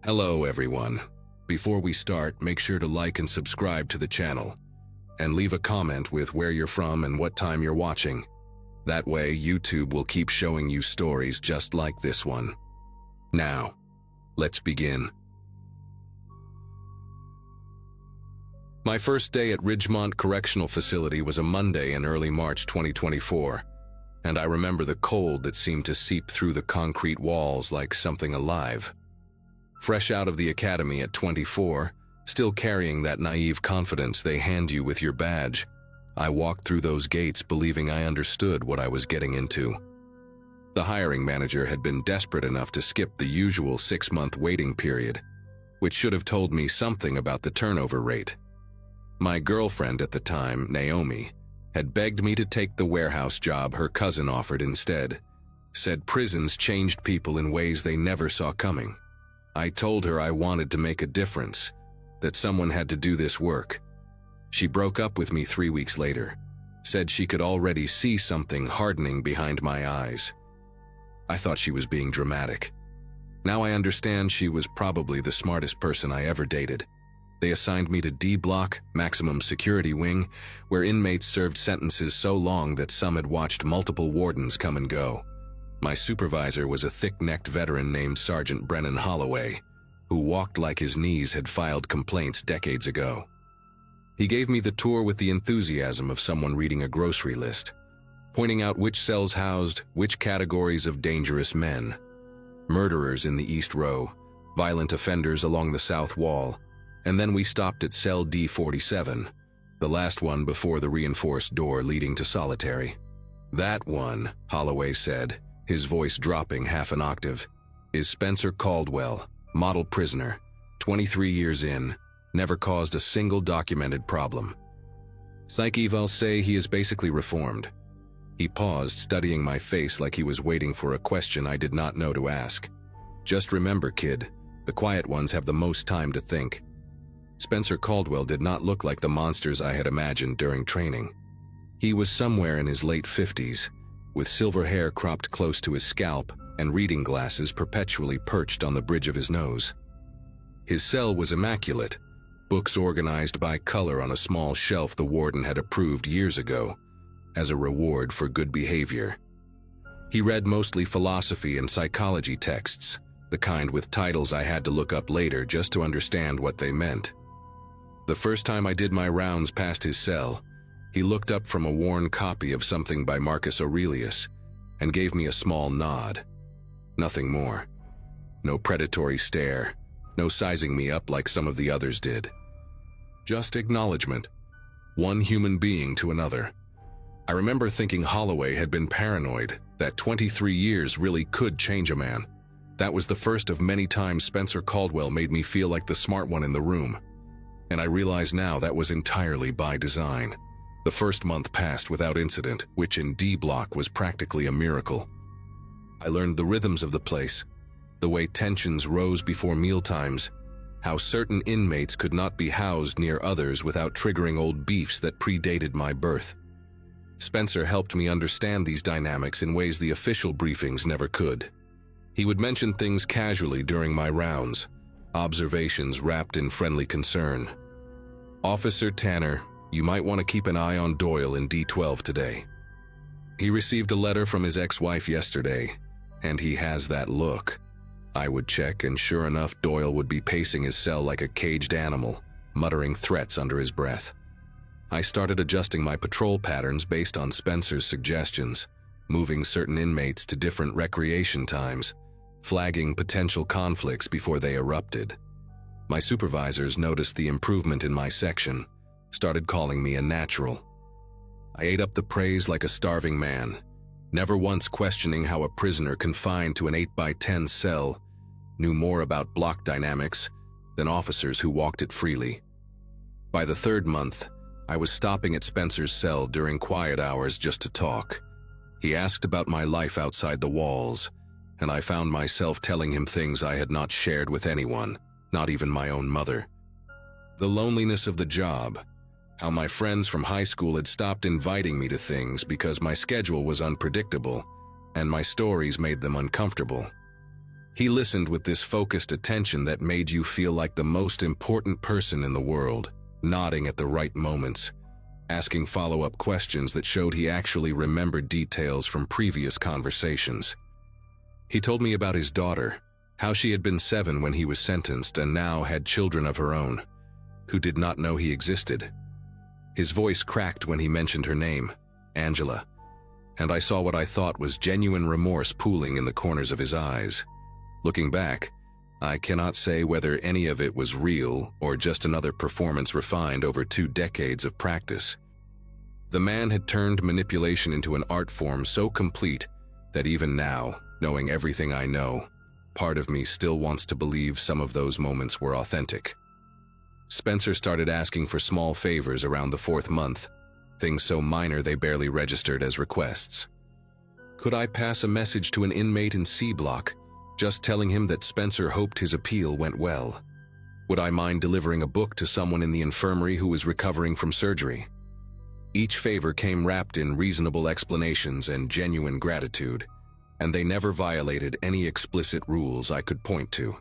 Hello everyone. Before we start, make sure to like and subscribe to the channel, and leave a comment with where you're from and what time you're watching. That way, YouTube will keep showing you stories just like this one. Now, let's begin. My first day at Ridgemont Correctional Facility was a Monday in early March 2024, and I remember the cold that seemed to seep through the concrete walls like something alive. Fresh out of the academy at 24, still carrying that naive confidence they hand you with your badge, I walked through those gates believing I understood what I was getting into. The hiring manager had been desperate enough to skip the usual 6-month waiting period, which should have told me something about the turnover rate. My girlfriend at the time, Naomi, had begged me to take the warehouse job her cousin offered instead, said prisons changed people in ways they never saw coming. I told her I wanted to make a difference, that someone had to do this work. She broke up with me 3 weeks later, said she could already see something hardening behind my eyes. I thought she was being dramatic. Now I understand she was probably the smartest person I ever dated. They assigned me to D Block, maximum security wing, where inmates served sentences so long that some had watched multiple wardens come and go. My supervisor was a thick-necked veteran named Sergeant Brennan Holloway, who walked like his knees had filed complaints decades ago. He gave me the tour with the enthusiasm of someone reading a grocery list, pointing out which cells housed which categories of dangerous men: murderers in the East Row, violent offenders along the South Wall, and then we stopped at cell D47, the last one before the reinforced door leading to solitary. That one, Holloway said, his voice dropping half an octave, is Spencer Caldwell, model prisoner, 23 years in, never caused a single documented problem. Psych evals say he is basically reformed. He paused, studying my face like he was waiting for a question I did not know to ask. Just remember, kid, the quiet ones have the most time to think. Spencer Caldwell did not look like the monsters I had imagined during training. He was somewhere in his late 50s, with silver hair cropped close to his scalp and reading glasses perpetually perched on the bridge of his nose. His cell was immaculate, books organized by color on a small shelf the warden had approved years ago, as a reward for good behavior. He read mostly philosophy and psychology texts, the kind with titles I had to look up later just to understand what they meant. The first time I did my rounds past his cell, he looked up from a worn copy of something by Marcus Aurelius and gave me a small nod. Nothing more. No predatory stare, no sizing me up like some of the others did. Just acknowledgement, one human being to another. I remember thinking Holloway had been paranoid, that 23 years really could change a man. That was the first of many times Spencer Caldwell made me feel like the smart one in the room. And I realize now that was entirely by design. The first month passed without incident, which in D Block was practically a miracle. I learned the rhythms of the place, the way tensions rose before mealtimes, how certain inmates could not be housed near others without triggering old beefs that predated my birth. Spencer helped me understand these dynamics in ways the official briefings never could. He would mention things casually during my rounds, observations wrapped in friendly concern. Officer Tanner, you might want to keep an eye on Doyle in D12 today. He received a letter from his ex-wife yesterday, and he has that look. I would check, and sure enough, Doyle would be pacing his cell like a caged animal, muttering threats under his breath. I started adjusting my patrol patterns based on Spencer's suggestions, moving certain inmates to different recreation times, flagging potential conflicts before they erupted. My supervisors noticed the improvement in my section, started calling me a natural. I ate up the praise like a starving man, never once questioning how a prisoner confined to an 8x10 cell knew more about block dynamics than officers who walked it freely. By the 3rd month, I was stopping at Spencer's cell during quiet hours just to talk. He asked about my life outside the walls, and I found myself telling him things I had not shared with anyone, not even my own mother. The loneliness of the job, how my friends from high school had stopped inviting me to things because my schedule was unpredictable, and my stories made them uncomfortable. He listened with this focused attention that made you feel like the most important person in the world, nodding at the right moments, asking follow-up questions that showed he actually remembered details from previous conversations. He told me about his daughter, how she had been 7 when he was sentenced and now had children of her own, who did not know he existed. His voice cracked when he mentioned her name, Angela, and I saw what I thought was genuine remorse pooling in the corners of his eyes. Looking back, I cannot say whether any of it was real or just another performance refined over 2 decades of practice. The man had turned manipulation into an art form so complete that even now, knowing everything I know, part of me still wants to believe some of those moments were authentic. Spencer started asking for small favors around the 4th month, things so minor they barely registered as requests. Could I pass a message to an inmate in C Block, just telling him that Spencer hoped his appeal went well? Would I mind delivering a book to someone in the infirmary who was recovering from surgery? Each favor came wrapped in reasonable explanations and genuine gratitude, and they never violated any explicit rules I could point to.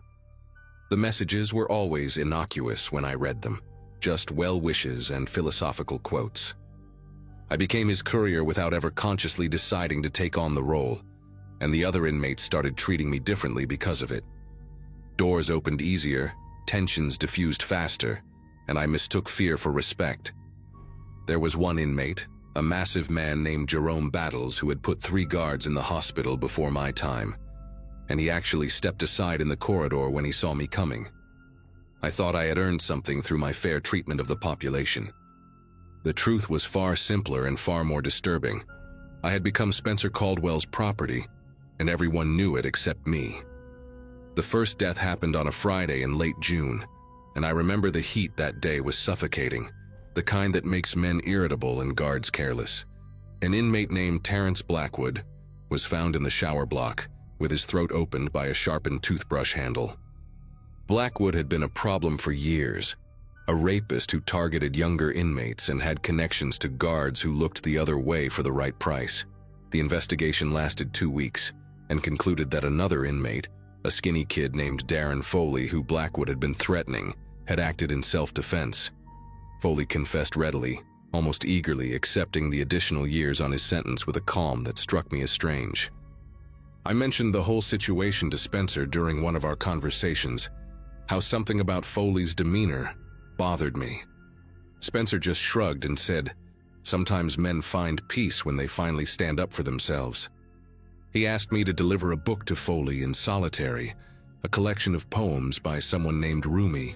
The messages were always innocuous when I read them, just well wishes and philosophical quotes. I became his courier without ever consciously deciding to take on the role, and the other inmates started treating me differently because of it. Doors opened easier, tensions diffused faster, and I mistook fear for respect. There was one inmate, a massive man named Jerome Battles, who had put 3 guards in the hospital before my time, and he actually stepped aside in the corridor when he saw me coming. I thought I had earned something through my fair treatment of the population. The truth was far simpler and far more disturbing. I had become Spencer Caldwell's property, and everyone knew it except me. The first death happened on a Friday in late June, and I remember the heat that day was suffocating, the kind that makes men irritable and guards careless. An inmate named Terrence Blackwood was found in the shower block, with his throat opened by a sharpened toothbrush handle. Blackwood had been a problem for years, a rapist who targeted younger inmates and had connections to guards who looked the other way for the right price. The investigation lasted 2 weeks and concluded that another inmate, a skinny kid named Darren Foley who Blackwood had been threatening, had acted in self-defense. Foley confessed readily, almost eagerly accepting the additional years on his sentence with a calm that struck me as strange. I mentioned the whole situation to Spencer during one of our conversations, how something about Foley's demeanor bothered me. Spencer just shrugged and said, "Sometimes men find peace when they finally stand up for themselves." He asked me to deliver a book to Foley in solitary, a collection of poems by someone named Rumi.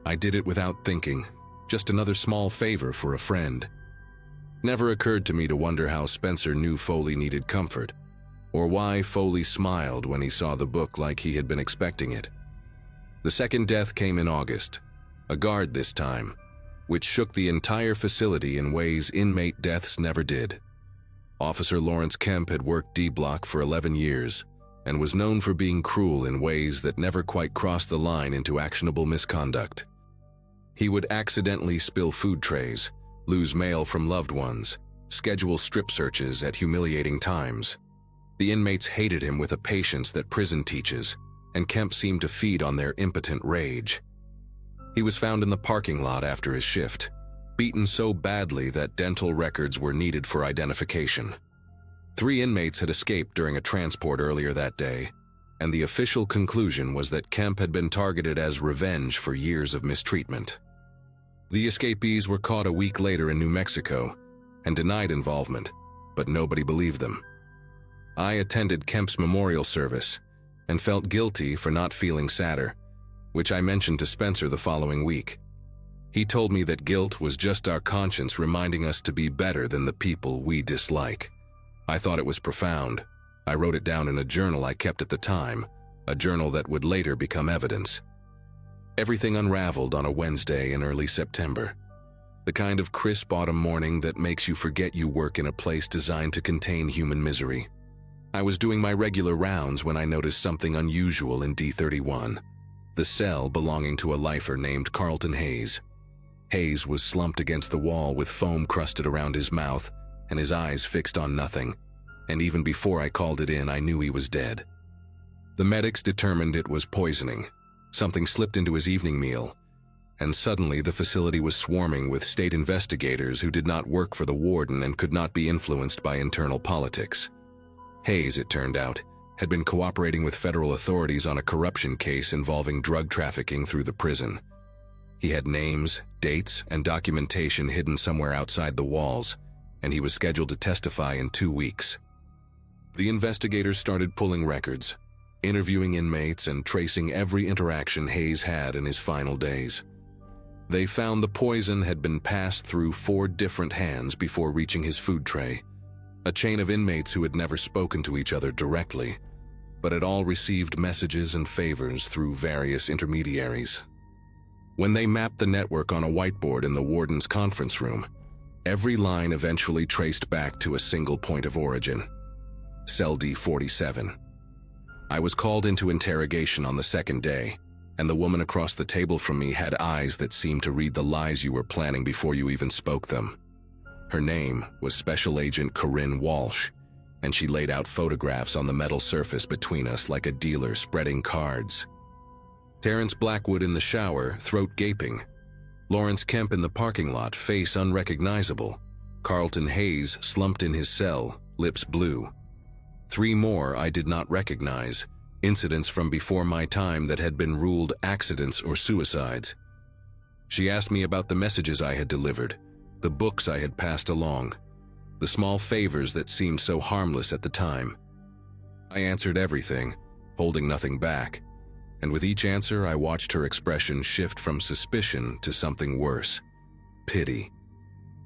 I did it without thinking, just another small favor for a friend. Never occurred to me to wonder how Spencer knew Foley needed comfort, or why Foley smiled when he saw the book like he had been expecting it. The second death came in August, a guard this time, which shook the entire facility in ways inmate deaths never did. Officer Lawrence Kemp had worked D Block for 11 years and was known for being cruel in ways that never quite crossed the line into actionable misconduct. He would accidentally spill food trays, lose mail from loved ones, schedule strip searches at humiliating times. The inmates hated him with a patience that prison teaches, and Kemp seemed to feed on their impotent rage. He was found in the parking lot after his shift, beaten so badly that dental records were needed for identification. 3 inmates had escaped during a transport earlier that day, and the official conclusion was that Kemp had been targeted as revenge for years of mistreatment. The escapees were caught a week later in New Mexico and denied involvement, but nobody believed them. I attended Kemp's memorial service and felt guilty for not feeling sadder, which I mentioned to Spencer the following week. He told me that guilt was just our conscience reminding us to be better than the people we dislike. I thought it was profound. I wrote it down in a journal I kept at the time, a journal that would later become evidence. Everything unraveled on a Wednesday in early September. The kind of crisp autumn morning that makes you forget you work in a place designed to contain human misery. I was doing my regular rounds when I noticed something unusual in D31, the cell belonging to a lifer named Carlton Hayes. Hayes was slumped against the wall with foam crusted around his mouth and his eyes fixed on nothing, and even before I called it in, I knew he was dead. The medics determined it was poisoning. Something slipped into his evening meal, and suddenly the facility was swarming with state investigators who did not work for the warden and could not be influenced by internal politics. Hayes, it turned out, had been cooperating with federal authorities on a corruption case involving drug trafficking through the prison. He had names, dates, and documentation hidden somewhere outside the walls, and he was scheduled to testify in 2 weeks. The investigators started pulling records, interviewing inmates and tracing every interaction Hayes had in his final days. They found the poison had been passed through 4 different hands before reaching his food tray, a chain of inmates who had never spoken to each other directly, but had all received messages and favors through various intermediaries. When they mapped the network on a whiteboard in the warden's conference room, every line eventually traced back to a single point of origin: Cell D47. I was called into interrogation on the second day, and the woman across the table from me had eyes that seemed to read the lies you were planning before you even spoke them. Her name was Special Agent Corinne Walsh, and she laid out photographs on the metal surface between us like a dealer spreading cards. Terrence Blackwood in the shower, throat gaping. Lawrence Kemp in the parking lot, face unrecognizable. Carlton Hayes slumped in his cell, lips blue. 3 more I did not recognize, incidents from before my time that had been ruled accidents or suicides. She asked me about the messages I had delivered, the books I had passed along, the small favors that seemed so harmless at the time. I answered everything, holding nothing back, and with each answer I watched her expression shift from suspicion to something worse: pity.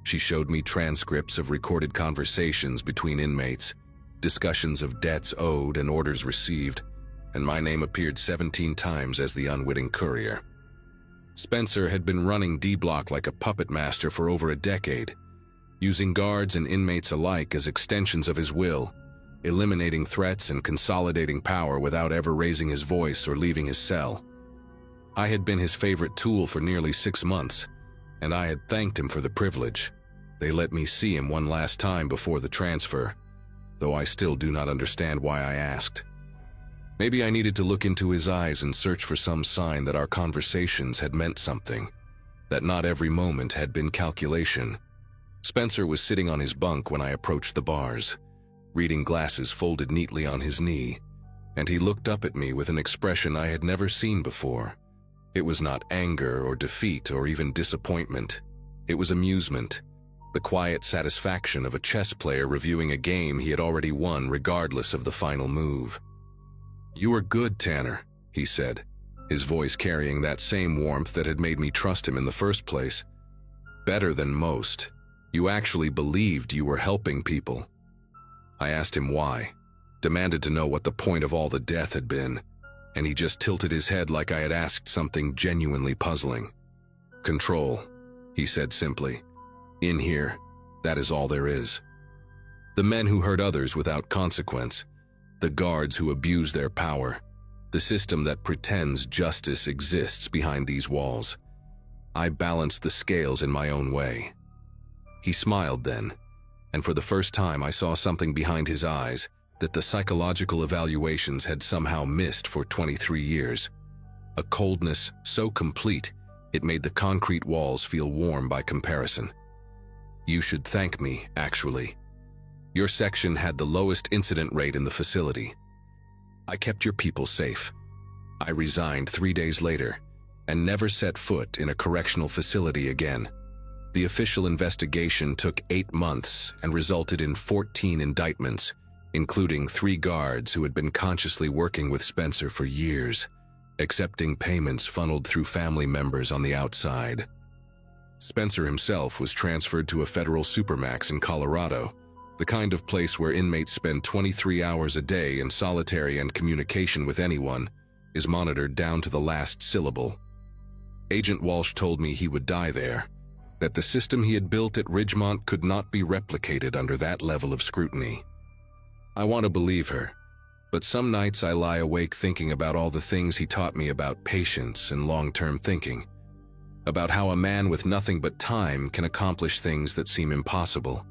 She showed me transcripts of recorded conversations between inmates, discussions of debts owed and orders received, and my name appeared 17 times as the unwitting courier. Spencer had been running D-Block like a puppet master for over a decade, using guards and inmates alike as extensions of his will, eliminating threats and consolidating power without ever raising his voice or leaving his cell. I had been his favorite tool for nearly 6 months, and I had thanked him for the privilege. They let me see him one last time before the transfer, though I still do not understand why I asked. Maybe I needed to look into his eyes and search for some sign that our conversations had meant something, that not every moment had been calculation. Spencer was sitting on his bunk when I approached the bars, reading glasses folded neatly on his knee, and he looked up at me with an expression I had never seen before. It was not anger or defeat or even disappointment. It was amusement, the quiet satisfaction of a chess player reviewing a game he had already won regardless of the final move. "You were good, Tanner," he said, his voice carrying that same warmth that had made me trust him in the first place. "Better than most. You actually believed you were helping people." I asked him why, demanded to know what the point of all the death had been, and he just tilted his head like I had asked something genuinely puzzling. "Control," he said simply. "In here, that is all there is. The men who hurt others without consequence, the guards who abuse their power, the system that pretends justice exists behind these walls. I balanced the scales in my own way." He smiled then, and for the first time I saw something behind his eyes that the psychological evaluations had somehow missed for 23 years. A coldness so complete it made the concrete walls feel warm by comparison. "You should thank me, actually. Your section had the lowest incident rate in the facility. I kept your people safe. I resigned 3 days later and never set foot in a correctional facility again. The official investigation took 8 months and resulted in 14 indictments, including 3 guards who had been consciously working with Spencer for years, accepting payments funneled through family members on the outside. Spencer himself was transferred to a federal supermax in Colorado, the kind of place where inmates spend 23 hours a day in solitary, and communication with anyone is monitored down to the last syllable. Agent Walsh told me he would die there, that the system he had built at Ridgemont could not be replicated under that level of scrutiny. I want to believe her, but some nights I lie awake thinking about all the things he taught me about patience and long-term thinking, about how a man with nothing but time can accomplish things that seem impossible.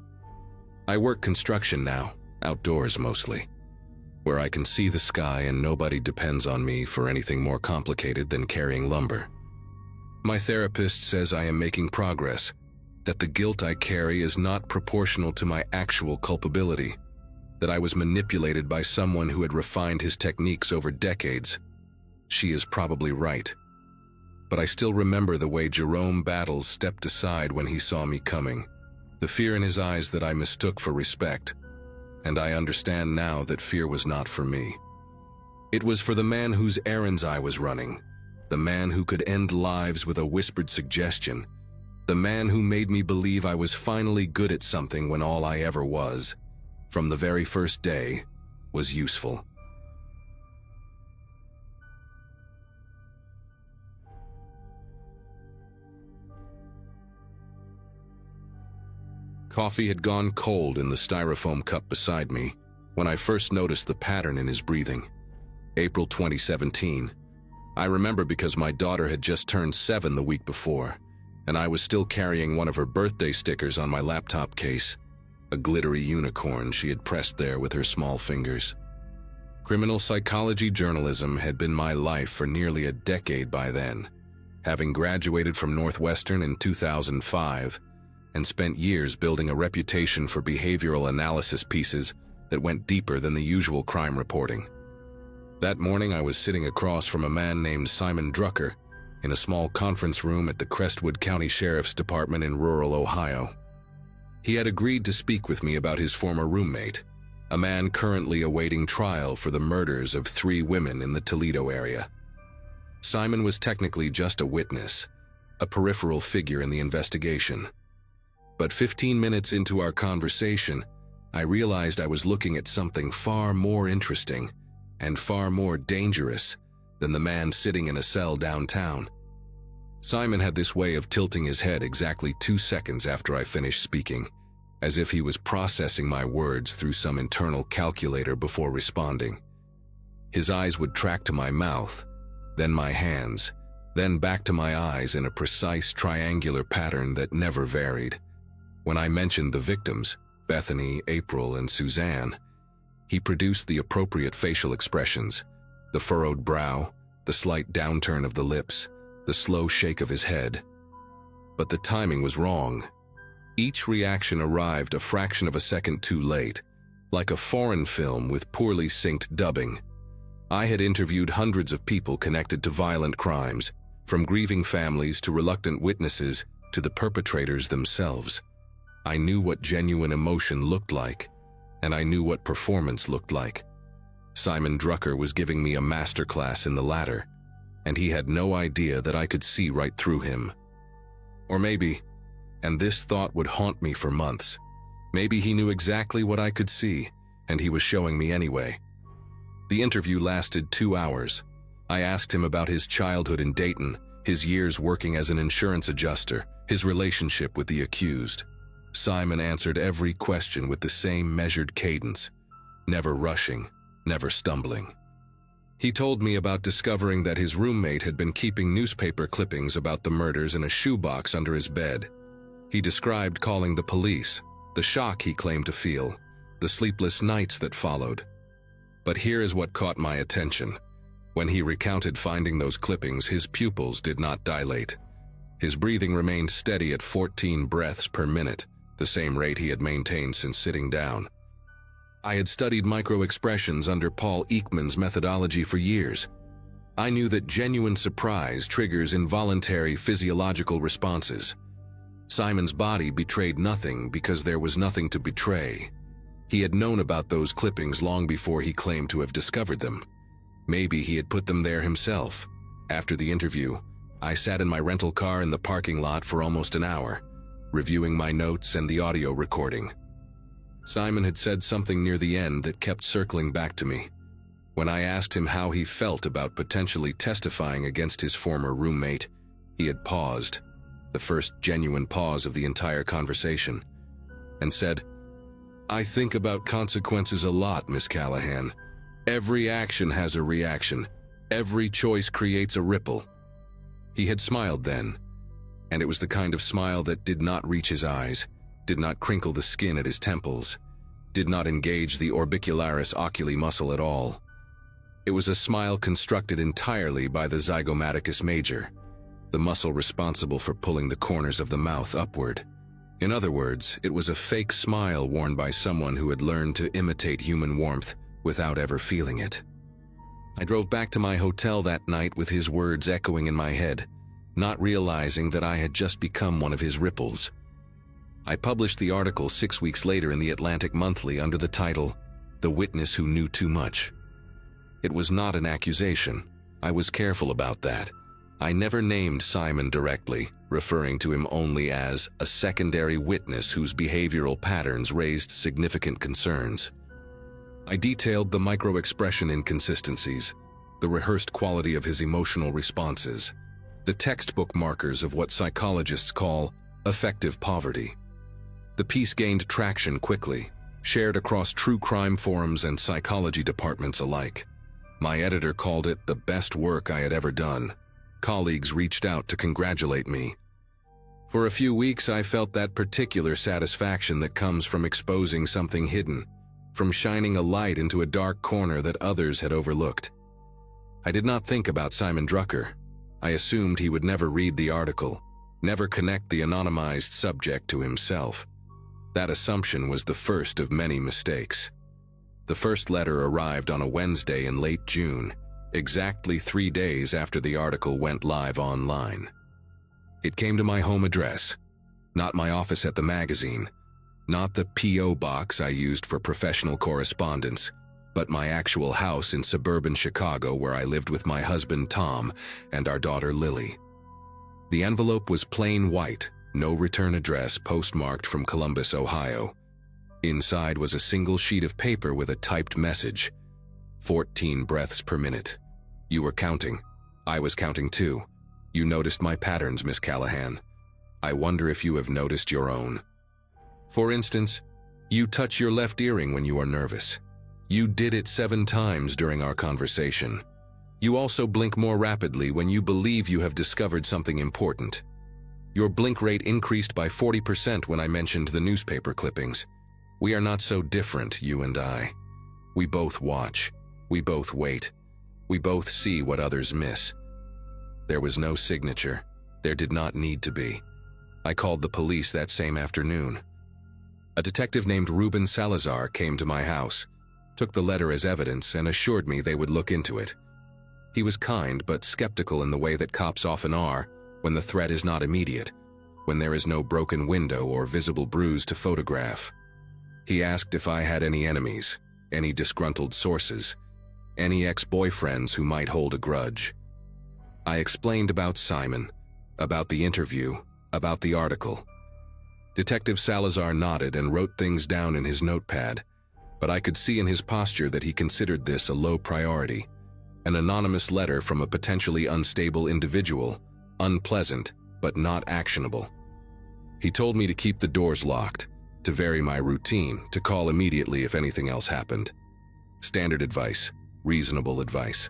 I work construction now, outdoors mostly. where I can see the sky and nobody depends on me for anything more complicated than carrying lumber. My therapist says I am making progress, that the guilt I carry is not proportional to my actual culpability, that I was manipulated by someone who had refined his techniques over decades. She is probably right. But I still remember the way Jerome Battles stepped aside when he saw me coming, the fear in his eyes that I mistook for respect, and I understand now that fear was not for me. It was for the man whose errands I was running, the man who could end lives with a whispered suggestion, the man who made me believe I was finally good at something when all I ever was, from the very first day, was useful. Coffee had gone cold in the styrofoam cup beside me when I first noticed the pattern in his breathing. April 2017. I remember because my daughter had just turned 7 the week before, and I was still carrying one of her birthday stickers on my laptop case, a glittery unicorn she had pressed there with her small fingers. Criminal psychology journalism had been my life for nearly a decade by then, having graduated from Northwestern in 2005 and spent years building a reputation for behavioral analysis pieces that went deeper than the usual crime reporting. That morning I was sitting across from a man named Simon Drucker in a small conference room at the Crestwood County Sheriff's Department in rural Ohio. He had agreed to speak with me about his former roommate, a man currently awaiting trial for the murders of 3 women in the Toledo area. Simon was technically just a witness, a peripheral figure in the investigation. But 15 minutes into our conversation, I realized I was looking at something far more interesting and far more dangerous than the man sitting in a cell downtown. Simon had this way of tilting his head exactly 2 seconds after I finished speaking, as if he was processing my words through some internal calculator before responding. His eyes would track to my mouth, then my hands, then back to my eyes in a precise triangular pattern that never varied. When I mentioned the victims, Bethany, April, and Suzanne, he produced the appropriate facial expressions, the furrowed brow, the slight downturn of the lips, the slow shake of his head. But the timing was wrong. Each reaction arrived a fraction of a second too late, like a foreign film with poorly synced dubbing. I had interviewed hundreds of people connected to violent crimes, from grieving families to reluctant witnesses to the perpetrators themselves. I knew what genuine emotion looked like, and I knew what performance looked like. Simon Drucker was giving me a masterclass in the latter, and he had no idea that I could see right through him. Or maybe, and this thought would haunt me for months, maybe he knew exactly what I could see, and he was showing me anyway. The interview lasted 2 hours. I asked him about his childhood in Dayton, his years working as an insurance adjuster, his relationship with the accused. Simon answered every question with the same measured cadence, never rushing, never stumbling. He told me about discovering that his roommate had been keeping newspaper clippings about the murders in a shoebox under his bed. He described calling the police, the shock he claimed to feel, the sleepless nights that followed. But here is what caught my attention. When he recounted finding those clippings, his pupils did not dilate. His breathing remained steady at 14 breaths per minute, the same rate he had maintained since sitting down. I had studied micro-expressions under Paul Ekman's methodology for years. I knew that genuine surprise triggers involuntary physiological responses. Simon's body betrayed nothing because there was nothing to betray. He had known about those clippings long before he claimed to have discovered them. Maybe he had put them there himself. After the interview, I sat in my rental car in the parking lot for almost an hour, reviewing my notes and the audio recording. Simon had said something near the end that kept circling back to me. When I asked him how he felt about potentially testifying against his former roommate, he had paused, the first genuine pause of the entire conversation, and said, "I think about consequences a lot, Miss Callahan. Every action has a reaction. Every choice creates a ripple." He had smiled then, and it was the kind of smile that did not reach his eyes, did not crinkle the skin at his temples. did not engage the orbicularis oculi muscle at all. It was a smile constructed entirely by the zygomaticus major, the muscle responsible for pulling the corners of the mouth upward. In other words, it was a fake smile worn by someone who had learned to imitate human warmth without ever feeling it. I drove back to my hotel that night with his words echoing in my head, not realizing that I had just become one of his ripples. I published the article 6 weeks later in the Atlantic Monthly under the title, "The Witness Who Knew Too Much." It was not an accusation. I was careful about that. I never named Simon directly, referring to him only as a secondary witness whose behavioral patterns raised significant concerns. I detailed the micro-expression inconsistencies, the rehearsed quality of his emotional responses, the textbook markers of what psychologists call affective poverty. The piece gained traction quickly, shared across true crime forums and psychology departments alike. My editor called it the best work I had ever done. Colleagues reached out to congratulate me. For a few weeks, I felt that particular satisfaction that comes from exposing something hidden, from shining a light into a dark corner that others had overlooked. I did not think about Simon Drucker. I assumed he would never read the article, never connect the anonymized subject to himself. That assumption was the first of many mistakes. The first letter arrived on a Wednesday in late June, exactly 3 days after the article went live online. It came to my home address, not my office at the magazine, not the P.O. box I used for professional correspondence, but my actual house in suburban Chicago where I lived with my husband Tom and our daughter Lily. The envelope was plain white, no return address, postmarked from Columbus, Ohio. Inside was a single sheet of paper with a typed message, 14 breaths per minute. You were counting. I was counting too. You noticed my patterns, Miss Callahan. I wonder if you have noticed your own. For instance, you touch your left earring when you are nervous. You did it 7 times during our conversation. You also blink more rapidly when you believe you have discovered something important. Your blink rate increased by 40% when I mentioned the newspaper clippings. We are not so different, you and I. We both watch. We both wait. We both see what others miss. There was no signature. There did not need to be. I called the police that same afternoon. A detective named Ruben Salazar came to my house, took the letter as evidence, and assured me they would look into it. He was kind but skeptical in the way that cops often are when the threat is not immediate, when there is no broken window or visible bruise to photograph. He asked if I had any enemies, any disgruntled sources, any ex-boyfriends who might hold a grudge. I explained about Simon, about the interview, about the article. Detective Salazar nodded and wrote things down in his notepad, but I could see in his posture that he considered this a low priority. An anonymous letter from a potentially unstable individual, unpleasant but not actionable. He told me to keep the doors locked, to vary my routine, to call immediately if anything else happened. Standard advice, reasonable advice.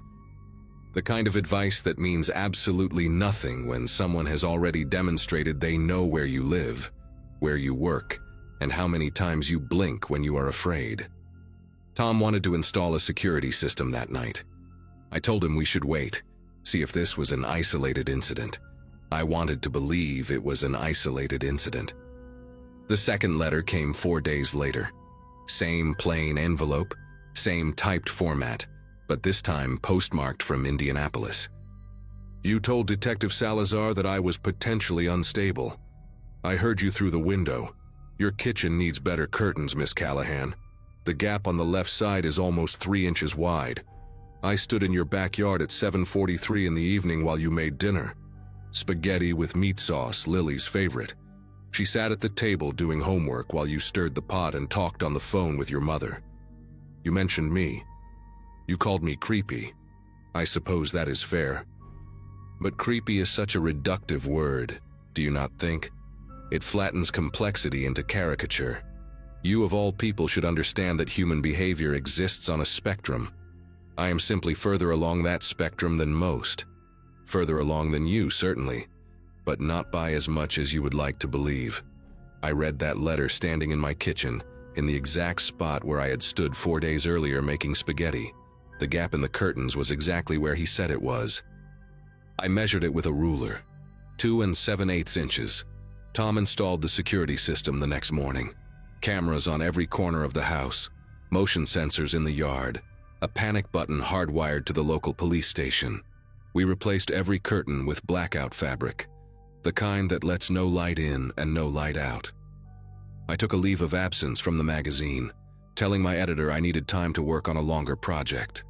The kind of advice that means absolutely nothing when someone has already demonstrated they know where you live, where you work, and how many times you blink when you are afraid. Tom wanted to install a security system that night. I told him we should wait, see if this was an isolated incident. I wanted to believe it was an isolated incident. The second letter came 4 days later. Same plain envelope, same typed format, but this time postmarked from Indianapolis. You told Detective Salazar that I was potentially unstable. I heard you through the window. Your kitchen needs better curtains, Miss Callahan. The gap on the left side is almost 3 inches wide. I stood in your backyard at 7:43 in the evening while you made dinner. Spaghetti with meat sauce, Lily's favorite. She sat at the table doing homework while you stirred the pot and talked on the phone with your mother. You mentioned me. You called me creepy. I suppose that is fair. But creepy is such a reductive word, do you not think? It flattens complexity into caricature. You of all people should understand that human behavior exists on a spectrum. I am simply further along that spectrum than most. Further along than you, certainly, but not by as much as you would like to believe. I read that letter standing in my kitchen, in the exact spot where I had stood 4 days earlier making spaghetti. The gap in the curtains was exactly where he said it was. I measured it with a ruler, 2 7/8 inches. Tom installed the security system the next morning. Cameras on every corner of the house, motion sensors in the yard, a panic button hardwired to the local police station. We replaced every curtain with blackout fabric, the kind that lets no light in and no light out. I took a leave of absence from the magazine, telling my editor I needed time to work on a longer project.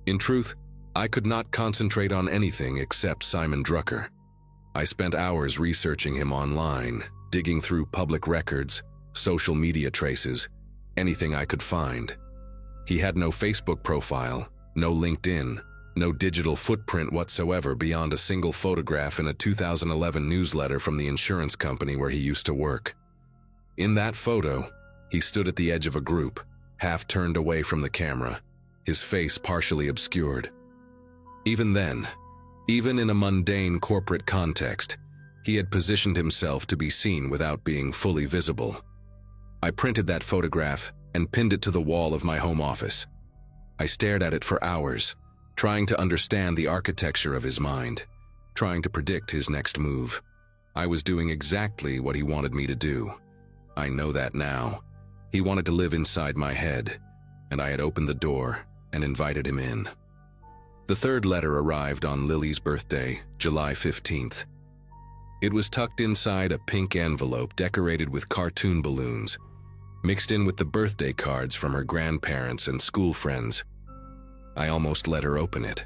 In truth, I could not concentrate on anything except Simon Drucker. I spent hours researching him online, digging through public records, social media traces, anything I could find. He had no Facebook profile, no LinkedIn, no digital footprint whatsoever beyond a single photograph in a 2011 newsletter from the insurance company where he used to work. In that photo, he stood at the edge of a group, half turned away from the camera, his face partially obscured. Even then, even in a mundane corporate context, he had positioned himself to be seen without being fully visible. I printed that photograph and pinned it to the wall of my home office. I stared at it for hours, trying to understand the architecture of his mind, trying to predict his next move. I was doing exactly what he wanted me to do. I know that now. He wanted to live inside my head, and I had opened the door and invited him in. The third letter arrived on Lily's birthday, July 15th. It was tucked inside a pink envelope decorated with cartoon balloons, mixed in with the birthday cards from her grandparents and school friends. I almost let her open it.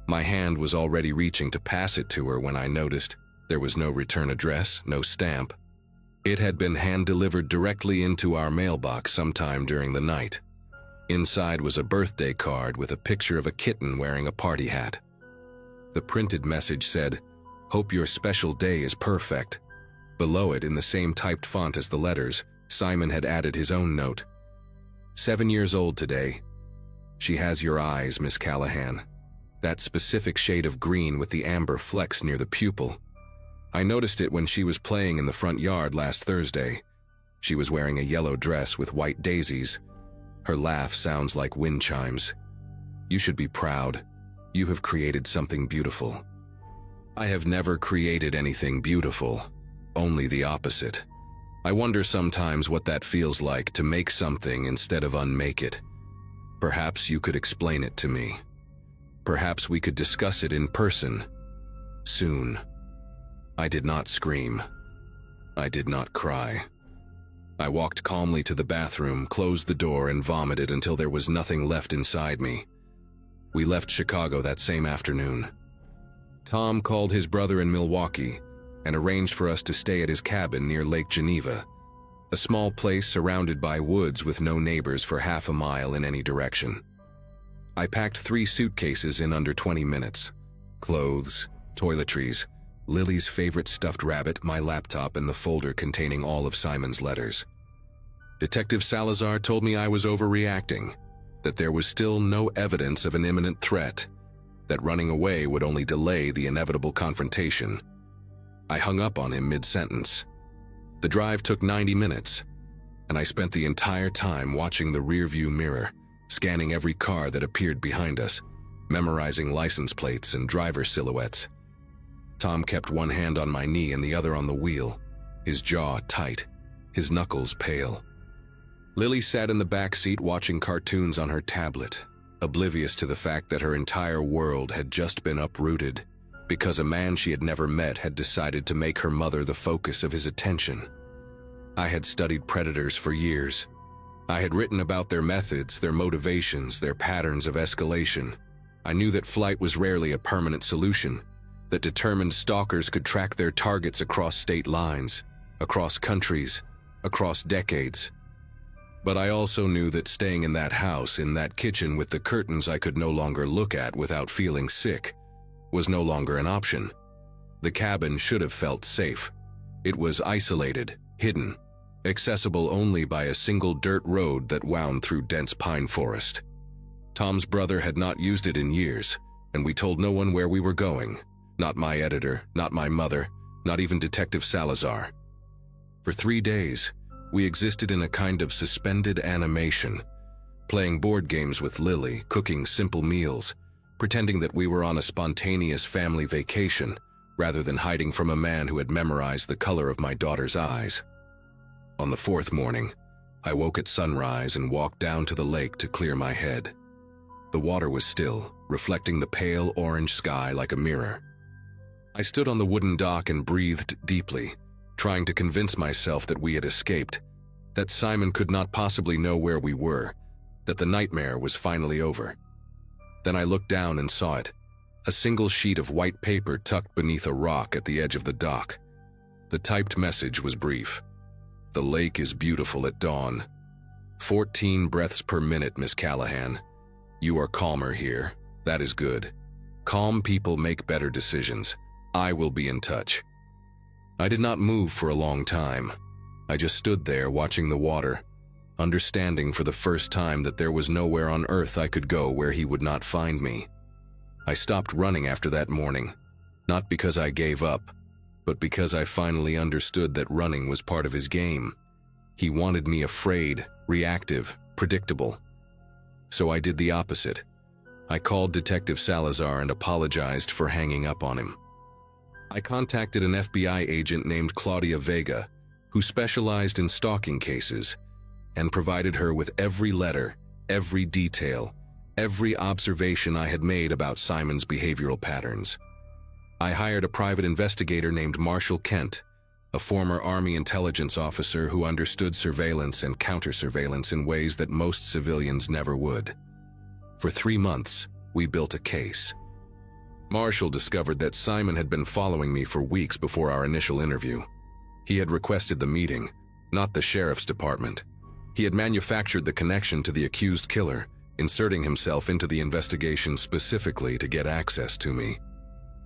My hand was already reaching to pass it to her when I noticed there was no return address, no stamp. It had been hand-delivered directly into our mailbox sometime during the night. Inside was a birthday card with a picture of a kitten wearing a party hat. The printed message said, "Hope your special day is perfect." Below it, in the same typed font as the letters, Simon had added his own note. 7 years old today. She has your eyes, Miss Callahan. That specific shade of green with the amber flecks near the pupil. I noticed it when she was playing in the front yard last Thursday. She was wearing a yellow dress with white daisies. Her laugh sounds like wind chimes. You should be proud. You have created something beautiful. I have never created anything beautiful, only the opposite. I wonder sometimes what that feels like to make something instead of unmake it. Perhaps you could explain it to me. Perhaps we could discuss it in person. Soon. I did not scream. I did not cry. I walked calmly to the bathroom, closed the door, and vomited until there was nothing left inside me. We left Chicago that same afternoon. Tom called his brother in Milwaukee and arranged for us to stay at his cabin near Lake Geneva, a small place surrounded by woods with no neighbors for half a mile in any direction. I packed 3 suitcases in under 20 minutes. Clothes, toiletries, Lily's favorite stuffed rabbit, my laptop, and the folder containing all of Simon's letters. Detective Salazar told me I was overreacting, that there was still no evidence of an imminent threat, that running away would only delay the inevitable confrontation. I hung up on him mid-sentence. The drive took 90 minutes, and I spent the entire time watching the rearview mirror, scanning every car that appeared behind us, memorizing license plates and driver silhouettes. Tom kept one hand on my knee and the other on the wheel, his jaw tight, his knuckles pale. Lily sat in the back seat watching cartoons on her tablet, oblivious to the fact that her entire world had just been uprooted because a man she had never met had decided to make her mother the focus of his attention. I had studied predators for years. I had written about their methods, their motivations, their patterns of escalation. I knew that flight was rarely a permanent solution, that determined stalkers could track their targets across state lines, across countries, across decades. But I also knew that staying in that house, in that kitchen with the curtains I could no longer look at without feeling sick, was no longer an option. The cabin should have felt safe. It was isolated, hidden, accessible only by a single dirt road that wound through dense pine forest. Tom's brother had not used it in years, and we told no one where we were going. Not my editor, not my mother, not even Detective Salazar. For 3 days, We existed in a kind of suspended animation, playing board games with Lily, cooking simple meals, pretending that we were on a spontaneous family vacation, rather than hiding from a man who had memorized the color of my daughter's eyes. On the fourth morning, I woke at sunrise and walked down to the lake to clear my head. The water was still, reflecting the pale orange sky like a mirror. I stood on the wooden dock and breathed deeply, trying to convince myself that we had escaped, that Simon could not possibly know where we were, that the nightmare was finally over. Then I looked down and saw it, a single sheet of white paper tucked beneath a rock at the edge of the dock. The typed message was brief. "The lake is beautiful at dawn. 14 breaths per minute, Miss Callahan. You are calmer here. That is good. Calm people make better decisions. I will be in touch." I did not move for a long time. I just stood there watching the water, understanding for the first time that there was nowhere on earth I could go where he would not find me. I stopped running after that morning, not because I gave up, but because I finally understood that running was part of his game. He wanted me afraid, reactive, predictable. So I did the opposite. I called Detective Salazar and apologized for hanging up on him. I contacted an FBI agent named Claudia Vega, who specialized in stalking cases, and provided her with every letter, every detail, every observation I had made about Simon's behavioral patterns. I hired a private investigator named Marshall Kent, a former Army intelligence officer who understood surveillance and counter-surveillance in ways that most civilians never would. For 3 months, we built a case. Marshall discovered that Simon had been following me for weeks before our initial interview. He had requested the meeting, not the sheriff's department. He had manufactured the connection to the accused killer, inserting himself into the investigation specifically to get access to me.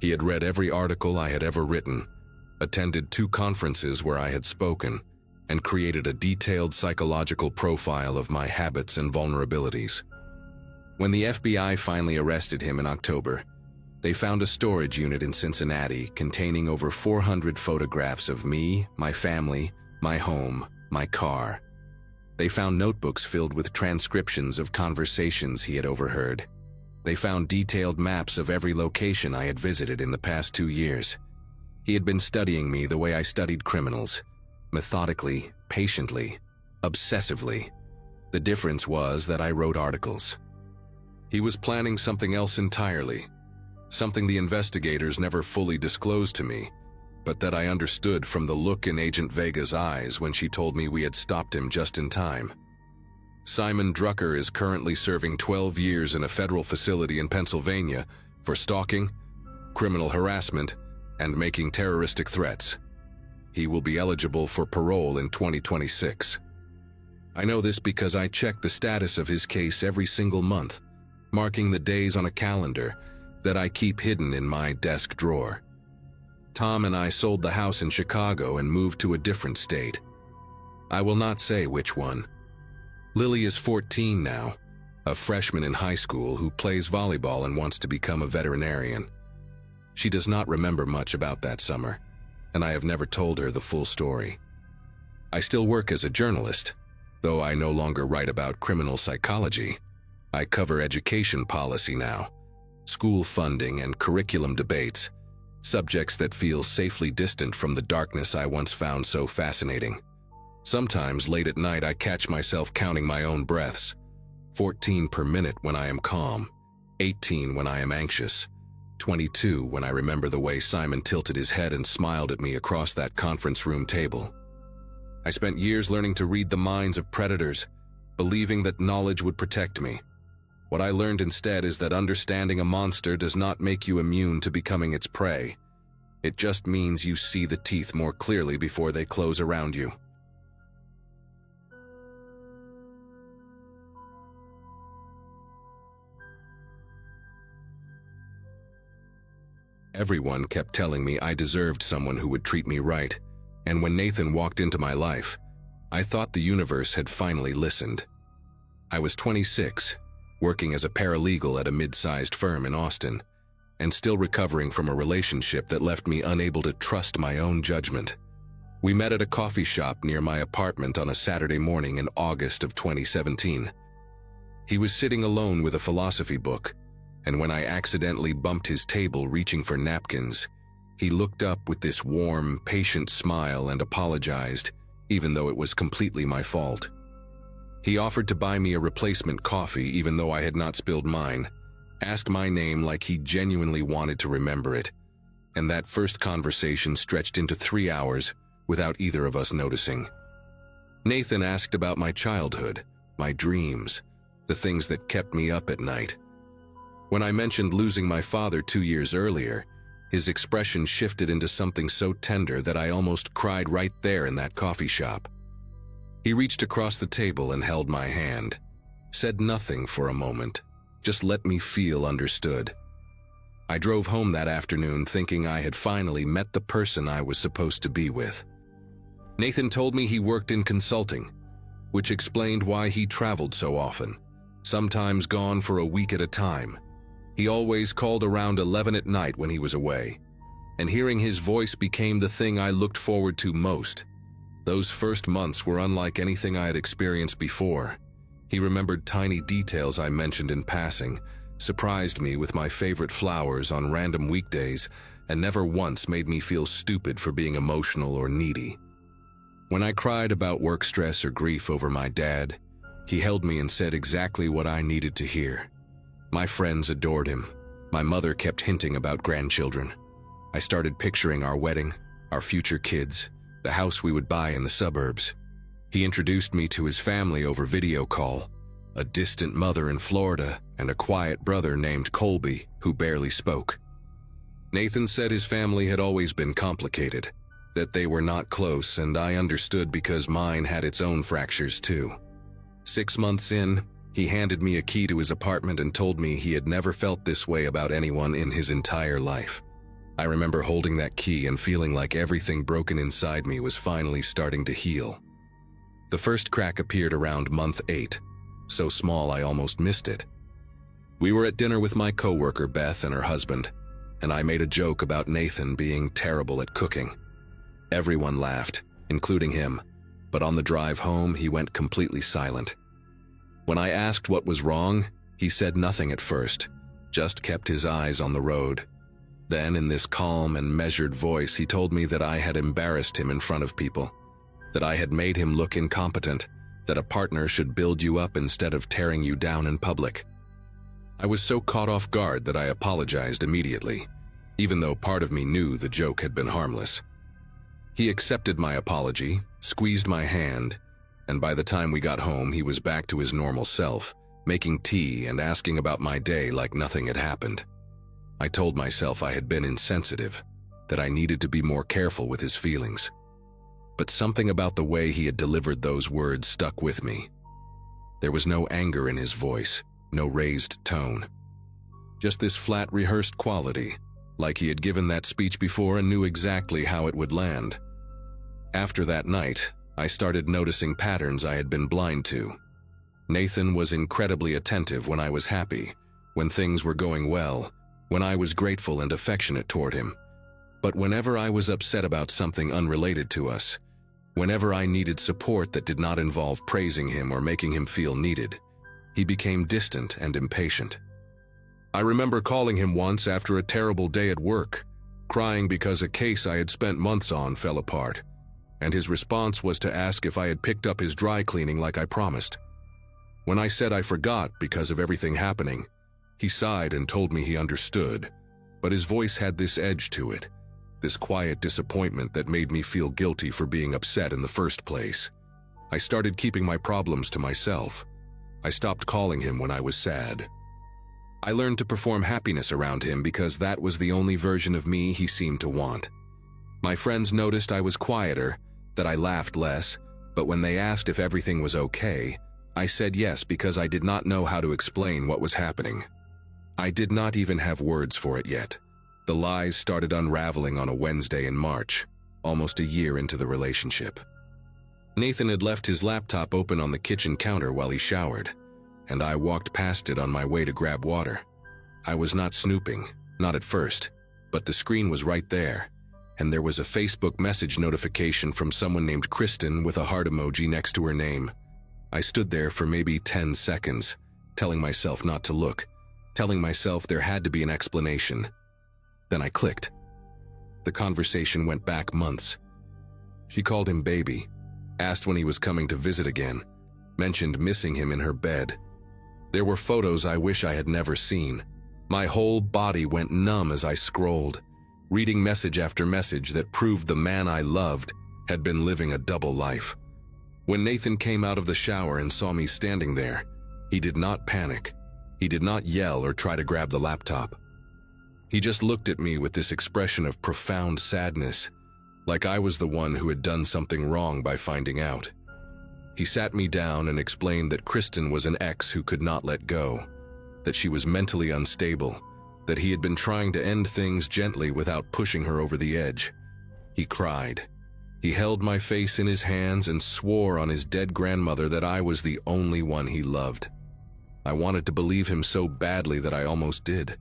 He had read every article I had ever written, attended 2 conferences where I had spoken, and created a detailed psychological profile of my habits and vulnerabilities. When the FBI finally arrested him in October, they found a storage unit in Cincinnati containing over 400 photographs of me, my family, my home, my car. They found notebooks filled with transcriptions of conversations he had overheard. They found detailed maps of every location I had visited in the past 2 years. He had been studying me the way I studied criminals, methodically, patiently, obsessively. The difference was that I wrote articles. He was planning something else entirely, something the investigators never fully disclosed to me, but that I understood from the look in Agent Vega's eyes when she told me we had stopped him just in time. Simon Drucker is currently serving 12 years in a federal facility in Pennsylvania for stalking, criminal harassment, and making terroristic threats. He will be eligible for parole in 2026. I know this because I check the status of his case every single month, marking the days on a calendar that I keep hidden in my desk drawer. Tom and I sold the house in Chicago and moved to a different state. I will not say which one. Lily is 14 now, a freshman in high school who plays volleyball and wants to become a veterinarian. She does not remember much about that summer, and I have never told her the full story. I still work as a journalist, though I no longer write about criminal psychology. I cover education policy now, school funding and curriculum debates, subjects that feel safely distant from the darkness I once found so fascinating. Sometimes late at night I catch myself counting my own breaths, 14 per minute when I am calm, 18 when I am anxious, 22 when I remember the way Simon tilted his head and smiled at me across that conference room table. I spent years learning to read the minds of predators, believing that knowledge would protect me. What I learned instead is that understanding a monster does not make you immune to becoming its prey. It just means you see the teeth more clearly before they close around you. Everyone kept telling me I deserved someone who would treat me right, and when Nathan walked into my life, I thought the universe had finally listened. I was 26, working as a paralegal at a mid-sized firm in Austin, and still recovering from a relationship that left me unable to trust my own judgment. We met at a coffee shop near my apartment on a Saturday morning in August of 2017. He was sitting alone with a philosophy book, and when I accidentally bumped his table reaching for napkins, he looked up with this warm, patient smile and apologized, even though it was completely my fault. He offered to buy me a replacement coffee even though I had not spilled mine, asked my name like he genuinely wanted to remember it, and that first conversation stretched into 3 hours without either of us noticing. Nathan asked about my childhood, my dreams, the things that kept me up at night. When I mentioned losing my father 2 years earlier, his expression shifted into something so tender that I almost cried right there in that coffee shop. He reached across the table and held my hand, said nothing for a moment, just let me feel understood. I drove home that afternoon thinking I had finally met the person I was supposed to be with. Nathan told me he worked in consulting, which explained why he traveled so often, sometimes gone for a week at a time. He always called around 11 at night when he was away, and hearing his voice became the thing I looked forward to most. Those first months were unlike anything I had experienced before. He remembered tiny details I mentioned in passing, surprised me with my favorite flowers on random weekdays, and never once made me feel stupid for being emotional or needy. When I cried about work stress or grief over my dad, he held me and said exactly what I needed to hear. My friends adored him. My mother kept hinting about grandchildren. I started picturing our wedding, our future kids, the house we would buy in the suburbs. He introduced me to his family over video call, a distant mother in Florida and a quiet brother named Colby who barely spoke. Nathan said his family had always been complicated, that they were not close, and I understood because mine had its own fractures too. 6 months in, he handed me a key to his apartment and told me he had never felt this way about anyone in his entire life. I remember holding that key and feeling like everything broken inside me was finally starting to heal. The first crack appeared around month 8, so small I almost missed it. We were at dinner with my coworker Beth and her husband, and I made a joke about Nathan being terrible at cooking. Everyone laughed, including him, but on the drive home he went completely silent. When I asked what was wrong, he said nothing at first, just kept his eyes on the road. Then, in this calm and measured voice, he told me that I had embarrassed him in front of people, that I had made him look incompetent, that a partner should build you up instead of tearing you down in public. I was so caught off guard that I apologized immediately, even though part of me knew the joke had been harmless. He accepted my apology, squeezed my hand, and by the time we got home he was back to his normal self, making tea and asking about my day like nothing had happened. I told myself I had been insensitive, that I needed to be more careful with his feelings. But something about the way he had delivered those words stuck with me. There was no anger in his voice, no raised tone. Just this flat, rehearsed quality, like he had given that speech before and knew exactly how it would land. After that night, I started noticing patterns I had been blind to. Nathan was incredibly attentive when I was happy, when things were going well, when I was grateful and affectionate toward him. But whenever I was upset about something unrelated to us, whenever I needed support that did not involve praising him or making him feel needed, he became distant and impatient. I remember calling him once after a terrible day at work, crying because a case I had spent months on fell apart, and his response was to ask if I had picked up his dry cleaning like I promised. When I said I forgot because of everything happening, he sighed and told me he understood, but his voice had this edge to it, this quiet disappointment that made me feel guilty for being upset in the first place. I started keeping my problems to myself. I stopped calling him when I was sad. I learned to perform happiness around him because that was the only version of me he seemed to want. My friends noticed I was quieter, that I laughed less, but when they asked if everything was okay, I said yes because I did not know how to explain what was happening. I did not even have words for it yet. The lies started unraveling on a Wednesday in March, almost a year into the relationship. Nathan had left his laptop open on the kitchen counter while he showered, and I walked past it on my way to grab water. I was not snooping, not at first, but the screen was right there, and there was a Facebook message notification from someone named Kristen with a heart emoji next to her name. I stood there for maybe 10 seconds, telling myself not to look, telling myself there had to be an explanation. Then I clicked. The conversation went back months. She called him baby, asked when he was coming to visit again, mentioned missing him in her bed. There were photos I wish I had never seen. My whole body went numb as I scrolled, reading message after message that proved the man I loved had been living a double life. When Nathan came out of the shower and saw me standing there, he did not panic. He did not yell or try to grab the laptop. He just looked at me with this expression of profound sadness, like I was the one who had done something wrong by finding out. He sat me down and explained that Kristen was an ex who could not let go, that she was mentally unstable, that he had been trying to end things gently without pushing her over the edge. He cried. He held my face in his hands and swore on his dead grandmother that I was the only one he loved. I wanted to believe him so badly that I almost did.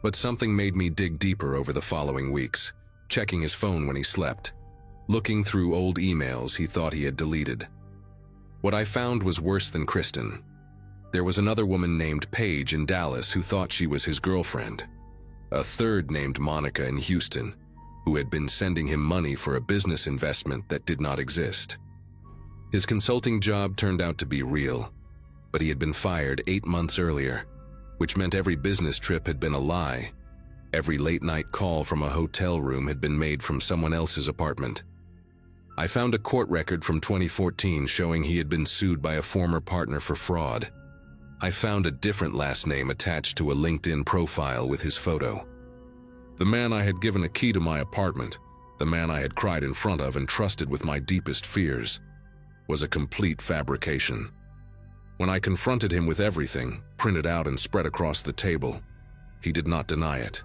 But something made me dig deeper over the following weeks, checking his phone when he slept, looking through old emails he thought he had deleted. What I found was worse than Kristen. There was another woman named Paige in Dallas who thought she was his girlfriend. A third named Monica in Houston, who had been sending him money for a business investment that did not exist. His consulting job turned out to be real, but he had been fired 8 months earlier, which meant every business trip had been a lie. Every late-night call from a hotel room had been made from someone else's apartment. I found a court record from 2014 showing he had been sued by a former partner for fraud. I found a different last name attached to a LinkedIn profile with his photo. The man I had given a key to my apartment, the man I had cried in front of and trusted with my deepest fears, was a complete fabrication. When I confronted him with everything, printed out and spread across the table, he did not deny it.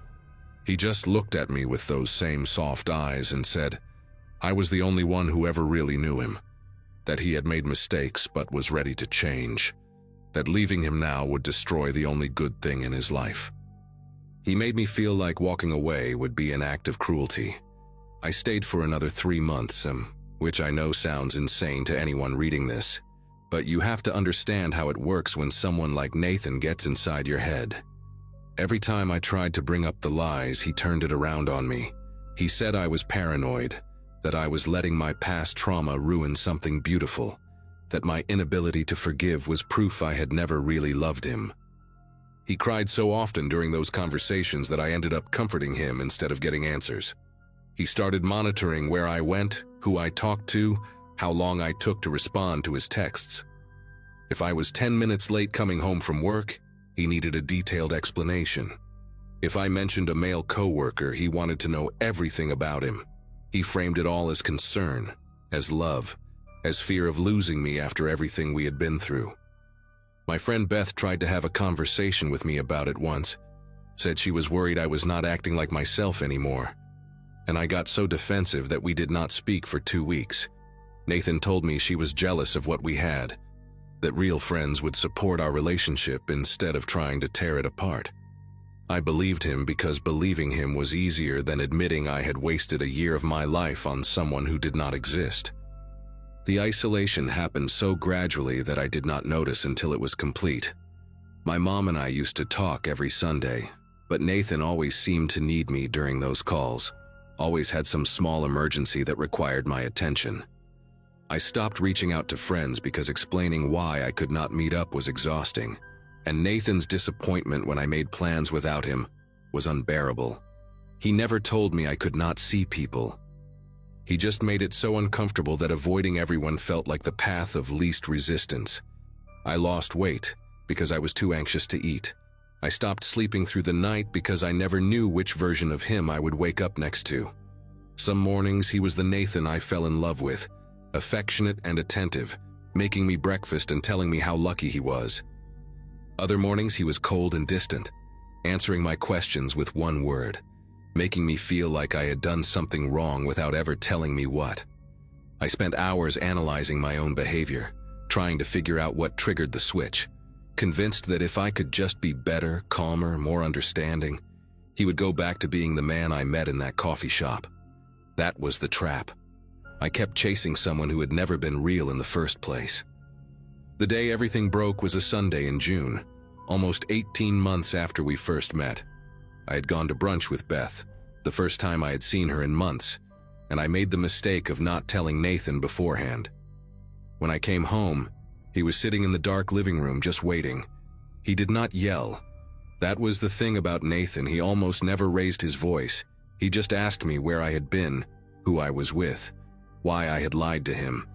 He just looked at me with those same soft eyes and said, I was the only one who ever really knew him, that he had made mistakes but was ready to change, that leaving him now would destroy the only good thing in his life. He made me feel like walking away would be an act of cruelty. I stayed for another 3 months, which I know sounds insane to anyone reading this, but you have to understand how it works when someone like Nathan gets inside your head. Every time I tried to bring up the lies, he turned it around on me. He said I was paranoid, that I was letting my past trauma ruin something beautiful, that my inability to forgive was proof I had never really loved him. He cried so often during those conversations that I ended up comforting him instead of getting answers. He started monitoring where I went, who I talked to, how long I took to respond to his texts. If I was 10 minutes late coming home from work, he needed a detailed explanation. If I mentioned a male coworker, he wanted to know everything about him. He framed it all as concern, as love, as fear of losing me after everything we had been through. My friend Beth tried to have a conversation with me about it once, said she was worried I was not acting like myself anymore, and I got so defensive that we did not speak for 2 weeks. Nathan told me she was jealous of what we had, that real friends would support our relationship instead of trying to tear it apart. I believed him because believing him was easier than admitting I had wasted a year of my life on someone who did not exist. The isolation happened so gradually that I did not notice until it was complete. My mom and I used to talk every Sunday, but Nathan always seemed to need me during those calls, always had some small emergency that required my attention. I stopped reaching out to friends because explaining why I could not meet up was exhausting, and Nathan's disappointment when I made plans without him was unbearable. He never told me I could not see people. He just made it so uncomfortable that avoiding everyone felt like the path of least resistance. I lost weight because I was too anxious to eat. I stopped sleeping through the night because I never knew which version of him I would wake up next to. Some mornings he was the Nathan I fell in love with, affectionate and attentive, making me breakfast and telling me how lucky he was. Other mornings he was cold and distant, answering my questions with one word, making me feel like I had done something wrong without ever telling me what. I spent hours analyzing my own behavior, trying to figure out what triggered the switch, convinced that if I could just be better, calmer, more understanding, he would go back to being the man I met in that coffee shop. That was the trap. I kept chasing someone who had never been real in the first place. The day everything broke was a Sunday in June, almost 18 months after we first met. I had gone to brunch with Beth, the first time I had seen her in months, and I made the mistake of not telling Nathan beforehand. When I came home, he was sitting in the dark living room just waiting. He did not yell. That was the thing about Nathan, he almost never raised his voice. He just asked me where I had been, who I was with, why I had lied to him.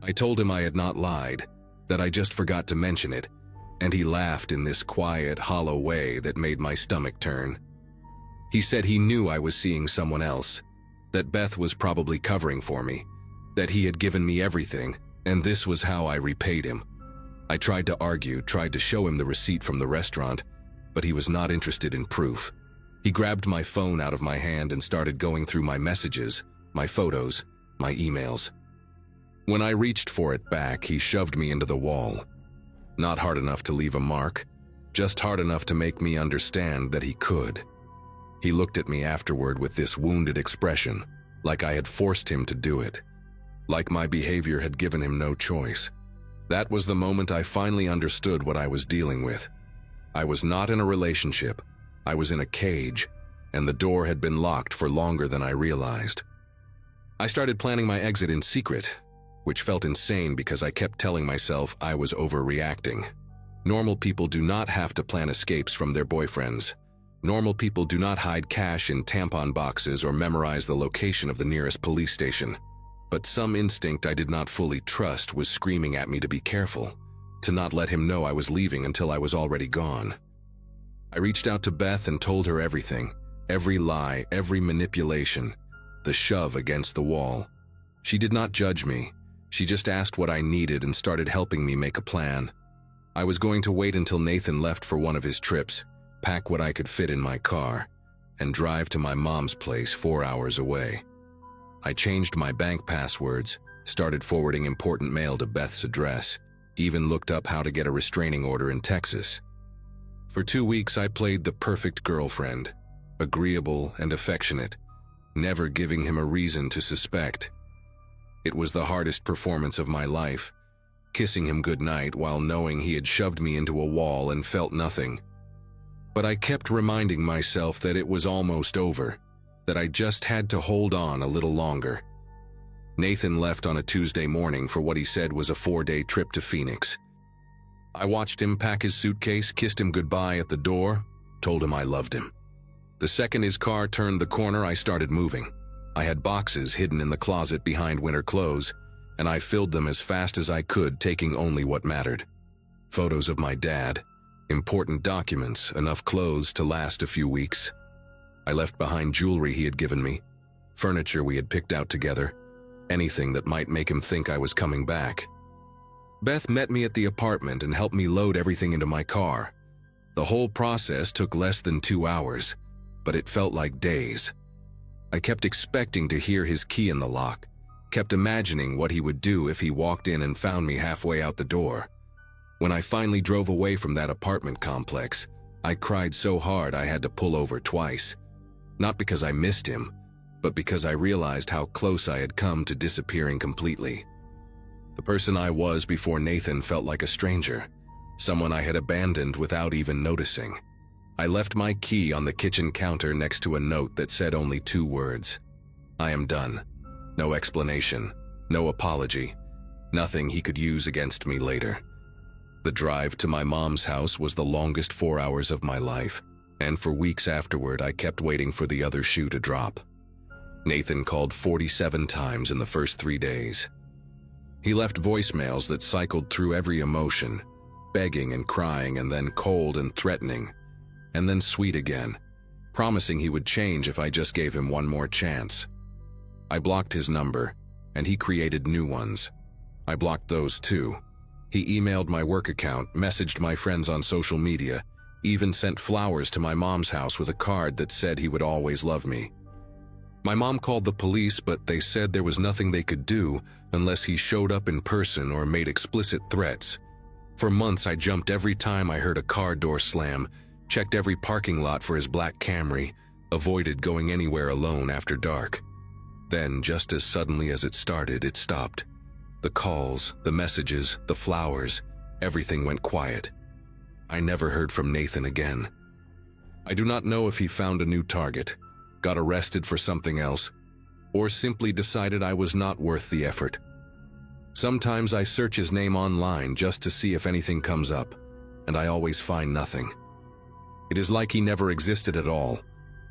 I told him I had not lied, that I just forgot to mention it, and he laughed in this quiet, hollow way that made my stomach turn. He said he knew I was seeing someone else, that Beth was probably covering for me, that he had given me everything, and this was how I repaid him. I tried to argue, tried to show him the receipt from the restaurant, but he was not interested in proof. He grabbed my phone out of my hand and started going through my messages, my photos, my emails. When I reached for it back, he shoved me into the wall. Not hard enough to leave a mark, just hard enough to make me understand that he could. He looked at me afterward with this wounded expression, like I had forced him to do it, like my behavior had given him no choice. That was the moment I finally understood what I was dealing with. I was not in a relationship. I was in a cage, and the door had been locked for longer than I realized. I started planning my exit in secret, which felt insane because I kept telling myself I was overreacting. Normal people do not have to plan escapes from their boyfriends. Normal people do not hide cash in tampon boxes or memorize the location of the nearest police station. But some instinct I did not fully trust was screaming at me to be careful, to not let him know I was leaving until I was already gone. I reached out to Beth and told her everything, every lie, every manipulation, the shove against the wall. She did not judge me. She just asked what I needed and started helping me make a plan. I was going to wait until Nathan left for one of his trips, pack what I could fit in my car, and drive to my mom's place 4 hours away. I changed my bank passwords, started forwarding important mail to Beth's address, even looked up how to get a restraining order in Texas. For 2 weeks, I played the perfect girlfriend, agreeable and affectionate, never giving him a reason to suspect. It was the hardest performance of my life, kissing him goodnight while knowing he had shoved me into a wall and felt nothing. But I kept reminding myself that it was almost over, that I just had to hold on a little longer. Nathan left on a Tuesday morning for what he said was a 4-day trip to Phoenix. I watched him pack his suitcase, kissed him goodbye at the door, told him I loved him. The second his car turned the corner, I started moving. I had boxes hidden in the closet behind winter clothes, and I filled them as fast as I could, taking only what mattered. Photos of my dad, important documents, enough clothes to last a few weeks. I left behind jewelry he had given me, furniture we had picked out together, anything that might make him think I was coming back. Beth met me at the apartment and helped me load everything into my car. The whole process took less than 2 hours, but it felt like days. I kept expecting to hear his key in the lock, kept imagining what he would do if he walked in and found me halfway out the door. When I finally drove away from that apartment complex, I cried so hard I had to pull over twice. Not because I missed him, but because I realized how close I had come to disappearing completely. The person I was before Nathan felt like a stranger, someone I had abandoned without even noticing. I left my key on the kitchen counter next to a note that said only 2 words. I am done. No explanation, no apology, nothing he could use against me later. The drive to my mom's house was the longest 4 hours of my life, and for weeks afterward I kept waiting for the other shoe to drop. Nathan called 47 times in the first 3 days. He left voicemails that cycled through every emotion, begging and crying, and then cold and threatening, and then sweet again, promising he would change if I just gave him one more chance. I blocked his number, and he created new ones. I blocked those too. He emailed my work account, messaged my friends on social media, even sent flowers to my mom's house with a card that said he would always love me. My mom called the police, but they said there was nothing they could do unless he showed up in person or made explicit threats. For months I jumped every time I heard a car door slam, checked every parking lot for his black Camry, avoided going anywhere alone after dark. Then, just as suddenly as it started, it stopped. The calls, the messages, the flowers, everything went quiet. I never heard from Nathan again. I do not know if he found a new target, got arrested for something else, or simply decided I was not worth the effort. Sometimes I search his name online just to see if anything comes up, and I always find nothing. It is like he never existed at all,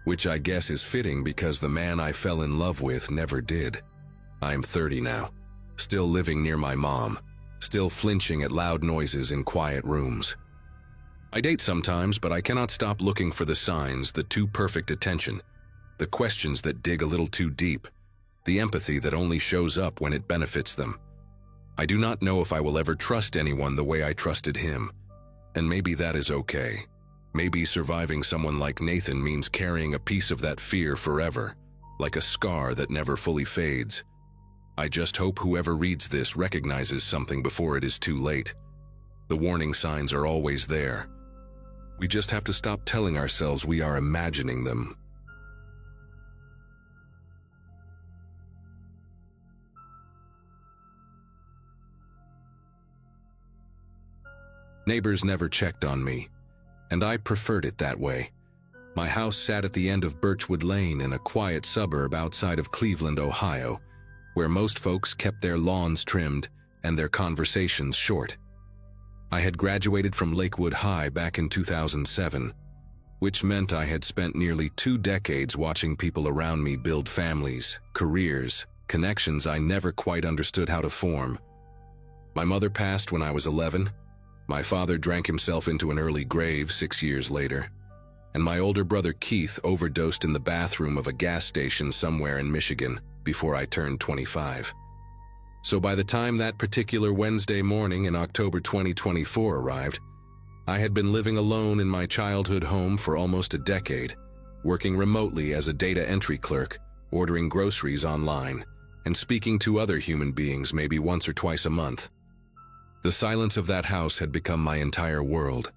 which I guess is fitting because the man I fell in love with never did. I am 30 now, still living near my mom, still flinching at loud noises in quiet rooms. I date sometimes, but I cannot stop looking for the signs, the too perfect attention, the questions that dig a little too deep, the empathy that only shows up when it benefits them. I do not know if I will ever trust anyone the way I trusted him, and maybe that is okay. Maybe surviving someone like Nathan means carrying a piece of that fear forever, like a scar that never fully fades. I just hope whoever reads this recognizes something before it is too late. The warning signs are always there. We just have to stop telling ourselves we are imagining them. Neighbors never checked on me, and I preferred it that way. My house sat at the end of Birchwood Lane in a quiet suburb outside of Cleveland, Ohio, where most folks kept their lawns trimmed and their conversations short. I had graduated from Lakewood High back in 2007, which meant I had spent nearly 2 decades watching people around me build families, careers, connections I never quite understood how to form. My mother passed when I was 11, my father drank himself into an early grave 6 years later, and my older brother Keith overdosed in the bathroom of a gas station somewhere in Michigan before I turned 25. So by the time that particular Wednesday morning in October 2024 arrived, I had been living alone in my childhood home for almost a decade, working remotely as a data entry clerk, ordering groceries online, and speaking to other human beings maybe once or twice a month. The silence of that house had become my entire world,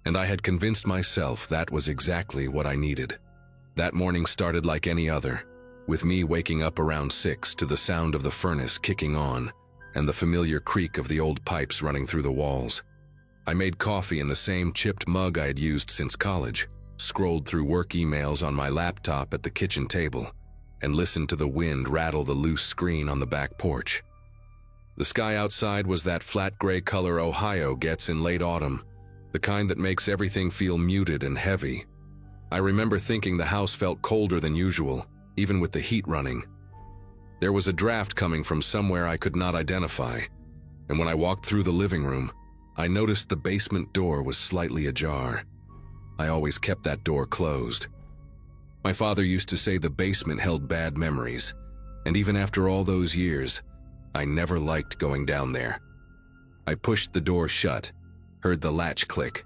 and I had convinced myself that was exactly what I needed. That morning started like any other, with me waking up around 6 to the sound of the furnace kicking on and the familiar creak of the old pipes running through the walls. I made coffee in the same chipped mug I had used since college, scrolled through work emails on my laptop at the kitchen table, and listened to the wind rattle the loose screen on the back porch. The sky outside was that flat gray color Ohio gets in late autumn, the kind that makes everything feel muted and heavy. I remember thinking the house felt colder than usual, even with the heat running. There was a draft coming from somewhere I could not identify, and when I walked through the living room, I noticed the basement door was slightly ajar. I always kept that door closed. My father used to say the basement held bad memories, and even after all those years, I never liked going down there. I pushed the door shut, heard the latch click,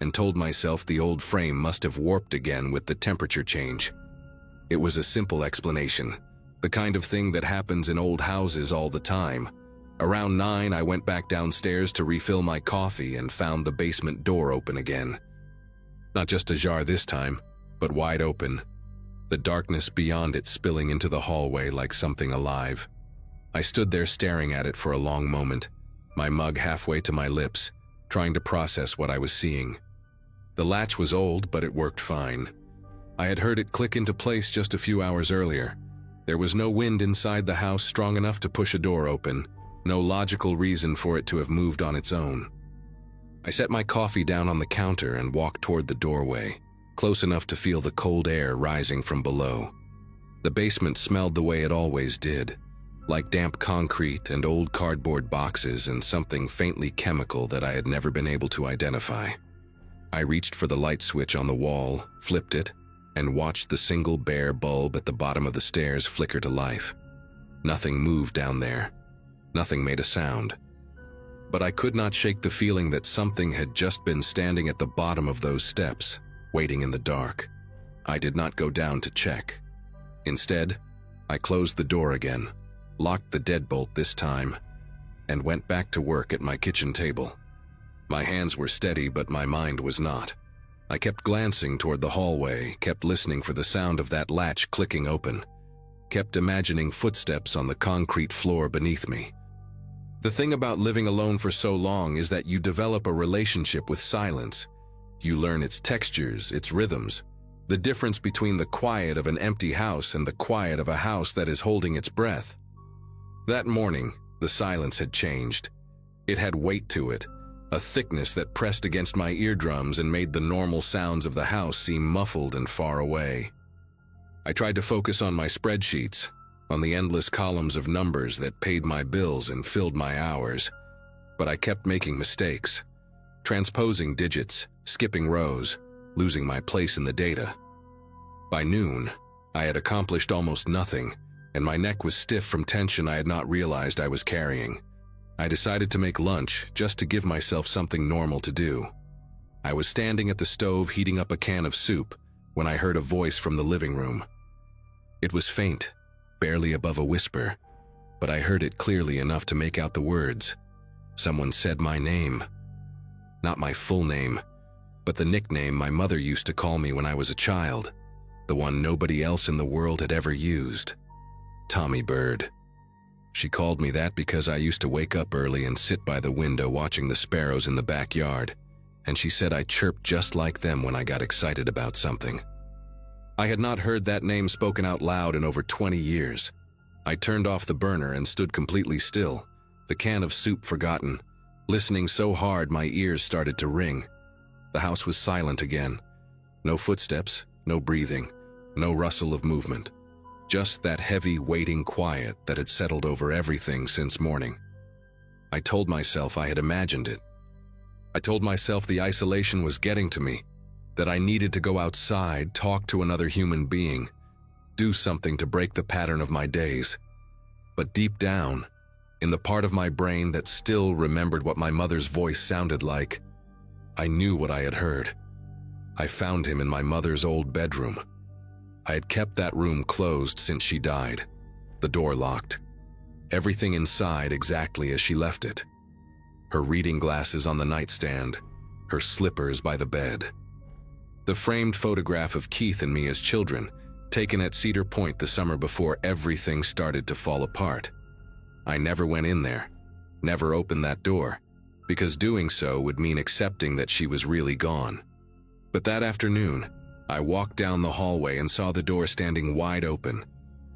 and told myself the old frame must have warped again with the temperature change. It was a simple explanation, the kind of thing that happens in old houses all the time. Around 9, I went back downstairs to refill my coffee and found the basement door open again. Not just ajar this time, but wide open, the darkness beyond it spilling into the hallway like something alive. I stood there staring at it for a long moment, my mug halfway to my lips, trying to process what I was seeing. The latch was old, but it worked fine. I had heard it click into place just a few hours earlier. There was no wind inside the house strong enough to push a door open, no logical reason for it to have moved on its own. I set my coffee down on the counter and walked toward the doorway, close enough to feel the cold air rising from below. The basement smelled the way it always did, like damp concrete and old cardboard boxes and something faintly chemical that I had never been able to identify. I reached for the light switch on the wall, flipped it, and watched the single bare bulb at the bottom of the stairs flicker to life. Nothing moved down there. Nothing made a sound. But I could not shake the feeling that something had just been standing at the bottom of those steps, waiting in the dark. I did not go down to check. Instead, I closed the door again, locked the deadbolt this time, and went back to work at my kitchen table. My hands were steady, but my mind was not. I kept glancing toward the hallway, kept listening for the sound of that latch clicking open, kept imagining footsteps on the concrete floor beneath me. The thing about living alone for so long is that you develop a relationship with silence. You learn its textures, its rhythms, the difference between the quiet of an empty house and the quiet of a house that is holding its breath. That morning, the silence had changed. It had weight to it, a thickness that pressed against my eardrums and made the normal sounds of the house seem muffled and far away. I tried to focus on my spreadsheets, on the endless columns of numbers that paid my bills and filled my hours, but I kept making mistakes, transposing digits, skipping rows, losing my place in the data. By noon, I had accomplished almost nothing, and my neck was stiff from tension I had not realized I was carrying. I decided to make lunch just to give myself something normal to do. I was standing at the stove heating up a can of soup when I heard a voice from the living room. It was faint, barely above a whisper, but I heard it clearly enough to make out the words. Someone said my name. Not my full name, but the nickname my mother used to call me when I was a child, the one nobody else in the world had ever used. Tommy Bird. She called me that because I used to wake up early and sit by the window watching the sparrows in the backyard, and she said I chirped just like them when I got excited about something. I had not heard that name spoken out loud in over 20 years. I turned off the burner and stood completely still, the can of soup forgotten, listening so hard my ears started to ring. The house was silent again. No footsteps, no breathing, no rustle of movement. Just that heavy, waiting quiet that had settled over everything since morning. I told myself I had imagined it. I told myself the isolation was getting to me, that I needed to go outside, talk to another human being, do something to break the pattern of my days. But deep down, in the part of my brain that still remembered what my mother's voice sounded like, I knew what I had heard. I found him in my mother's old bedroom. I had kept that room closed since she died, the door locked, everything inside exactly as she left it. Her reading glasses on the nightstand, her slippers by the bed. The framed photograph of Keith and me as children, taken at Cedar Point the summer before everything started to fall apart. I never went in there, never opened that door, because doing so would mean accepting that she was really gone. But that afternoon, I walked down the hallway and saw the door standing wide open,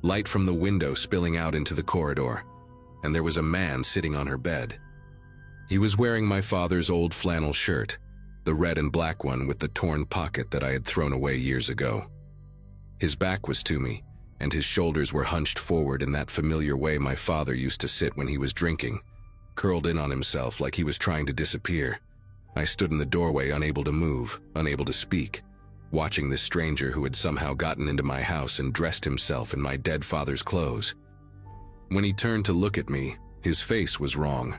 light from the window spilling out into the corridor, and there was a man sitting on her bed. He was wearing my father's old flannel shirt, the red and black one with the torn pocket that I had thrown away years ago. His back was to me, and his shoulders were hunched forward in that familiar way my father used to sit when he was drinking, curled in on himself like he was trying to disappear. I stood in the doorway, unable to move, unable to speak, watching this stranger who had somehow gotten into my house and dressed himself in my dead father's clothes. When he turned to look at me, his face was wrong.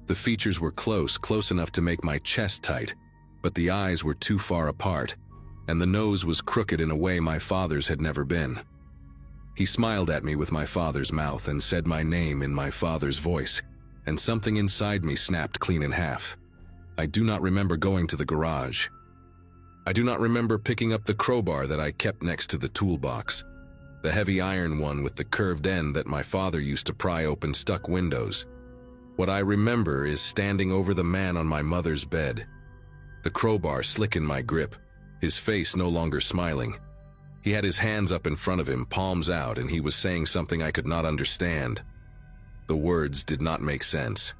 The features were close enough to make my chest tight, but the eyes were too far apart, and the nose was crooked in a way my father's had never been. He smiled at me with my father's mouth and said my name in my father's voice, and something inside me snapped clean in half. I do not remember going to the garage. I do not remember picking up the crowbar that I kept next to the toolbox, the heavy iron one with the curved end that my father used to pry open stuck windows. What I remember is standing over the man on my mother's bed, the crowbar slick in my grip, his face no longer smiling. He had his hands up in front of him, palms out, and he was saying something I could not understand. The words did not make sense.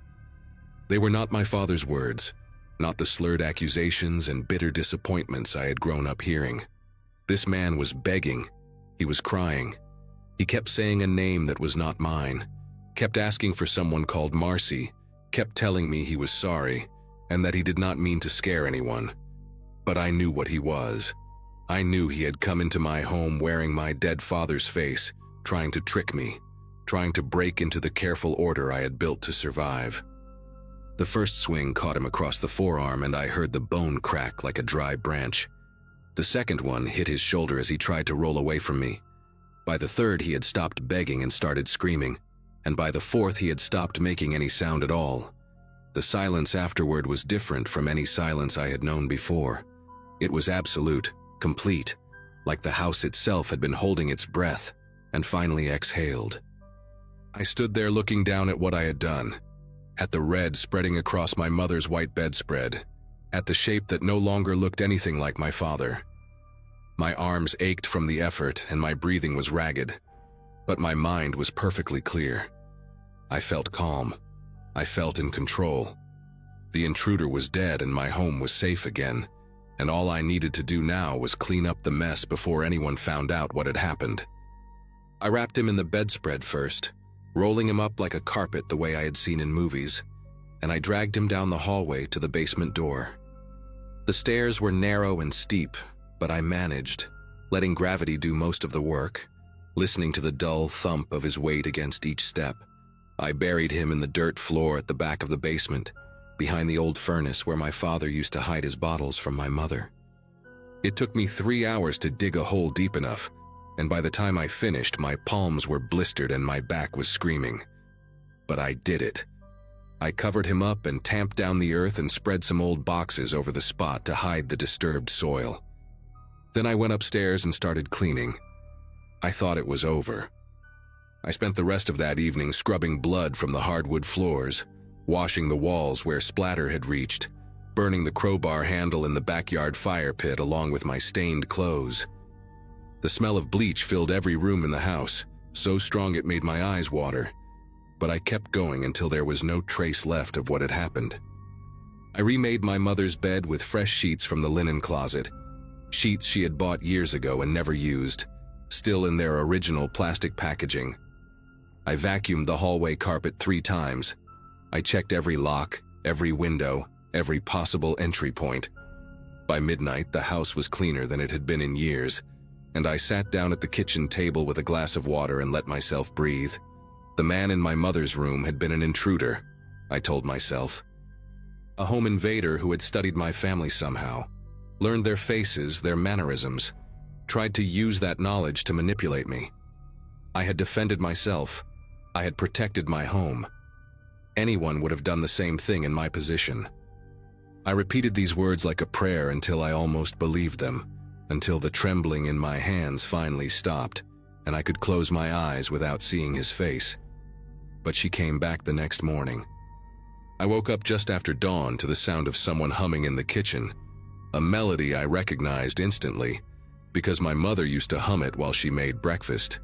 They were not my father's words, not the slurred accusations and bitter disappointments I had grown up hearing. This man was begging. He was crying. He kept saying a name that was not mine, kept asking for someone called Marcy, kept telling me he was sorry, and that he did not mean to scare anyone. But I knew what he was. I knew he had come into my home wearing my dead father's face, trying to trick me, trying to break into the careful order I had built to survive. The first swing caught him across the forearm, and I heard the bone crack like a dry branch. The second one hit his shoulder as he tried to roll away from me. By the third, he had stopped begging and started screaming, and by the fourth, he had stopped making any sound at all. The silence afterward was different from any silence I had known before. It was absolute, complete, like the house itself had been holding its breath, and finally exhaled. I stood there looking down at what I had done, at the red spreading across my mother's white bedspread, at the shape that no longer looked anything like my father. My arms ached from the effort and my breathing was ragged, but my mind was perfectly clear. I felt calm. I felt in control. The intruder was dead and my home was safe again, and all I needed to do now was clean up the mess before anyone found out what had happened. I wrapped him in the bedspread first, rolling him up like a carpet the way I had seen in movies, and I dragged him down the hallway to the basement door. The stairs were narrow and steep, but I managed, letting gravity do most of the work, listening to the dull thump of his weight against each step. I buried him in the dirt floor at the back of the basement, behind the old furnace where my father used to hide his bottles from my mother. It took me 3 hours to dig a hole deep enough, and by the time I finished, my palms were blistered and my back was screaming. But I did it. I covered him up and tamped down the earth and spread some old boxes over the spot to hide the disturbed soil. Then I went upstairs and started cleaning. I thought it was over. I spent the rest of that evening scrubbing blood from the hardwood floors, washing the walls where splatter had reached, burning the crowbar handle in the backyard fire pit along with my stained clothes. The smell of bleach filled every room in the house, so strong it made my eyes water, but I kept going until there was no trace left of what had happened. I remade my mother's bed with fresh sheets from the linen closet, sheets she had bought years ago and never used, still in their original plastic packaging. I vacuumed the hallway carpet 3 times. I checked every lock, every window, every possible entry point. By midnight, the house was cleaner than it had been in years, and I sat down at the kitchen table with a glass of water and let myself breathe. The man in my mother's room had been an intruder, I told myself. A home invader who had studied my family somehow, learned their faces, their mannerisms, tried to use that knowledge to manipulate me. I had defended myself. I had protected my home. Anyone would have done the same thing in my position. I repeated these words like a prayer until I almost believed them, until the trembling in my hands finally stopped, and I could close my eyes without seeing his face. But she came back the next morning. I woke up just after dawn to the sound of someone humming in the kitchen, a melody I recognized instantly, because my mother used to hum it while she made breakfast.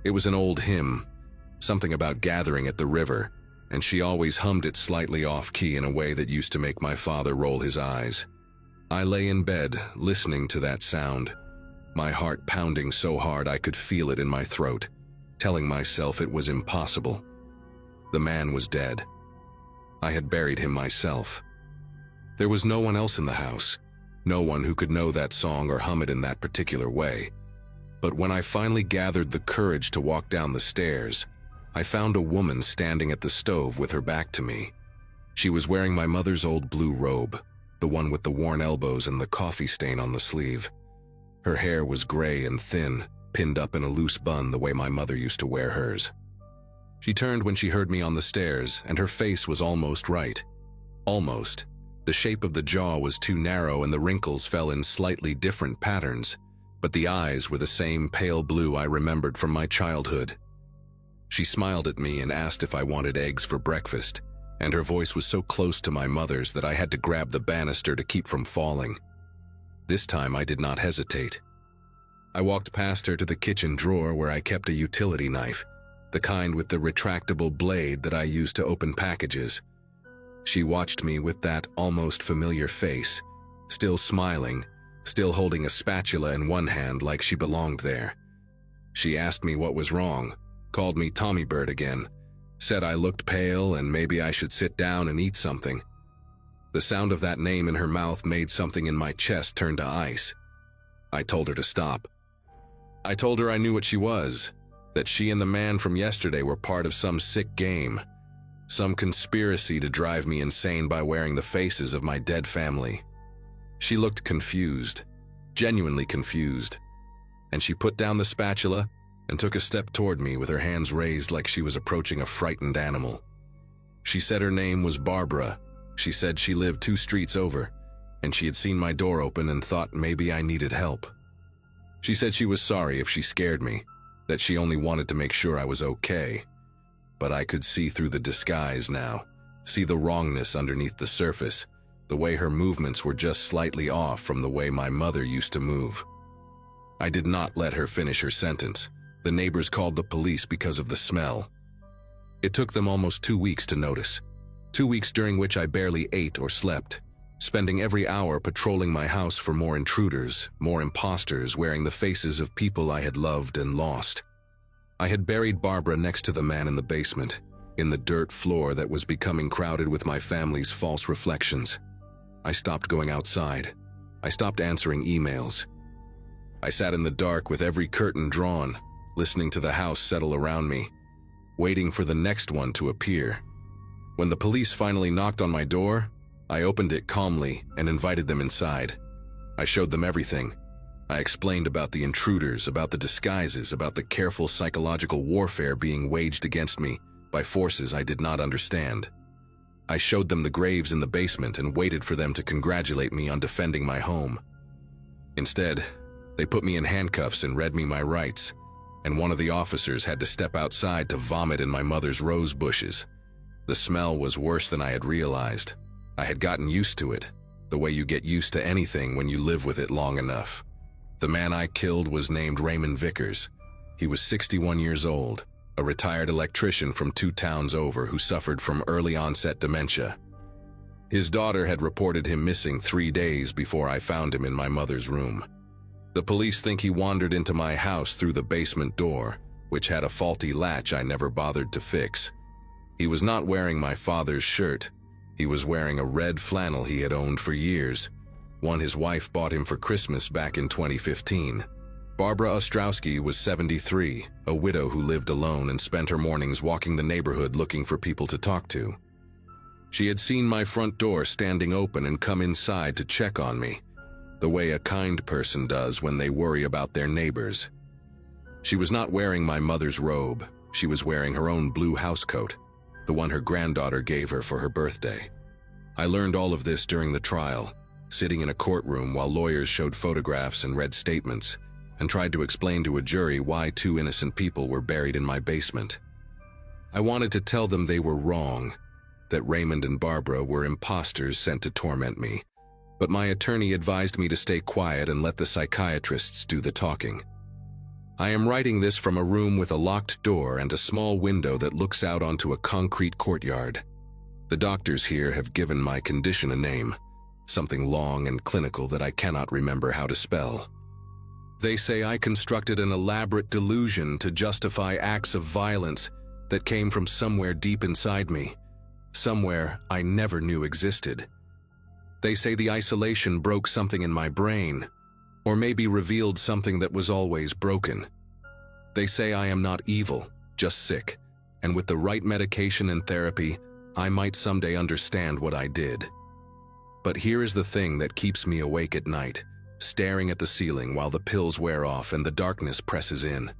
It was an old hymn, something about gathering at the river, and she always hummed it slightly off-key in a way that used to make my father roll his eyes. I lay in bed, listening to that sound, my heart pounding so hard I could feel it in my throat, telling myself it was impossible. The man was dead. I had buried him myself. There was no one else in the house, no one who could know that song or hum it in that particular way. But when I finally gathered the courage to walk down the stairs, I found a woman standing at the stove with her back to me. She was wearing my mother's old blue robe, the one with the worn elbows and the coffee stain on the sleeve. Her hair was gray and thin, pinned up in a loose bun the way my mother used to wear hers. She turned when she heard me on the stairs, and her face was almost right. Almost. The shape of the jaw was too narrow and the wrinkles fell in slightly different patterns, but the eyes were the same pale blue I remembered from my childhood. She smiled at me and asked if I wanted eggs for breakfast, and her voice was so close to my mother's that I had to grab the banister to keep from falling. This time I did not hesitate. I walked past her to the kitchen drawer where I kept a utility knife, the kind with the retractable blade that I used to open packages. She watched me with that almost familiar face, still smiling, still holding a spatula in one hand like she belonged there. She asked me what was wrong, called me Tommy Bird again, said I looked pale and maybe I should sit down and eat something. The sound of that name in her mouth made something in my chest turn to ice. I told her to stop. I told her I knew what she was, that she and the man from yesterday were part of some sick game, some conspiracy to drive me insane by wearing the faces of my dead family. She looked confused, genuinely confused, and she put down the spatula and took a step toward me with her hands raised like she was approaching a frightened animal. She said her name was Barbara. She said she lived 2 streets over, and she had seen my door open and thought maybe I needed help. She said she was sorry if she scared me, that she only wanted to make sure I was okay. But I could see through the disguise now, see the wrongness underneath the surface, the way her movements were just slightly off from the way my mother used to move. I did not let her finish her sentence. The neighbors called the police because of the smell. It took them almost 2 weeks to notice. 2 weeks during which I barely ate or slept, spending every hour patrolling my house for more intruders, more imposters wearing the faces of people I had loved and lost. I had buried Barbara next to the man in the basement, in the dirt floor that was becoming crowded with my family's false reflections. I stopped going outside. I stopped answering emails. I sat in the dark with every curtain drawn, listening to the house settle around me, waiting for the next one to appear. When the police finally knocked on my door, I opened it calmly and invited them inside. I showed them everything. I explained about the intruders, about the disguises, about the careful psychological warfare being waged against me by forces I did not understand. I showed them the graves in the basement and waited for them to congratulate me on defending my home. Instead, they put me in handcuffs and read me my rights, and one of the officers had to step outside to vomit in my mother's rose bushes. The smell was worse than I had realized. I had gotten used to it, the way you get used to anything when you live with it long enough. The man I killed was named Raymond Vickers. He was 61 years old, a retired electrician from 2 towns over who suffered from early-onset dementia. His daughter had reported him missing 3 days before I found him in my mother's room. The police think he wandered into my house through the basement door, which had a faulty latch I never bothered to fix. He was not wearing my father's shirt. He was wearing a red flannel he had owned for years, one his wife bought him for Christmas back in 2015. Barbara Ostrowski was 73, a widow who lived alone and spent her mornings walking the neighborhood looking for people to talk to. She had seen my front door standing open and come inside to check on me, the way a kind person does when they worry about their neighbors. She was not wearing my mother's robe. She was wearing her own blue housecoat, the one her granddaughter gave her for her birthday. I learned all of this during the trial, sitting in a courtroom while lawyers showed photographs and read statements, and tried to explain to a jury why 2 innocent people were buried in my basement. I wanted to tell them they were wrong, that Raymond and Barbara were imposters sent to torment me, but my attorney advised me to stay quiet and let the psychiatrists do the talking. I am writing this from a room with a locked door and a small window that looks out onto a concrete courtyard. The doctors here have given my condition a name, something long and clinical that I cannot remember how to spell. They say I constructed an elaborate delusion to justify acts of violence that came from somewhere deep inside me, somewhere I never knew existed. They say the isolation broke something in my brain, or maybe revealed something that was always broken. They say I am not evil, just sick, and with the right medication and therapy, I might someday understand what I did. But here is the thing that keeps me awake at night, staring at the ceiling while the pills wear off and the darkness presses in.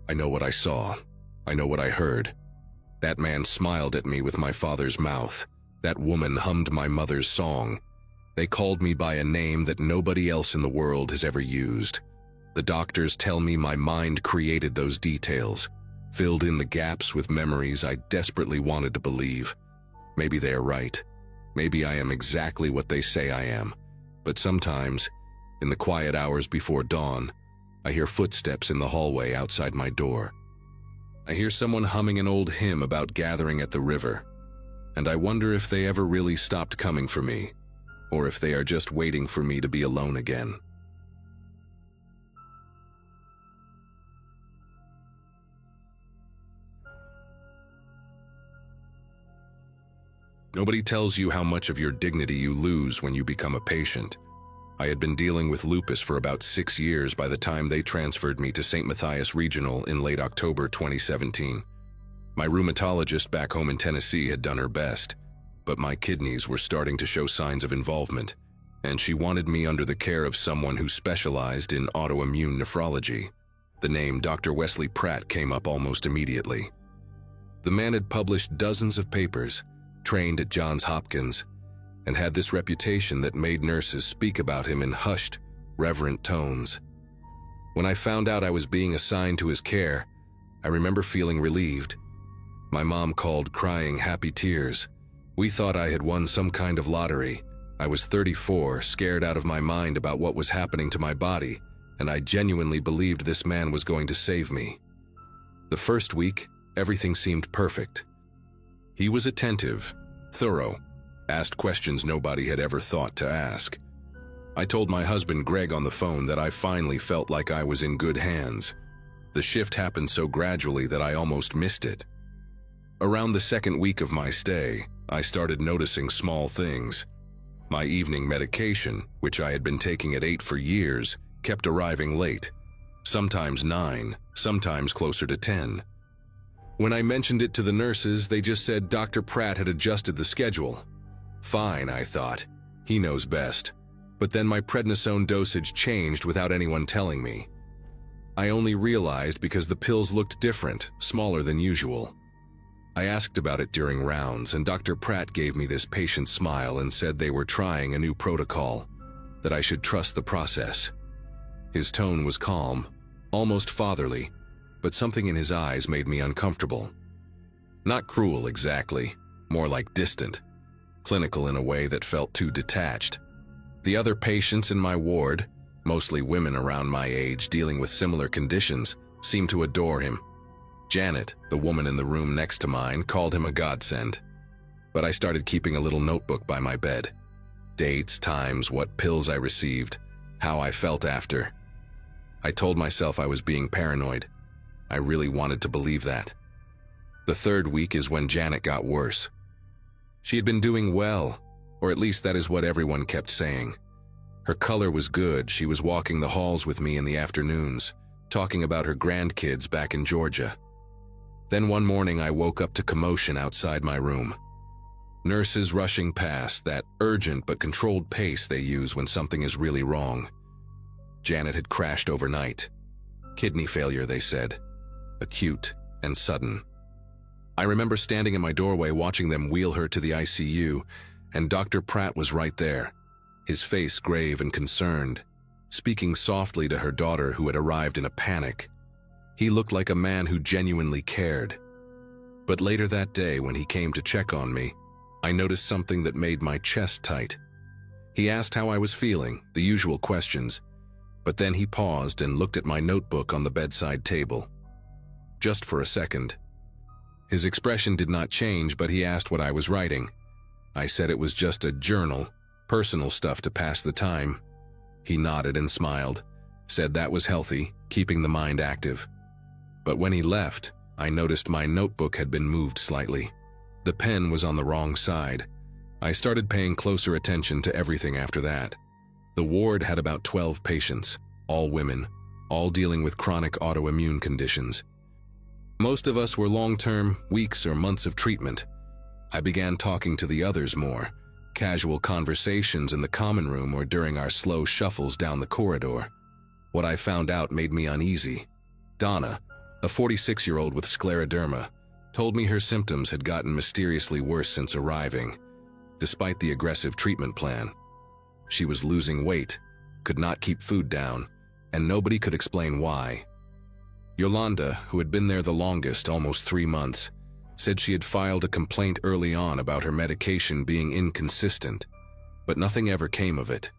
I know what I saw. I know what I heard. That man smiled at me with my father's mouth. That woman hummed my mother's song. They called me by a name that nobody else in the world has ever used. The doctors tell me my mind created those details, filled in the gaps with memories I desperately wanted to believe. Maybe they are right. Maybe I am exactly what they say I am. But sometimes, in the quiet hours before dawn, I hear footsteps in the hallway outside my door. I hear someone humming an old hymn about gathering at the river, and I wonder if they ever really stopped coming for me, or if they are just waiting for me to be alone again. Nobody tells you how much of your dignity you lose when you become a patient. I had been dealing with lupus for about 6 years by the time they transferred me to St. Matthias Regional in late October 2017. My rheumatologist back home in Tennessee had done her best, but my kidneys were starting to show signs of involvement, and she wanted me under the care of someone who specialized in autoimmune nephrology. The name Dr. Wesley Pratt came up almost immediately. The man had published dozens of papers, trained at Johns Hopkins, and had this reputation that made nurses speak about him in hushed, reverent tones. When I found out I was being assigned to his care, I remember feeling relieved. My mom called crying happy tears. We thought I had won some kind of lottery. I was 34, scared out of my mind about what was happening to my body, and I genuinely believed this man was going to save me. The first week, everything seemed perfect. He was attentive, thorough, asked questions nobody had ever thought to ask. I told my husband Greg on the phone that I finally felt like I was in good hands. The shift happened so gradually that I almost missed it. Around the second week of my stay, I started noticing small things. My evening medication, which I had been taking at 8 for years, kept arriving late. Sometimes 9, sometimes closer to 10. When I mentioned it to the nurses, they just said Dr. Pratt had adjusted the schedule. Fine, I thought. He knows best. But then my prednisone dosage changed without anyone telling me. I only realized because the pills looked different, smaller than usual. I asked about it during rounds, and Dr. Pratt gave me this patient smile and said they were trying a new protocol, that I should trust the process. His tone was calm, almost fatherly, but something in his eyes made me uncomfortable. Not cruel exactly, more like distant, clinical in a way that felt too detached. The other patients in my ward, mostly women around my age dealing with similar conditions, seemed to adore him. Janet, the woman in the room next to mine, called him a godsend. But I started keeping a little notebook by my bed. Dates, times, what pills I received, how I felt after. I told myself I was being paranoid. I really wanted to believe that. The third week is when Janet got worse. She had been doing well, or at least that is what everyone kept saying. Her color was good. She was walking the halls with me in the afternoons, talking about her grandkids back in Georgia. Then one morning I woke up to commotion outside my room. Nurses rushing past, that urgent but controlled pace they use when something is really wrong. Janet had crashed overnight. Kidney failure, they said. Acute and sudden. I remember standing in my doorway watching them wheel her to the ICU, and Dr. Pratt was right there, his face grave and concerned, speaking softly to her daughter who had arrived in a panic. He looked like a man who genuinely cared. But later that day, when he came to check on me, I noticed something that made my chest tight. He asked how I was feeling, the usual questions, but then he paused and looked at my notebook on the bedside table. Just for a second. His expression did not change, but he asked what I was writing. I said it was just a journal, personal stuff to pass the time. He nodded and smiled, said that was healthy, keeping the mind active. But when he left, I noticed my notebook had been moved slightly. The pen was on the wrong side. I started paying closer attention to everything after that. The ward had about 12 patients, all women, all dealing with chronic autoimmune conditions. Most of us were long-term, weeks or months of treatment. I began talking to the others more, casual conversations in the common room or during our slow shuffles down the corridor. What I found out made me uneasy. Donna, a 46-year-old with scleroderma, told me her symptoms had gotten mysteriously worse since arriving, despite the aggressive treatment plan. She was losing weight, could not keep food down, and nobody could explain why. Yolanda, who had been there the longest, almost 3 months, said she had filed a complaint early on about her medication being inconsistent, but nothing ever came of it.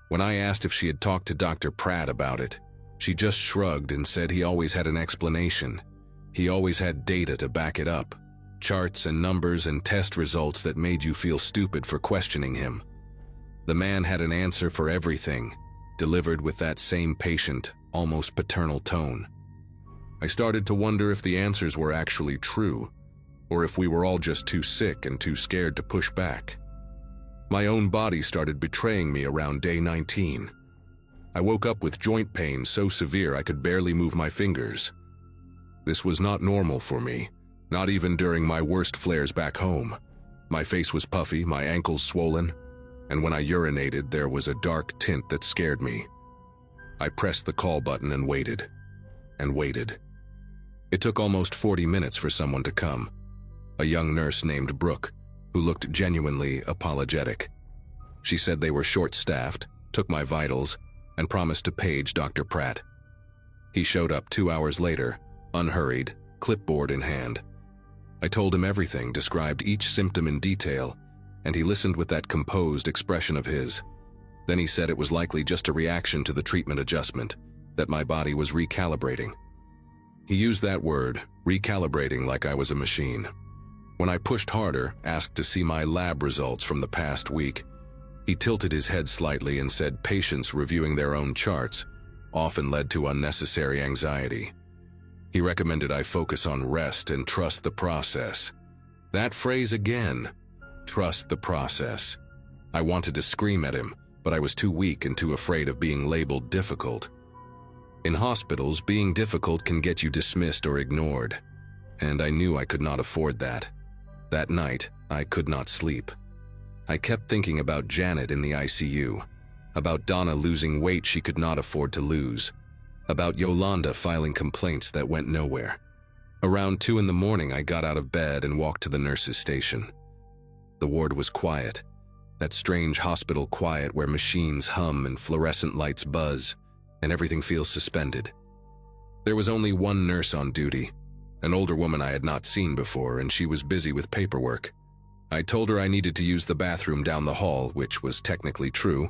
When I asked if she had talked to Dr. Pratt about it, she just shrugged and said he always had an explanation. He always had data to back it up, charts and numbers and test results that made you feel stupid for questioning him. The man had an answer for everything, delivered with that same patient, almost paternal tone. I started to wonder if the answers were actually true, or if we were all just too sick and too scared to push back. My own body started betraying me around day 19. I woke up with joint pain so severe I could barely move my fingers. This was not normal for me, not even during my worst flares back home. My face was puffy, my ankles swollen, and when I urinated there was a dark tint that scared me. I pressed the call button and waited, and waited. It took almost 40 minutes for someone to come, a young nurse named Brooke, who looked genuinely apologetic. She said they were short-staffed, took my vitals, and promised to page Dr. Pratt. He showed up 2 hours later, unhurried, clipboard in hand. I told him everything, described each symptom in detail, and he listened with that composed expression of his. Then he said it was likely just a reaction to the treatment adjustment, that my body was recalibrating. He used that word, recalibrating, like I was a machine. When I pushed harder, asked to see my lab results from the past week, he tilted his head slightly and said patients reviewing their own charts often led to unnecessary anxiety. He recommended I focus on rest and trust the process. That phrase again, trust the process. I wanted to scream at him, but I was too weak and too afraid of being labeled difficult. In hospitals, being difficult can get you dismissed or ignored, and I knew I could not afford that. That night, I could not sleep. I kept thinking about Janet in the ICU, about Donna losing weight she could not afford to lose, about Yolanda filing complaints that went nowhere. Around 2 in the morning, I got out of bed and walked to the nurse's station. The ward was quiet, that strange hospital quiet where machines hum and fluorescent lights buzz, and everything feels suspended. There was only one nurse on duty, an older woman I had not seen before, and she was busy with paperwork. I told her I needed to use the bathroom down the hall, which was technically true,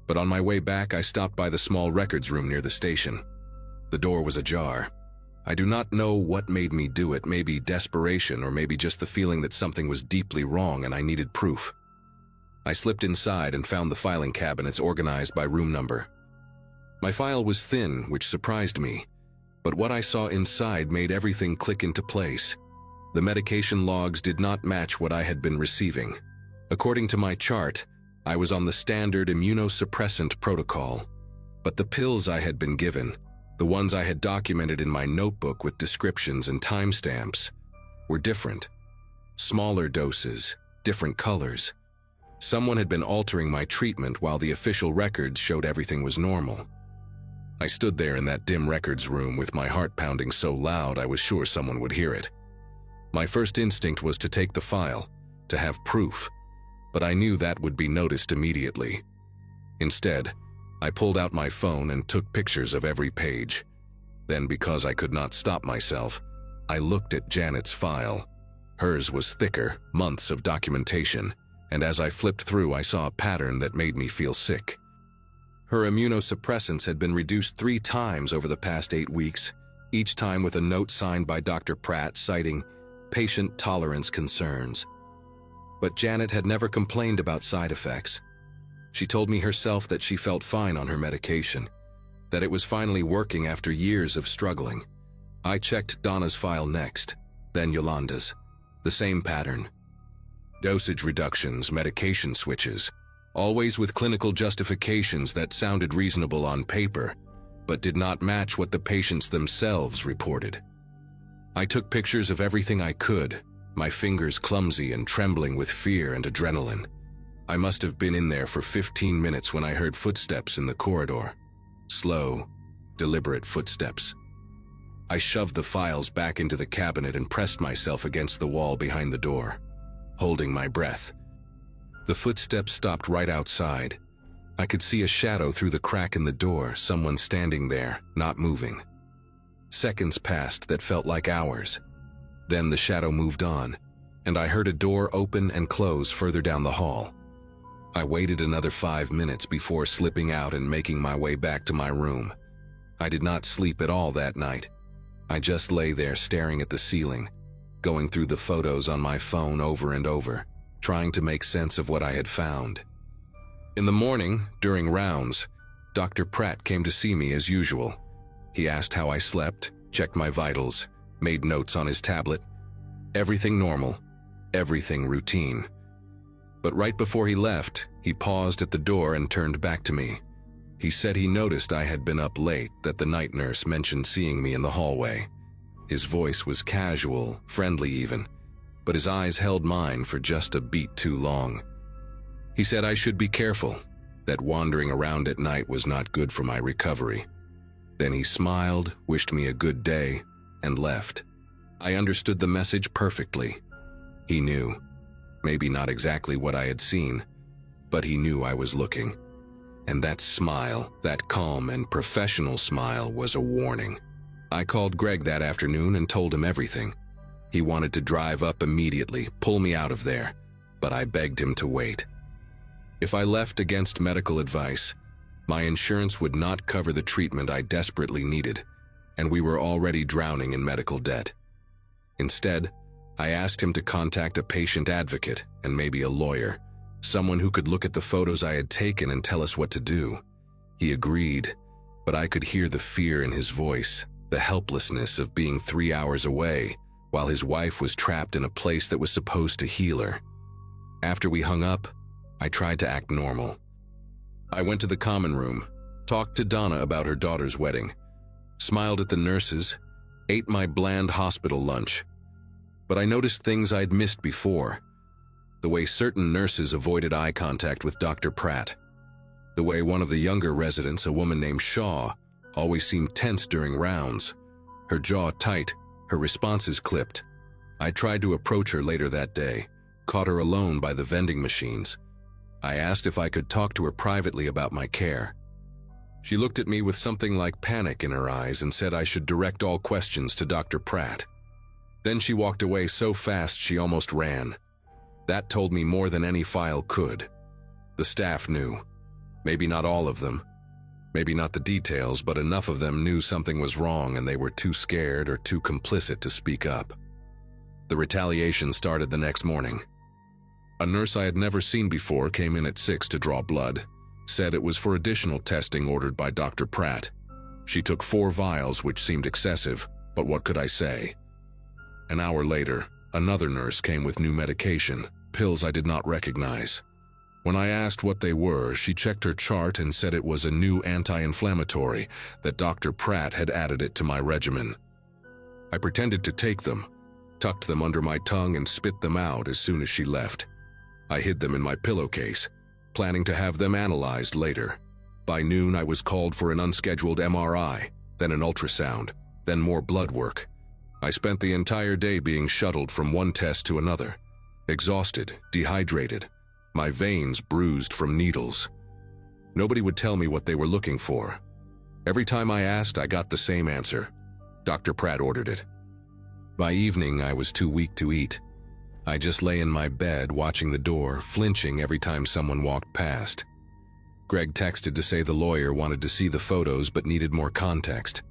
but on my way back I stopped by the small records room near the station. The door was ajar. I do not know what made me do it, maybe desperation or maybe just the feeling that something was deeply wrong and I needed proof. I slipped inside and found the filing cabinets organized by room number. My file was thin, which surprised me, but what I saw inside made everything click into place. The medication logs did not match what I had been receiving. According to my chart, I was on the standard immunosuppressant protocol, but the pills I had been given, the ones I had documented in my notebook with descriptions and timestamps, were different. Smaller doses, different colors. Someone had been altering my treatment while the official records showed everything was normal. I stood there in that dim records room with my heart pounding so loud I was sure someone would hear it. My first instinct was to take the file, to have proof, but I knew that would be noticed immediately. Instead, I pulled out my phone and took pictures of every page. Then, because I could not stop myself, I looked at Janet's file. Hers was thicker, months of documentation, and as I flipped through, I saw a pattern that made me feel sick. Her immunosuppressants had been reduced 3 times over the past 8 weeks, each time with a note signed by Dr. Pratt citing patient tolerance concerns. But Janet had never complained about side effects. She told me herself that she felt fine on her medication, that it was finally working after years of struggling. I checked Donna's file next, then Yolanda's. The same pattern. Dosage reductions, medication switches, always with clinical justifications that sounded reasonable on paper, but did not match what the patients themselves reported. I took pictures of everything I could, my fingers clumsy and trembling with fear and adrenaline. I must have been in there for 15 minutes when I heard footsteps in the corridor. Slow, deliberate footsteps. I shoved the files back into the cabinet and pressed myself against the wall behind the door, holding my breath. The footsteps stopped right outside. I could see a shadow through the crack in the door, someone standing there, not moving. Seconds passed that felt like hours. Then the shadow moved on, and I heard a door open and close further down the hall. I waited another 5 minutes before slipping out and making my way back to my room. I did not sleep at all that night. I just lay there staring at the ceiling, going through the photos on my phone over and over, trying to make sense of what I had found. In the morning, during rounds, Dr. Pratt came to see me as usual. He asked how I slept, checked my vitals, made notes on his tablet. Everything normal, everything routine. But right before he left, he paused at the door and turned back to me. He said he noticed I had been up late, that the night nurse mentioned seeing me in the hallway. His voice was casual, friendly even, but his eyes held mine for just a beat too long. He said I should be careful, that wandering around at night was not good for my recovery. Then he smiled, wished me a good day, and left. I understood the message perfectly. He knew. Maybe not exactly what I had seen, but he knew I was looking. And that smile, that calm and professional smile, was a warning. I called Greg that afternoon and told him everything. He wanted to drive up immediately, pull me out of there, but I begged him to wait. If I left against medical advice, my insurance would not cover the treatment I desperately needed, and we were already drowning in medical debt. Instead, I asked him to contact a patient advocate and maybe a lawyer, someone who could look at the photos I had taken and tell us what to do. He agreed, but I could hear the fear in his voice, the helplessness of being 3 hours away, while his wife was trapped in a place that was supposed to heal her. After we hung up, I tried to act normal. I went to the common room, talked to Donna about her daughter's wedding, smiled at the nurses, ate my bland hospital lunch. But I noticed things I'd missed before. The way certain nurses avoided eye contact with Dr. Pratt. The way one of the younger residents, a woman named Shaw, always seemed tense during rounds. Her jaw tight, her responses clipped. I tried to approach her later that day, caught her alone by the vending machines. I asked if I could talk to her privately about my care. She looked at me with something like panic in her eyes and said I should direct all questions to Dr. Pratt. Then she walked away so fast she almost ran. That told me more than any file could. The staff knew. Maybe not all of them. Maybe not the details, but enough of them knew something was wrong and they were too scared or too complicit to speak up. The retaliation started the next morning. A nurse I had never seen before came in at 6 to draw blood, said it was for additional testing ordered by Dr. Pratt. She took 4 vials, which seemed excessive, but what could I say? An hour later, another nurse came with new medication, pills I did not recognize. When I asked what they were, she checked her chart and said it was a new anti-inflammatory, that Dr. Pratt had added it to my regimen. I pretended to take them, tucked them under my tongue and spit them out as soon as she left. I hid them in my pillowcase, planning to have them analyzed later. By noon, I was called for an unscheduled MRI, then an ultrasound, then more blood work. I spent the entire day being shuttled from one test to another, exhausted, dehydrated, my veins bruised from needles. Nobody would tell me what they were looking for. Every time I asked, I got the same answer. Dr. Pratt ordered it. By evening, I was too weak to eat. I just lay in my bed watching the door, flinching every time someone walked past. Greg texted to say the lawyer wanted to see the photos but needed more context.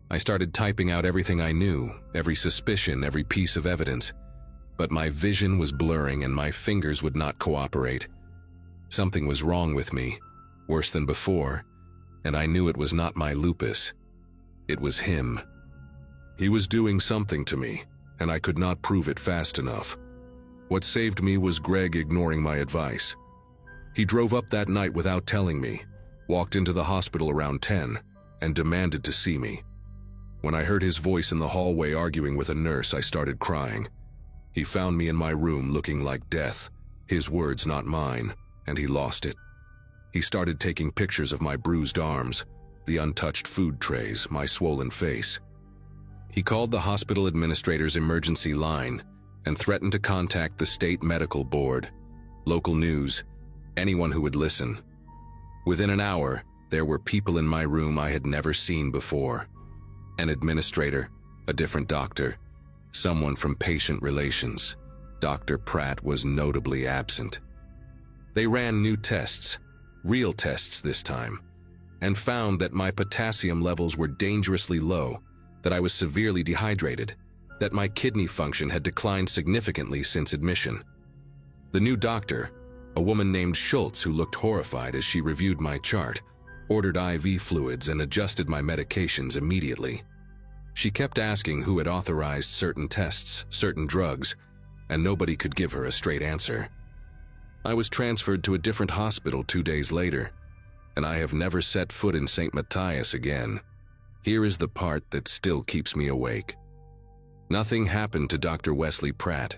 I started typing out everything I knew, every suspicion, every piece of evidence. But my vision was blurring and my fingers would not cooperate. Something was wrong with me, worse than before, and I knew it was not my lupus. It was him. He was doing something to me, and I could not prove it fast enough. What saved me was Greg ignoring my advice. He drove up that night without telling me, walked into the hospital around 10, and demanded to see me. When I heard his voice in the hallway arguing with a nurse, I started crying. He found me in my room looking like death, his words not mine, and he lost it. He started taking pictures of my bruised arms, the untouched food trays, my swollen face. He called the hospital administrator's emergency line and threatened to contact the state medical board, local news, anyone who would listen. Within an hour, there were people in my room I had never seen before. An administrator, a different doctor, someone from patient relations. Dr. Pratt was notably absent. They ran new tests, real tests this time, and found that my potassium levels were dangerously low, that I was severely dehydrated, that my kidney function had declined significantly since admission. The new doctor, a woman named Schultz who looked horrified as she reviewed my chart, ordered IV fluids and adjusted my medications immediately. She kept asking who had authorized certain tests, certain drugs, and nobody could give her a straight answer. I was transferred to a different hospital 2 days later, and I have never set foot in St. Matthias again. Here is the part that still keeps me awake. Nothing happened to Dr. Wesley Pratt.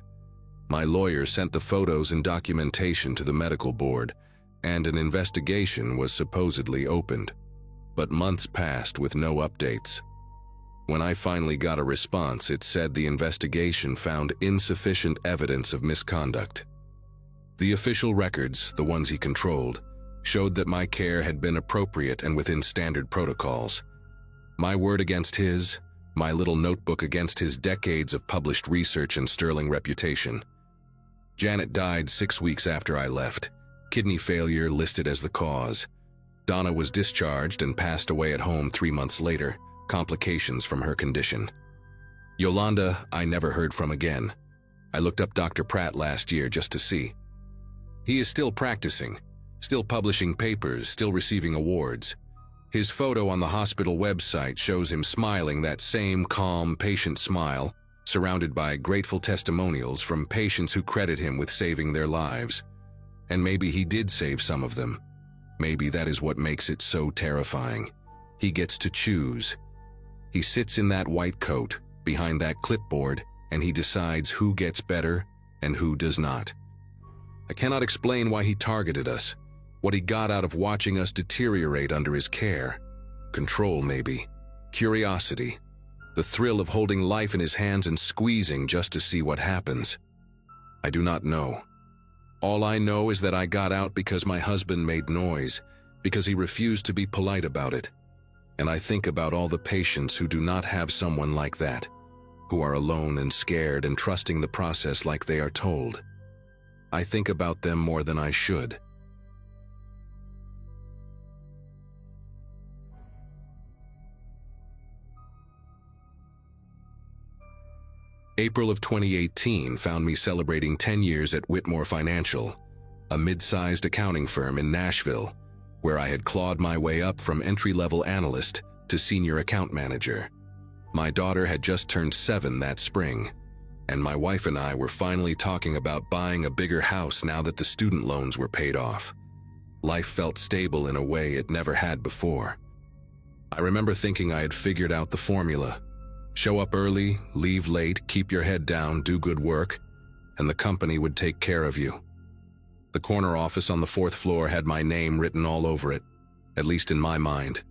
My lawyer sent the photos and documentation to the medical board, and an investigation was supposedly opened. But months passed with no updates. When I finally got a response, it said the investigation found insufficient evidence of misconduct. The official records, the ones he controlled, showed that my care had been appropriate and within standard protocols. My word against his, my little notebook against his decades of published research and sterling reputation. Janet died 6 weeks after I left, kidney failure listed as the cause. Donna was discharged and passed away at home 3 months later, complications from her condition. Yolanda, I never heard from again. I looked up Dr. Pratt last year just to see. He is still practicing, still publishing papers, still receiving awards. His photo on the hospital website shows him smiling that same calm, patient smile, surrounded by grateful testimonials from patients who credit him with saving their lives. And maybe he did save some of them. Maybe that is what makes it so terrifying. He gets to choose. He sits in that white coat, behind that clipboard, and he decides who gets better and who does not. I cannot explain why he targeted us, what he got out of watching us deteriorate under his care. Control, maybe. Curiosity. The thrill of holding life in his hands and squeezing just to see what happens. I do not know. All I know is that I got out because my husband made noise, because he refused to be polite about it. And I think about all the patients who do not have someone like that, who are alone and scared and trusting the process like they are told. I think about them more than I should. April of 2018 found me celebrating 10 years at Whitmore Financial, a mid-sized accounting firm in Nashville, where I had clawed my way up from entry-level analyst to senior account manager. My daughter had just turned 7 that spring, and my wife and I were finally talking about buying a bigger house now that the student loans were paid off. Life felt stable in a way it never had before. I remember thinking I had figured out the formula. Show up early, leave late, keep your head down, do good work, and the company would take care of you. The corner office on the 4th floor had my name written all over it, at least in my mind.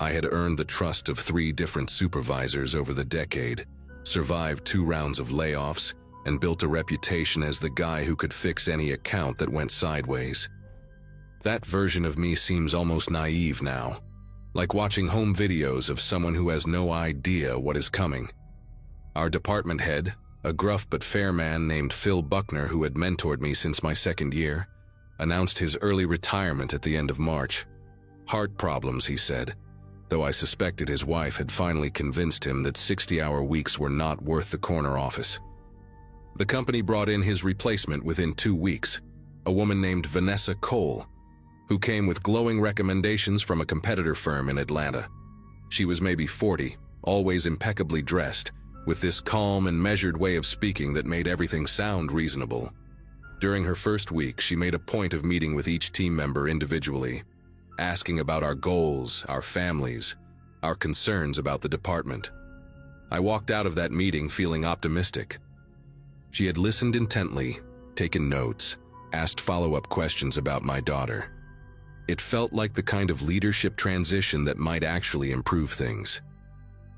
I had earned the trust of 3 different supervisors over the decade, survived 2 rounds of layoffs, and built a reputation as the guy who could fix any account that went sideways. That version of me seems almost naive now, like watching home videos of someone who has no idea what is coming. Our department head, a gruff but fair man named Phil Buckner who had mentored me since my 2nd year, announced his early retirement at the end of March. Heart problems, he said, though I suspected his wife had finally convinced him that 60-hour weeks were not worth the corner office. The company brought in his replacement within 2 weeks, a woman named Vanessa Cole, who came with glowing recommendations from a competitor firm in Atlanta. She was maybe 40, always impeccably dressed, with this calm and measured way of speaking that made everything sound reasonable. During her first week, she made a point of meeting with each team member individually, asking about our goals, our families, our concerns about the department. I walked out of that meeting feeling optimistic. She had listened intently, taken notes, asked follow-up questions about my daughter. It felt like the kind of leadership transition that might actually improve things.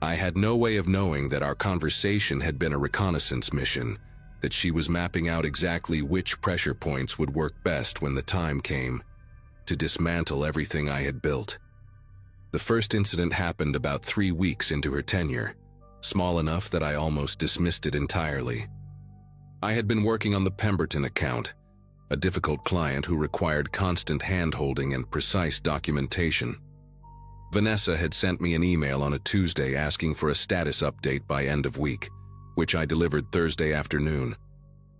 I had no way of knowing that our conversation had been a reconnaissance mission, that she was mapping out exactly which pressure points would work best when the time came to dismantle everything I had built. The first incident happened about 3 weeks into her tenure, small enough that I almost dismissed it entirely. I had been working on the Pemberton account, a difficult client who required constant hand-holding and precise documentation. Vanessa had sent me an email on a Tuesday asking for a status update by end of week, which I delivered Thursday afternoon,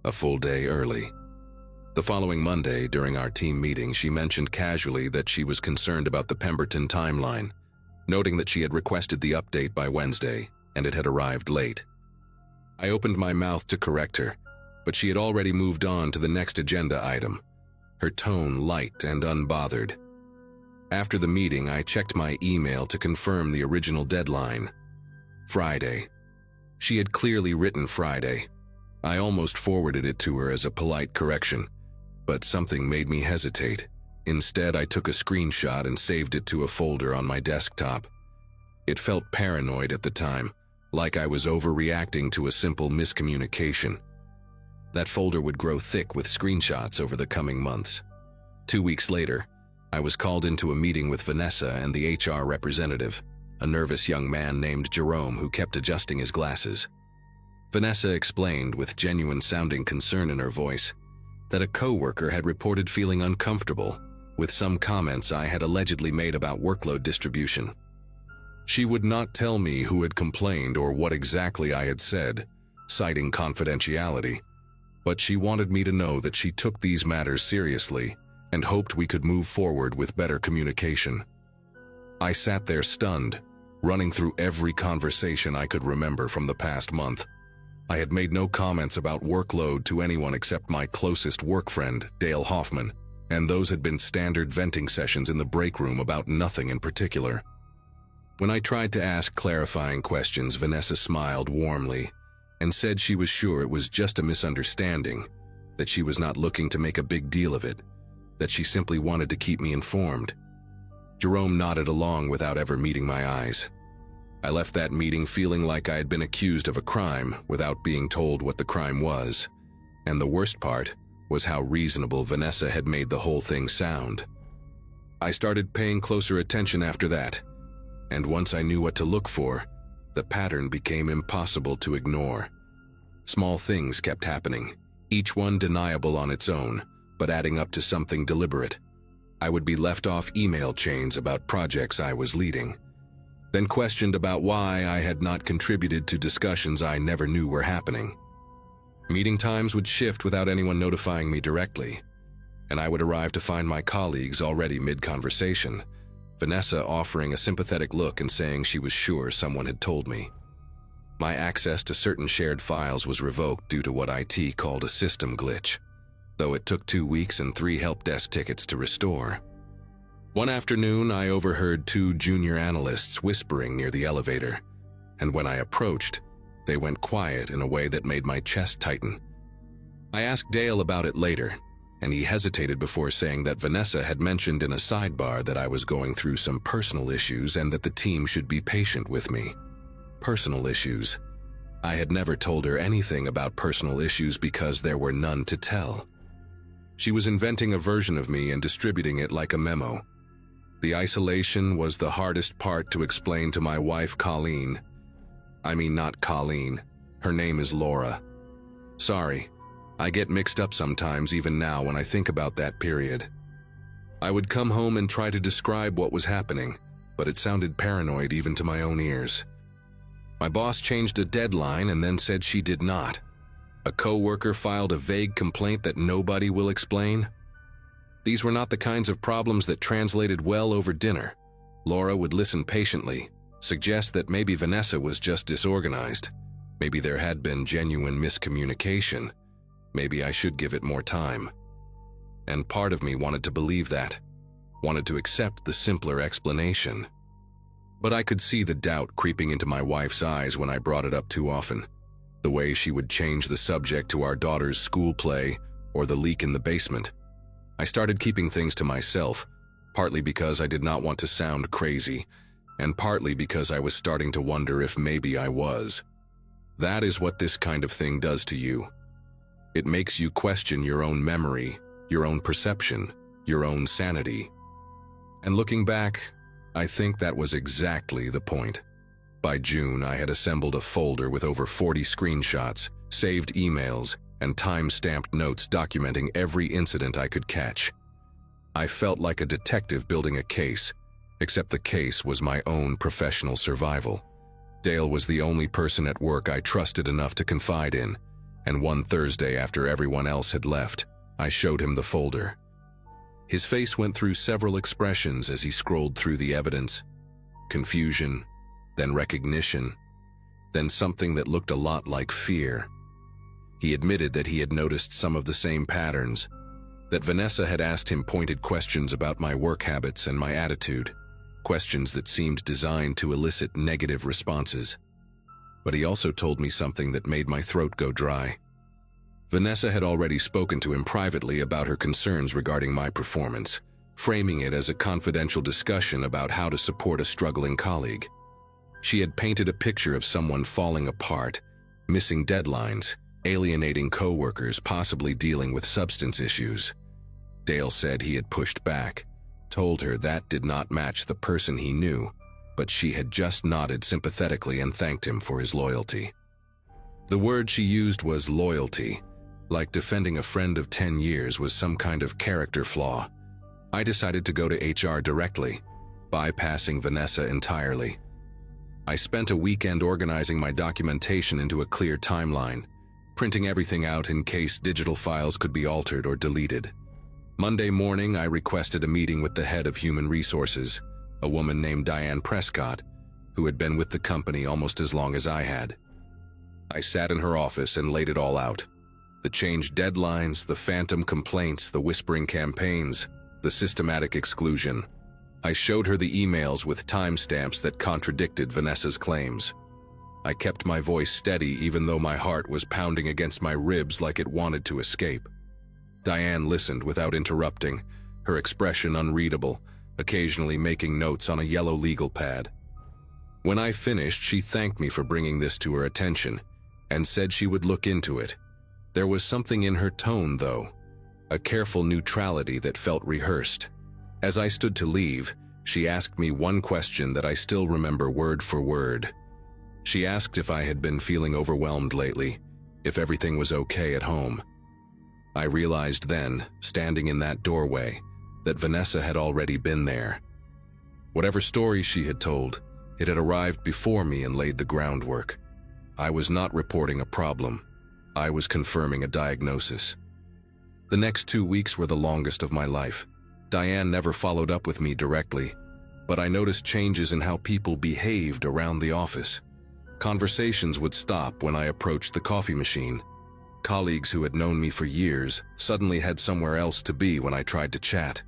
a full day early. The following Monday, during our team meeting, she mentioned casually that she was concerned about the Pemberton timeline, noting that she had requested the update by Wednesday, and it had arrived late. I opened my mouth to correct her, but she had already moved on to the next agenda item, her tone light and unbothered. After the meeting, I checked my email to confirm the original deadline. Friday. She had clearly written Friday. I almost forwarded it to her as a polite correction, but something made me hesitate. Instead, I took a screenshot and saved it to a folder on my desktop. It felt paranoid at the time, like I was overreacting to a simple miscommunication. That folder would grow thick with screenshots over the coming months. 2 weeks later, I was called into a meeting with Vanessa and the HR representative, a nervous young man named Jerome who kept adjusting his glasses. Vanessa explained, with genuine-sounding concern in her voice, that a coworker had reported feeling uncomfortable with some comments I had allegedly made about workload distribution. She would not tell me who had complained or what exactly I had said, citing confidentiality, but she wanted me to know that she took these matters seriously and hoped we could move forward with better communication. I sat there stunned, running through every conversation I could remember from the past month. I had made no comments about workload to anyone except my closest work friend, Dale Hoffman, and those had been standard venting sessions in the break room about nothing in particular. When I tried to ask clarifying questions, Vanessa smiled warmly and said she was sure it was just a misunderstanding, that she was not looking to make a big deal of it, that she simply wanted to keep me informed. Jerome nodded along without ever meeting my eyes. I left that meeting feeling like I had been accused of a crime without being told what the crime was, and the worst part was how reasonable Vanessa had made the whole thing sound. I started paying closer attention after that, and once I knew what to look for, the pattern became impossible to ignore. Small things kept happening, each one deniable on its own, but adding up to something deliberate. I would be left off email chains about projects I was leading, then questioned about why I had not contributed to discussions I never knew were happening. Meeting times would shift without anyone notifying me directly, and I would arrive to find my colleagues already mid-conversation, Vanessa offering a sympathetic look and saying she was sure someone had told me. My access to certain shared files was revoked due to what IT called a system glitch, though it took 2 weeks and 3 help desk tickets to restore. One afternoon, I overheard 2 junior analysts whispering near the elevator, and when I approached, they went quiet in a way that made my chest tighten. I asked Dale about it later, and he hesitated before saying that Vanessa had mentioned in a sidebar that I was going through some personal issues and that the team should be patient with me. Personal issues. I had never told her anything about personal issues because there were none to tell. She was inventing a version of me and distributing it like a memo. The isolation was the hardest part to explain to my wife, Colleen. I mean, not Colleen. Her name is Laura. Sorry, I get mixed up sometimes even now when I think about that period. I would come home and try to describe what was happening, but it sounded paranoid even to my own ears. My boss changed a deadline and then said she did not. A coworker filed a vague complaint that nobody will explain. These were not the kinds of problems that translated well over dinner. Laura would listen patiently, suggest that maybe Vanessa was just disorganized. Maybe there had been genuine miscommunication. Maybe I should give it more time. And part of me wanted to believe that, wanted to accept the simpler explanation. But I could see the doubt creeping into my wife's eyes when I brought it up too often. The way she would change the subject to our daughter's school play or the leak in the basement. I started keeping things to myself, partly because I did not want to sound crazy, and partly because I was starting to wonder if maybe I was. That is what this kind of thing does to you. It makes you question your own memory, your own perception, your own sanity. And looking back, I think that was exactly the point. By June, I had assembled a folder with over 40 screenshots, saved emails, and time-stamped notes documenting every incident I could catch. I felt like a detective building a case, except the case was my own professional survival. Dale was the only person at work I trusted enough to confide in, and one Thursday after everyone else had left, I showed him the folder. His face went through several expressions as he scrolled through the evidence. Confusion, then recognition, then something that looked a lot like fear. He admitted that he had noticed some of the same patterns, that Vanessa had asked him pointed questions about my work habits and my attitude, questions that seemed designed to elicit negative responses. But he also told me something that made my throat go dry. Vanessa had already spoken to him privately about her concerns regarding my performance, framing it as a confidential discussion about how to support a struggling colleague. She had painted a picture of someone falling apart, missing deadlines, alienating coworkers, possibly dealing with substance issues. Dale said he had pushed back, told her that did not match the person he knew, but she had just nodded sympathetically and thanked him for his loyalty. The word she used was loyalty, like defending a friend of 10 years was some kind of character flaw. I decided to go to HR directly, bypassing Vanessa entirely. I spent a weekend organizing my documentation into a clear timeline, printing everything out in case digital files could be altered or deleted. Monday morning, I requested a meeting with the head of human resources, a woman named Diane Prescott, who had been with the company almost as long as I had. I sat in her office and laid it all out. The changed deadlines, the phantom complaints, the whispering campaigns, the systematic exclusion. I showed her the emails with timestamps that contradicted Vanessa's claims. I kept my voice steady even though my heart was pounding against my ribs like it wanted to escape. Diane listened without interrupting, her expression unreadable, occasionally making notes on a yellow legal pad. When I finished, she thanked me for bringing this to her attention and said she would look into it. There was something in her tone, though, a careful neutrality that felt rehearsed. As I stood to leave, she asked me one question that I still remember word for word. She asked if I had been feeling overwhelmed lately, if everything was okay at home. I realized then, standing in that doorway, that Vanessa had already been there. Whatever story she had told, it had arrived before me and laid the groundwork. I was not reporting a problem. I was confirming a diagnosis. The next 2 weeks were the longest of my life. Diane never followed up with me directly, but I noticed changes in how people behaved around the office. Conversations would stop when I approached the coffee machine. Colleagues who had known me for years suddenly had somewhere else to be when I tried to chat.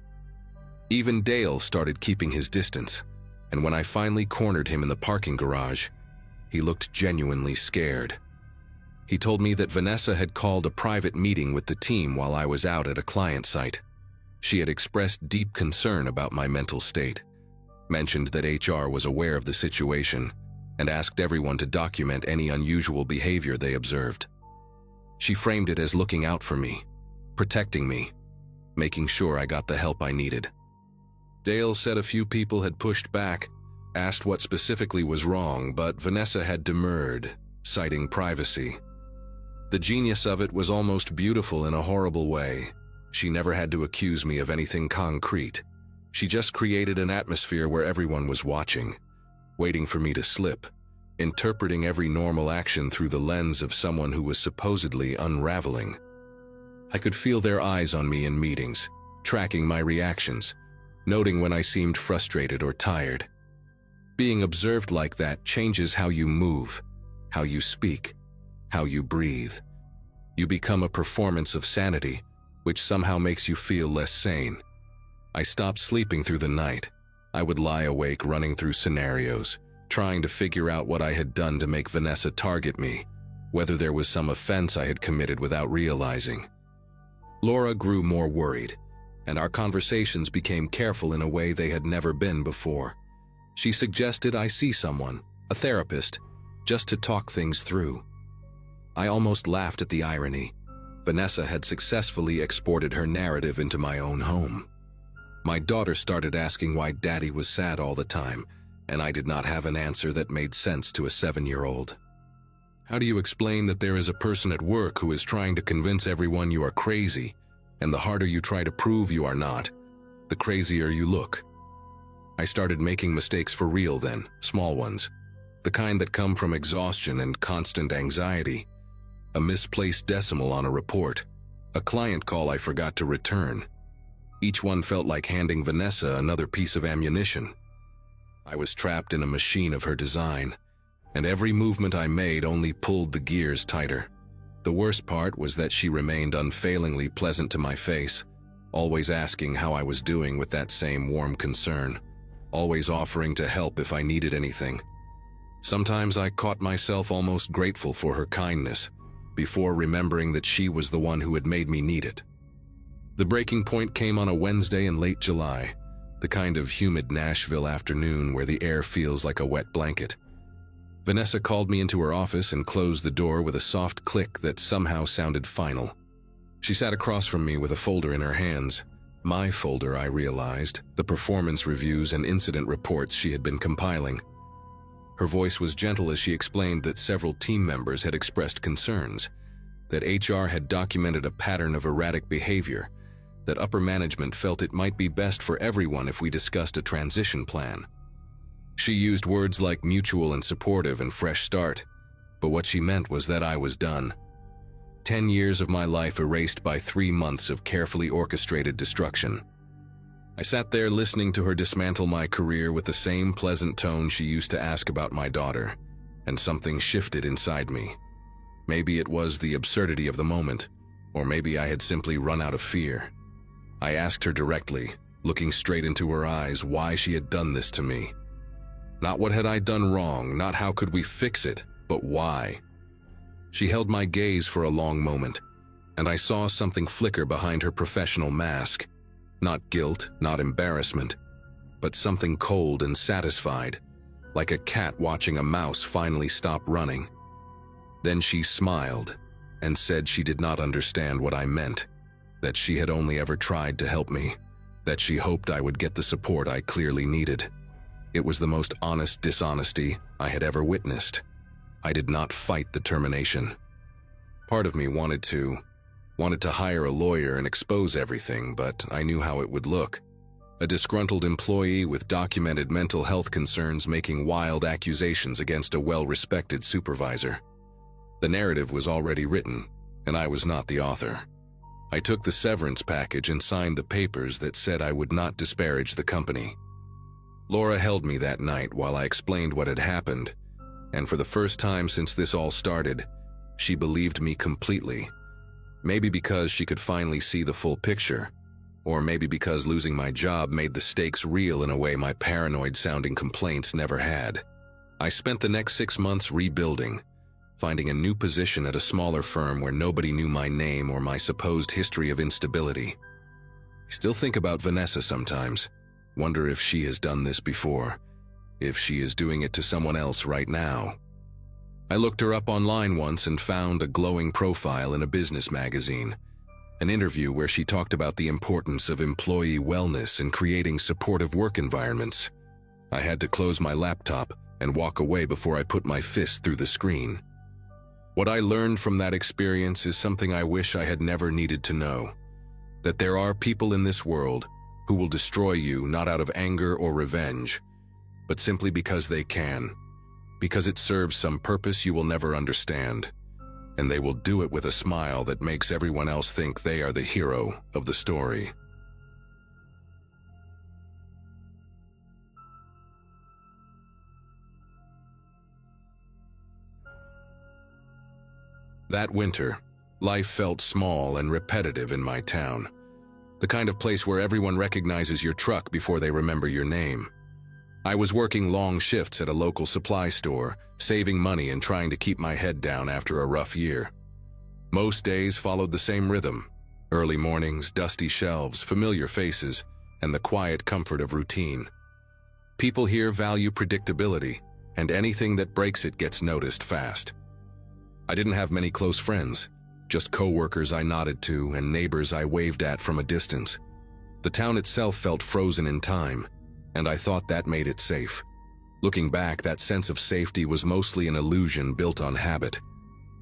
Even Dale started keeping his distance, and when I finally cornered him in the parking garage, he looked genuinely scared. He told me that Vanessa had called a private meeting with the team while I was out at a client site. She had expressed deep concern about my mental state, mentioned that HR was aware of the situation, and asked everyone to document any unusual behavior they observed. She framed it as looking out for me, protecting me, making sure I got the help I needed. Dale said a few people had pushed back, asked what specifically was wrong, but Vanessa had demurred, citing privacy. The genius of it was almost beautiful in a horrible way. She never had to accuse me of anything concrete. She just created an atmosphere where everyone was watching, waiting for me to slip, interpreting every normal action through the lens of someone who was supposedly unraveling. I could feel their eyes on me in meetings, tracking my reactions, noting when I seemed frustrated or tired. Being observed like that changes how you move, how you speak, how you breathe. You become a performance of sanity, which somehow makes you feel less sane. I stopped sleeping through the night. I would lie awake running through scenarios, trying to figure out what I had done to make Vanessa target me, whether there was some offense I had committed without realizing. Laura grew more worried, and our conversations became careful in a way they had never been before. She suggested I see someone, a therapist, just to talk things through. I almost laughed at the irony. Vanessa had successfully exported her narrative into my own home. My daughter started asking why Daddy was sad all the time, and I did not have an answer that made sense to a 7-year-old. How do you explain that there is a person at work who is trying to convince everyone you are crazy, and the harder you try to prove you are not, the crazier you look? I started making mistakes for real then, small ones, the kind that come from exhaustion and constant anxiety. A misplaced decimal on a report, a client call I forgot to return. Each one felt like handing Vanessa another piece of ammunition. I was trapped in a machine of her design, and every movement I made only pulled the gears tighter. The worst part was that she remained unfailingly pleasant to my face, always asking how I was doing with that same warm concern, always offering to help if I needed anything. Sometimes I caught myself almost grateful for her kindness, before remembering that she was the one who had made me need it. The breaking point came on a Wednesday in late July, the kind of humid Nashville afternoon where the air feels like a wet blanket. Vanessa called me into her office and closed the door with a soft click that somehow sounded final. She sat across from me with a folder in her hands, My folder, I realized, the performance reviews and incident reports she had been compiling. Her voice was gentle as she explained that several team members had expressed concerns, that HR had documented a pattern of erratic behavior, that upper management felt it might be best for everyone if we discussed a transition plan. She used words like mutual and supportive and fresh start, but what she meant was that I was done. 10 years of my life erased by 3 months of carefully orchestrated destruction. I sat there listening to her dismantle my career with the same pleasant tone she used to ask about my daughter, and something shifted inside me. Maybe it was the absurdity of the moment, or maybe I had simply run out of fear. I asked her directly, looking straight into her eyes, why she had done this to me. Not what had I done wrong, not how could we fix it, but why. She held my gaze for a long moment, and I saw something flicker behind her professional mask. Not guilt, not embarrassment, but something cold and satisfied, like a cat watching a mouse finally stop running. Then she smiled and said she did not understand what I meant, that she had only ever tried to help me, that she hoped I would get the support I clearly needed. It was the most honest dishonesty I had ever witnessed. I did not fight the termination. Part of me wanted to hire a lawyer and expose everything, but I knew how it would look. A disgruntled employee with documented mental health concerns making wild accusations against a well-respected supervisor. The narrative was already written, and I was not the author. I took the severance package and signed the papers that said I would not disparage the company. Laura held me that night while I explained what had happened, and for the first time since this all started, she believed me completely. Maybe because she could finally see the full picture, or maybe because losing my job made the stakes real in a way my paranoid-sounding complaints never had. I spent the next 6 months rebuilding, finding a new position at a smaller firm where nobody knew my name or my supposed history of instability. I still think about Vanessa sometimes, wonder if she has done this before, if she is doing it to someone else right now. I looked her up online once and found a glowing profile in a business magazine, an interview where she talked about the importance of employee wellness and creating supportive work environments. I had to close my laptop and walk away before I put my fist through the screen. What I learned from that experience is something I wish I had never needed to know, that there are people in this world who will destroy you not out of anger or revenge, but simply because they can, because it serves some purpose you will never understand, and they will do it with a smile that makes everyone else think they are the hero of the story. That winter, life felt small and repetitive in my town, the kind of place where everyone recognizes your truck before they remember your name. I was working long shifts at a local supply store, saving money and trying to keep my head down after a rough year. Most days followed the same rhythm: early mornings, dusty shelves, familiar faces, and the quiet comfort of routine. People here value predictability, and anything that breaks it gets noticed fast. I didn't have many close friends, just coworkers I nodded to and neighbors I waved at from a distance. The town itself felt frozen in time, and I thought that made it safe. Looking back, that sense of safety was mostly an illusion built on habit.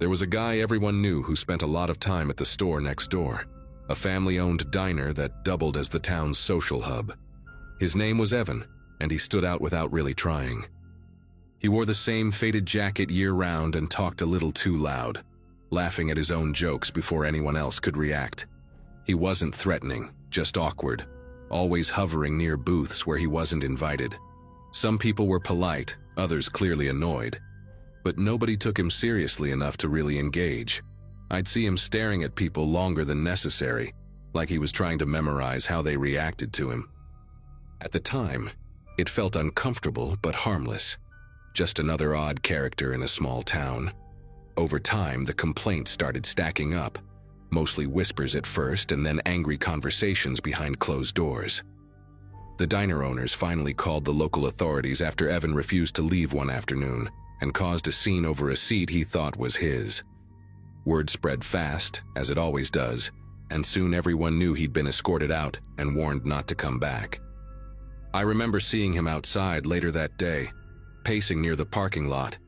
There was a guy everyone knew who spent a lot of time at the store next door, a family-owned diner that doubled as the town's social hub. His name was Evan, and he stood out without really trying. He wore the same faded jacket year-round and talked a little too loud, laughing at his own jokes before anyone else could react. He wasn't threatening, just awkward, always hovering near booths where he wasn't invited. Some people were polite, others clearly annoyed, but nobody took him seriously enough to really engage. I'd see him staring at people longer than necessary, like he was trying to memorize how they reacted to him. At the time, it felt uncomfortable but harmless, just another odd character in a small town. Over time, the complaints started stacking up, mostly whispers at first and then angry conversations behind closed doors. The diner owners finally called the local authorities after Evan refused to leave one afternoon and caused a scene over a seat he thought was his. Word spread fast, as it always does, and soon everyone knew he'd been escorted out and warned not to come back. I remember seeing him outside later that day, pacing near the parking lot,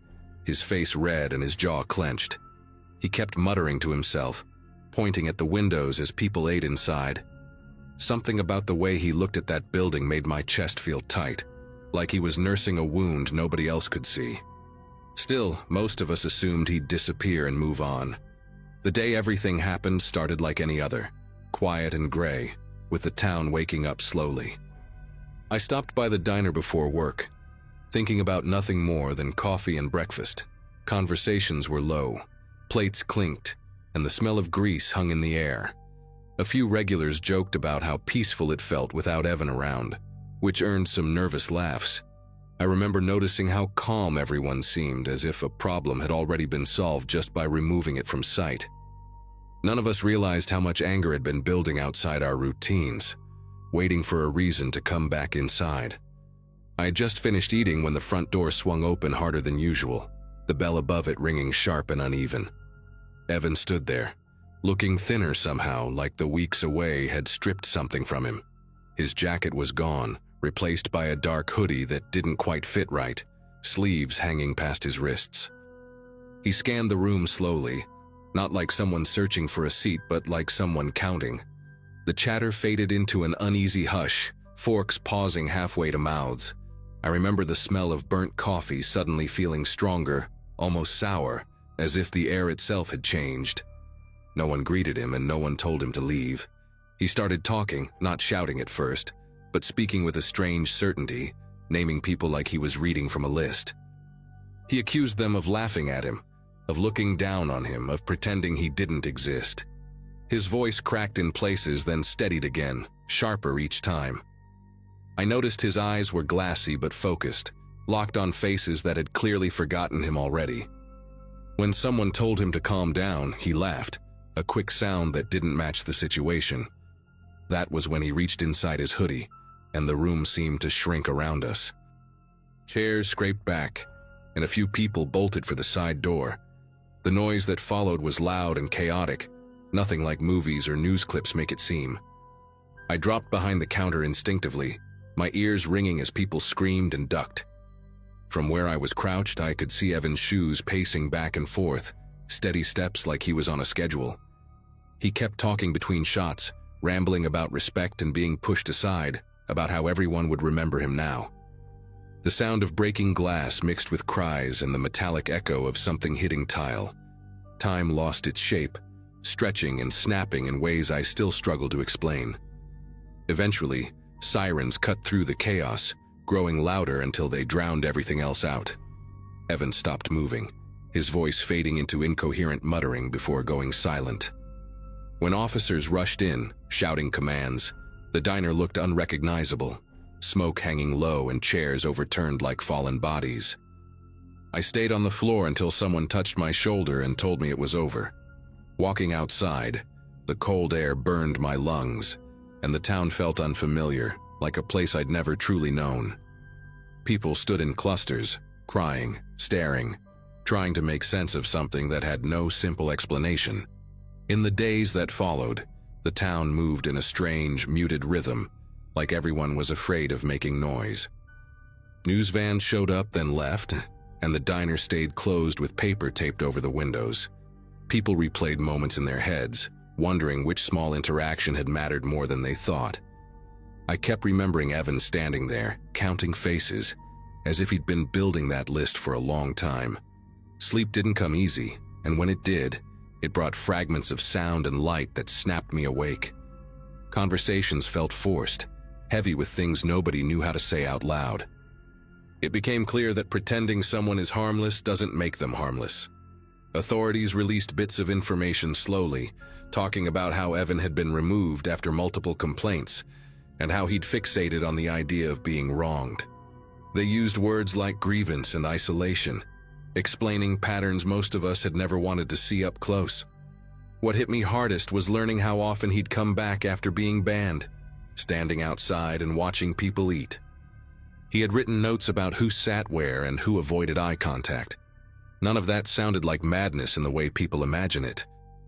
his face red and his jaw clenched. He kept muttering to himself, pointing at the windows as people ate inside. Something about the way he looked at that building made my chest feel tight, like he was nursing a wound nobody else could see. Still, most of us assumed he'd disappear and move on. The day everything happened started like any other, quiet and gray, with the town waking up slowly. I stopped by the diner before work, thinking about nothing more than coffee and breakfast. Conversations were low, plates clinked, and the smell of grease hung in the air. A few regulars joked about how peaceful it felt without Evan around, which earned some nervous laughs. I remember noticing how calm everyone seemed, as if a problem had already been solved just by removing it from sight. None of us realized how much anger had been building outside our routines, waiting for a reason to come back inside. I had just finished eating when the front door swung open harder than usual, the bell above it ringing sharp and uneven. Evan stood there, looking thinner somehow, like the weeks away had stripped something from him. His jacket was gone, replaced by a dark hoodie that didn't quite fit right, sleeves hanging past his wrists. He scanned the room slowly, not like someone searching for a seat, but like someone counting. The chatter faded into an uneasy hush, forks pausing halfway to mouths. I remember the smell of burnt coffee suddenly feeling stronger, almost sour, as if the air itself had changed. No one greeted him and no one told him to leave. He started talking, not shouting at first, but speaking with a strange certainty, naming people like he was reading from a list. He accused them of laughing at him, of looking down on him, of pretending he didn't exist. His voice cracked in places, then steadied again, sharper each time. I noticed his eyes were glassy but focused, locked on faces that had clearly forgotten him already. When someone told him to calm down, he laughed, a quick sound that didn't match the situation. That was when he reached inside his hoodie, and the room seemed to shrink around us. Chairs scraped back, and a few people bolted for the side door. The noise that followed was loud and chaotic, nothing like movies or news clips make it seem. I dropped behind the counter instinctively, my ears ringing as people screamed and ducked. From where I was crouched, I could see Evan's shoes pacing back and forth, steady steps like he was on a schedule. He kept talking between shots, rambling about respect and being pushed aside, about how everyone would remember him now. The sound of breaking glass mixed with cries and the metallic echo of something hitting tile. Time lost its shape, stretching and snapping in ways I still struggle to explain. Eventually, sirens cut through the chaos, growing louder until they drowned everything else out. Evan stopped moving, his voice fading into incoherent muttering before going silent. When officers rushed in, shouting commands, the diner looked unrecognizable, smoke hanging low and chairs overturned like fallen bodies. I stayed on the floor until someone touched my shoulder and told me it was over. Walking outside, the cold air burned my lungs, and the town felt unfamiliar, like a place I'd never truly known. People stood in clusters, crying, staring, trying to make sense of something that had no simple explanation. In the days that followed, the town moved in a strange, muted rhythm, like everyone was afraid of making noise. News vans showed up, then left, and the diner stayed closed with paper taped over the windows. People replayed moments in their heads, wondering which small interaction had mattered more than they thought. I kept remembering Evan standing there, counting faces, as if he'd been building that list for a long time. Sleep didn't come easy, and when it did, it brought fragments of sound and light that snapped me awake. Conversations felt forced, heavy with things nobody knew how to say out loud. It became clear that pretending someone is harmless doesn't make them harmless. Authorities released bits of information slowly, talking about how Evan had been removed after multiple complaints, and how he'd fixated on the idea of being wronged. They used words like grievance and isolation, explaining patterns most of us had never wanted to see up close. What hit me hardest was learning how often he'd come back after being banned, standing outside and watching people eat. He had written notes about who sat where and who avoided eye contact. None of that sounded like madness in the way people imagine it.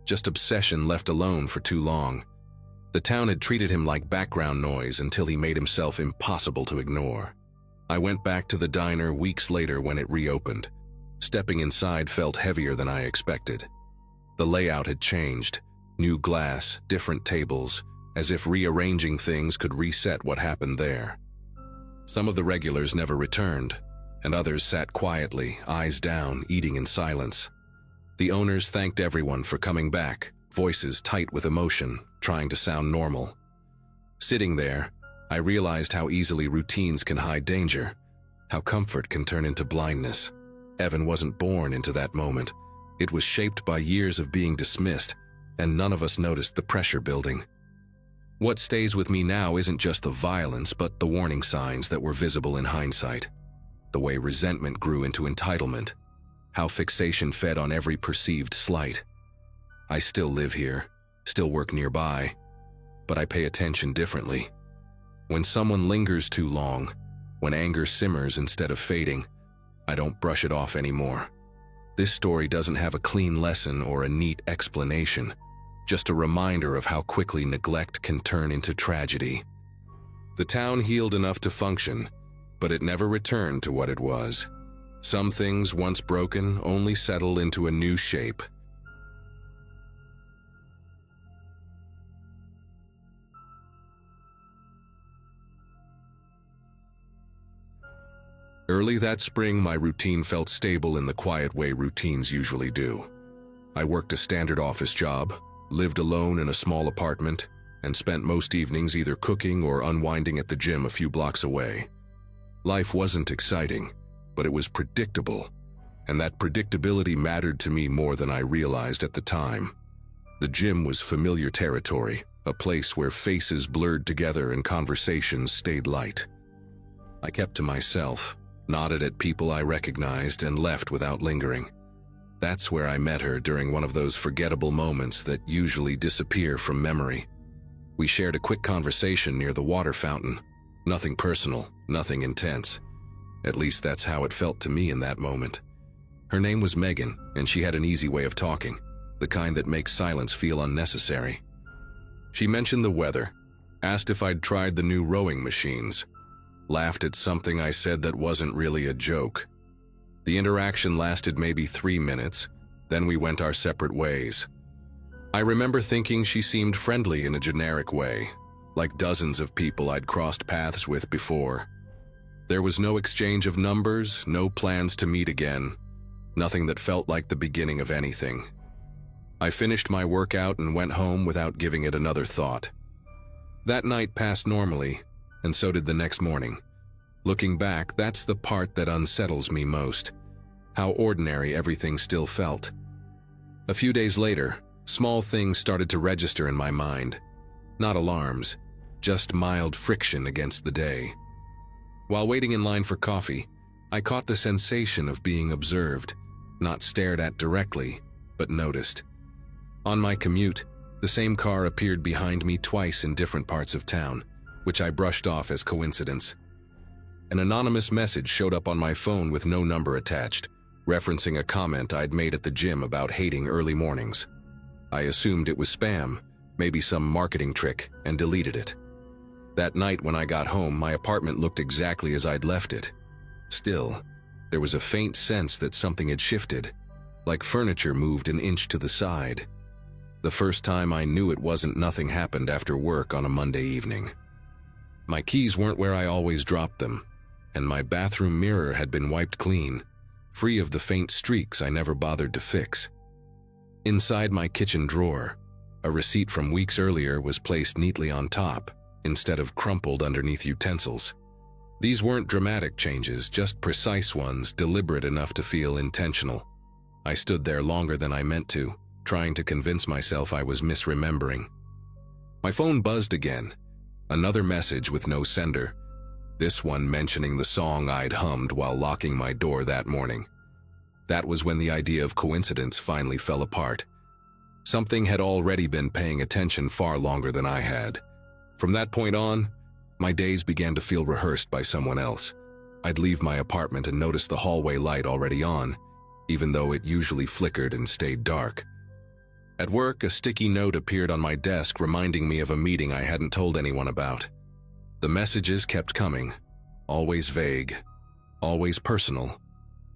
just obsession left alone for too long. The town had treated him like background noise until he made himself impossible to ignore. I went back to the diner weeks later when it reopened. Stepping inside felt heavier than I expected. The layout had changed. New glass, different tables, as if rearranging things could reset what happened there. Some of the regulars never returned, and others sat quietly, eyes down, eating in silence. The owners thanked everyone for coming back, voices tight with emotion, trying to sound normal. Sitting there, I realized how easily routines can hide danger, how comfort can turn into blindness. Evan wasn't born into that moment. It was shaped by years of being dismissed, and none of us noticed the pressure building. What stays with me now isn't just the violence, but the warning signs that were visible in hindsight. The way resentment grew into entitlement, how fixation fed on every perceived slight. I still live here, still work nearby, but I pay attention differently. When someone lingers too long, when anger simmers instead of fading, I don't brush it off anymore. This story doesn't have a clean lesson or a neat explanation, just a reminder of how quickly neglect can turn into tragedy. The town healed enough to function, but it never returned to what it was. Some things, once broken, only settle into a new shape. Early that spring, my routine felt stable in the quiet way routines usually do. I worked a standard office job, lived alone in a small apartment, and spent most evenings either cooking or unwinding at the gym a few blocks away. Life wasn't exciting, but it was predictable, and that predictability mattered to me more than I realized at the time. The gym was familiar territory, a place where faces blurred together and conversations stayed light. I kept to myself, nodded at people I recognized, and left without lingering. That's where I met her during one of those forgettable moments that usually disappear from memory. We shared a quick conversation near the water fountain. Nothing personal, nothing intense. At least that's how it felt to me in that moment. Her name was Megan, and she had an easy way of talking, the kind that makes silence feel unnecessary. She mentioned the weather, asked if I'd tried the new rowing machines, laughed at something I said that wasn't really a joke. The interaction lasted maybe 3 minutes, then we went our separate ways. I remember thinking she seemed friendly in a generic way, like dozens of people I'd crossed paths with before. There was no exchange of numbers, no plans to meet again, nothing that felt like the beginning of anything. I finished my workout and went home without giving it another thought. That night passed normally, and so did the next morning. Looking back, that's the part that unsettles me most, how ordinary everything still felt. A few days later, small things started to register in my mind. Not alarms, just mild friction against the day. While waiting in line for coffee, I caught the sensation of being observed, not stared at directly, but noticed. On my commute, the same car appeared behind me twice in different parts of town, which I brushed off as coincidence. An anonymous message showed up on my phone with no number attached, referencing a comment I'd made at the gym about hating early mornings. I assumed it was spam, maybe some marketing trick, and deleted it. That night when I got home, my apartment looked exactly as I'd left it. Still, there was a faint sense that something had shifted, like furniture moved an inch to the side. The first time I knew it wasn't nothing happened after work on a Monday evening. My keys weren't where I always dropped them, and my bathroom mirror had been wiped clean, free of the faint streaks I never bothered to fix. Inside my kitchen drawer, a receipt from weeks earlier was placed neatly on top, instead of crumpled underneath utensils. These weren't dramatic changes, just precise ones, deliberate enough to feel intentional. I stood there longer than I meant to, trying to convince myself I was misremembering. My phone buzzed again. Another message with no sender. This one mentioning the song I'd hummed while locking my door that morning. That was when the idea of coincidence finally fell apart. Something had already been paying attention far longer than I had. From that point on, my days began to feel rehearsed by someone else. I'd leave my apartment and notice the hallway light already on, even though it usually flickered and stayed dark. At work, a sticky note appeared on my desk reminding me of a meeting I hadn't told anyone about. The messages kept coming, always vague, always personal,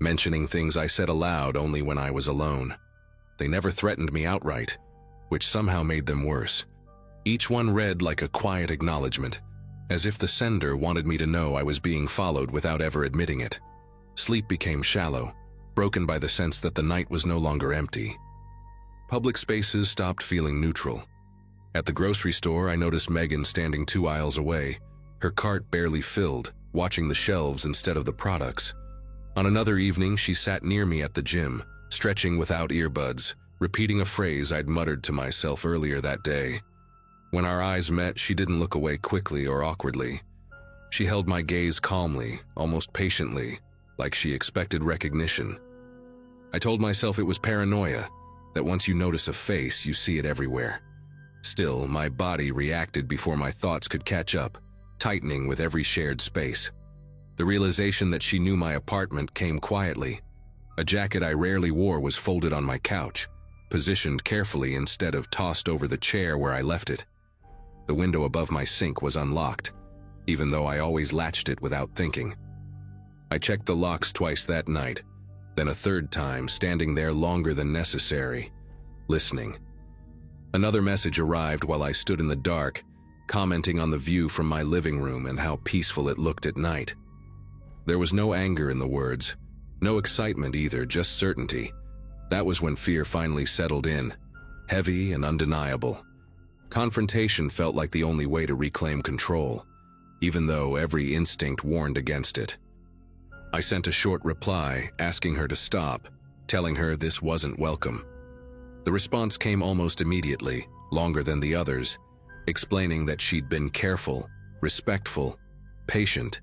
mentioning things I said aloud only when I was alone. They never threatened me outright, which somehow made them worse. Each one read like a quiet acknowledgement, as if the sender wanted me to know I was being followed without ever admitting it. Sleep became shallow, broken by the sense that the night was no longer empty. Public spaces stopped feeling neutral. At the grocery store, I noticed Megan standing 2 aisles away, her cart barely filled, watching the shelves instead of the products. On another evening, she sat near me at the gym, stretching without earbuds, repeating a phrase I'd muttered to myself earlier that day. When our eyes met, she didn't look away quickly or awkwardly. She held my gaze calmly, almost patiently, like she expected recognition. I told myself it was paranoia, that once you notice a face, you see it everywhere. Still, my body reacted before my thoughts could catch up, tightening with every shared space. The realization that she knew my apartment came quietly. A jacket I rarely wore was folded on my couch, positioned carefully instead of tossed over the chair where I left it. The window above my sink was unlocked, even though I always latched it without thinking. I checked the locks twice that night, then a third time, standing there longer than necessary, listening. Another message arrived while I stood in the dark, commenting on the view from my living room and how peaceful it looked at night. There was no anger in the words, no excitement either, just certainty. That was when fear finally settled in, heavy and undeniable. Confrontation felt like the only way to reclaim control, even though every instinct warned against it. I sent a short reply, asking her to stop, telling her this wasn't welcome. The response came almost immediately, longer than the others, explaining that she'd been careful, respectful, patient.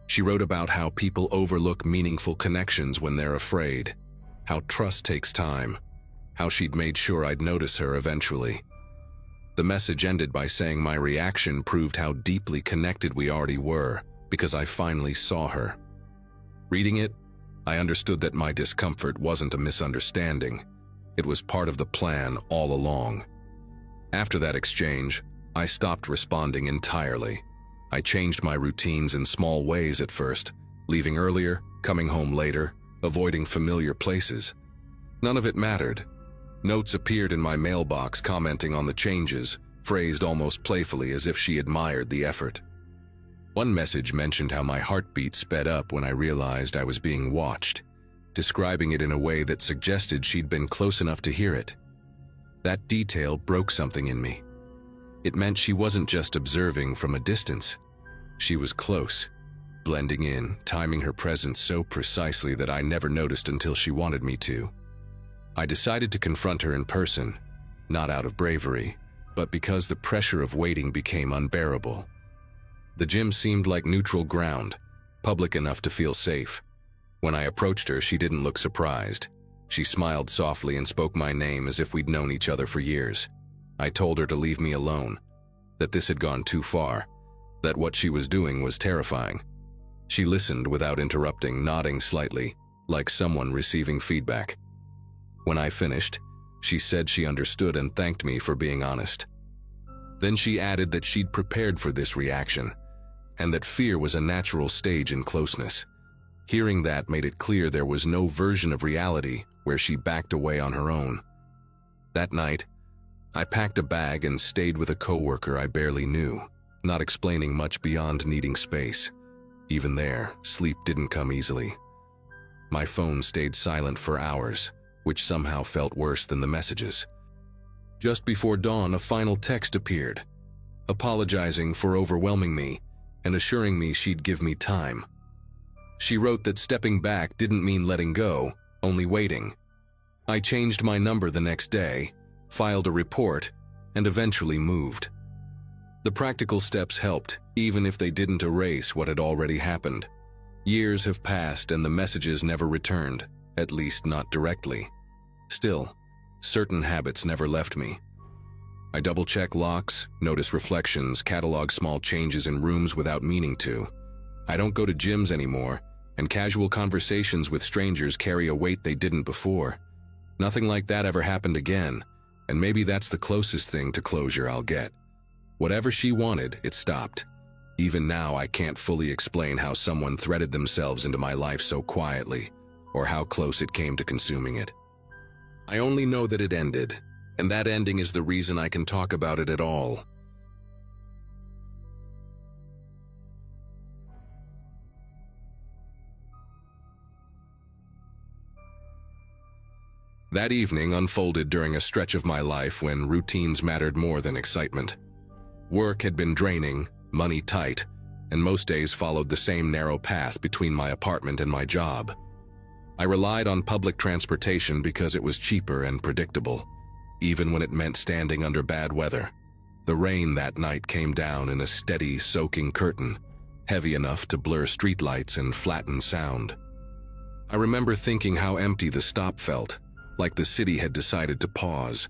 She wrote about how people overlook meaningful connections when they're afraid, how trust takes time, how she'd made sure I'd notice her eventually. The message ended by saying my reaction proved how deeply connected we already were, because I finally saw her. Reading it, I understood that my discomfort wasn't a misunderstanding. It was part of the plan all along. After that exchange, I stopped responding entirely. I changed my routines in small ways at first, leaving earlier, coming home later, avoiding familiar places. None of it mattered. Notes appeared in my mailbox commenting on the changes, phrased almost playfully as if she admired the effort. One message mentioned how my heartbeat sped up when I realized I was being watched, describing it in a way that suggested she'd been close enough to hear it. That detail broke something in me. It meant she wasn't just observing from a distance. She was close, blending in, timing her presence so precisely that I never noticed until she wanted me to. I decided to confront her in person, not out of bravery, but because the pressure of waiting became unbearable. The gym seemed like neutral ground, public enough to feel safe. When I approached her, she didn't look surprised. She smiled softly and spoke my name as if we'd known each other for years. I told her to leave me alone, that this had gone too far, that what she was doing was terrifying. She listened without interrupting, nodding slightly, like someone receiving feedback. When I finished, she said she understood and thanked me for being honest. Then she added that she'd prepared for this reaction, and that fear was a natural stage in closeness. Hearing that made it clear there was no version of reality where she backed away on her own. That night, I packed a bag and stayed with a coworker I barely knew, not explaining much beyond needing space. Even there, sleep didn't come easily. My phone stayed silent for hours, which somehow felt worse than the messages. Just before dawn, a final text appeared, apologizing for overwhelming me and assuring me she'd give me time. She wrote that stepping back didn't mean letting go, only waiting. I changed my number the next day, filed a report, and eventually moved. The practical steps helped, even if they didn't erase what had already happened. Years have passed and the messages never returned, at least not directly. Still, certain habits never left me. I double-check locks, notice reflections, catalog small changes in rooms without meaning to. I don't go to gyms anymore, and casual conversations with strangers carry a weight they didn't before. Nothing like that ever happened again, And maybe that's the closest thing to closure I'll get. Whatever she wanted, it stopped. Even now, I can't fully explain how someone threaded themselves into my life so quietly, or how close it came to consuming it. I only know that it ended, and that ending is the reason I can talk about it at all. That evening unfolded during a stretch of my life when routines mattered more than excitement. Work had been draining, money tight, and most days followed the same narrow path between my apartment and my job. I relied on public transportation because it was cheaper and predictable, even when it meant standing under bad weather. The rain that night came down in a steady, soaking curtain, heavy enough to blur streetlights and flatten sound. I remember thinking how empty the stop felt, like the city had decided to pause.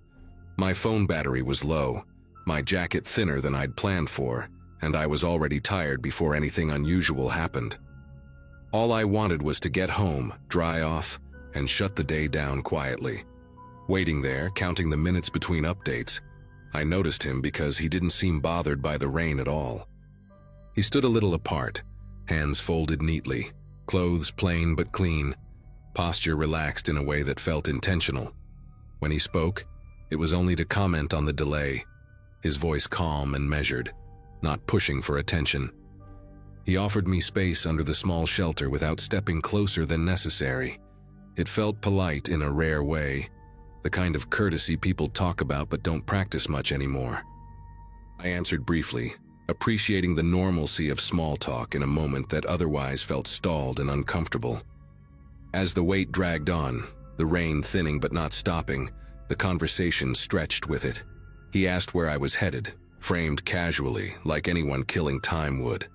My phone battery was low, my jacket thinner than I'd planned for, and I was already tired before anything unusual happened. All I wanted was to get home, dry off, and shut the day down quietly. Waiting there, counting the minutes between updates, I noticed him because he didn't seem bothered by the rain at all. He stood a little apart, hands folded neatly, clothes plain but clean, posture relaxed in a way that felt intentional. When he spoke, it was only to comment on the delay, his voice calm and measured, not pushing for attention. He offered me space under the small shelter without stepping closer than necessary. It felt polite in a rare way, the kind of courtesy people talk about but don't practice much anymore. I answered briefly, appreciating the normalcy of small talk in a moment that otherwise felt stalled and uncomfortable. As the wait dragged on, the rain thinning but not stopping, the conversation stretched with it. He asked where I was headed, framed casually, like anyone killing time would.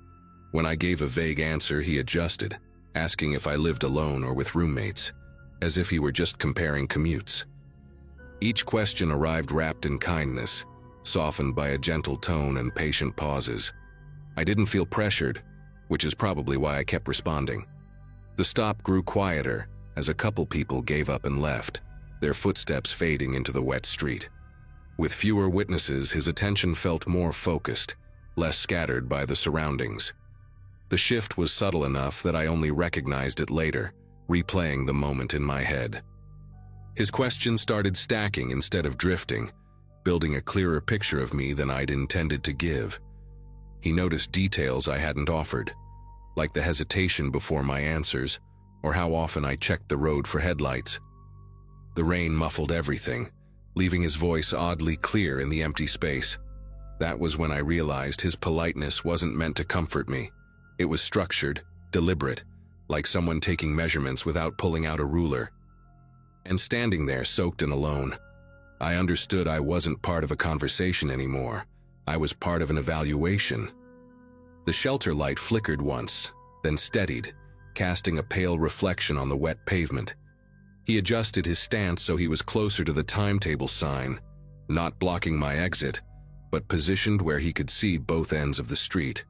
When I gave a vague answer, he adjusted, asking if I lived alone or with roommates, as if he were just comparing commutes. Each question arrived wrapped in kindness, softened by a gentle tone and patient pauses. I didn't feel pressured, which is probably why I kept responding. The stop grew quieter as a couple people gave up and left, their footsteps fading into the wet street. With fewer witnesses, his attention felt more focused, less scattered by the surroundings. The shift was subtle enough that I only recognized it later, replaying the moment in my head. His questions started stacking instead of drifting, building a clearer picture of me than I'd intended to give. He noticed details I hadn't offered, like the hesitation before my answers, or how often I checked the road for headlights. The rain muffled everything, leaving his voice oddly clear in the empty space. That was when I realized his politeness wasn't meant to comfort me. It was structured, deliberate, like someone taking measurements without pulling out a ruler. And standing there soaked and alone, I understood I wasn't part of a conversation anymore. I was part of an evaluation. The shelter light flickered once, then steadied, casting a pale reflection on the wet pavement. He adjusted his stance so he was closer to the timetable sign, not blocking my exit, but positioned where he could see both ends of the street.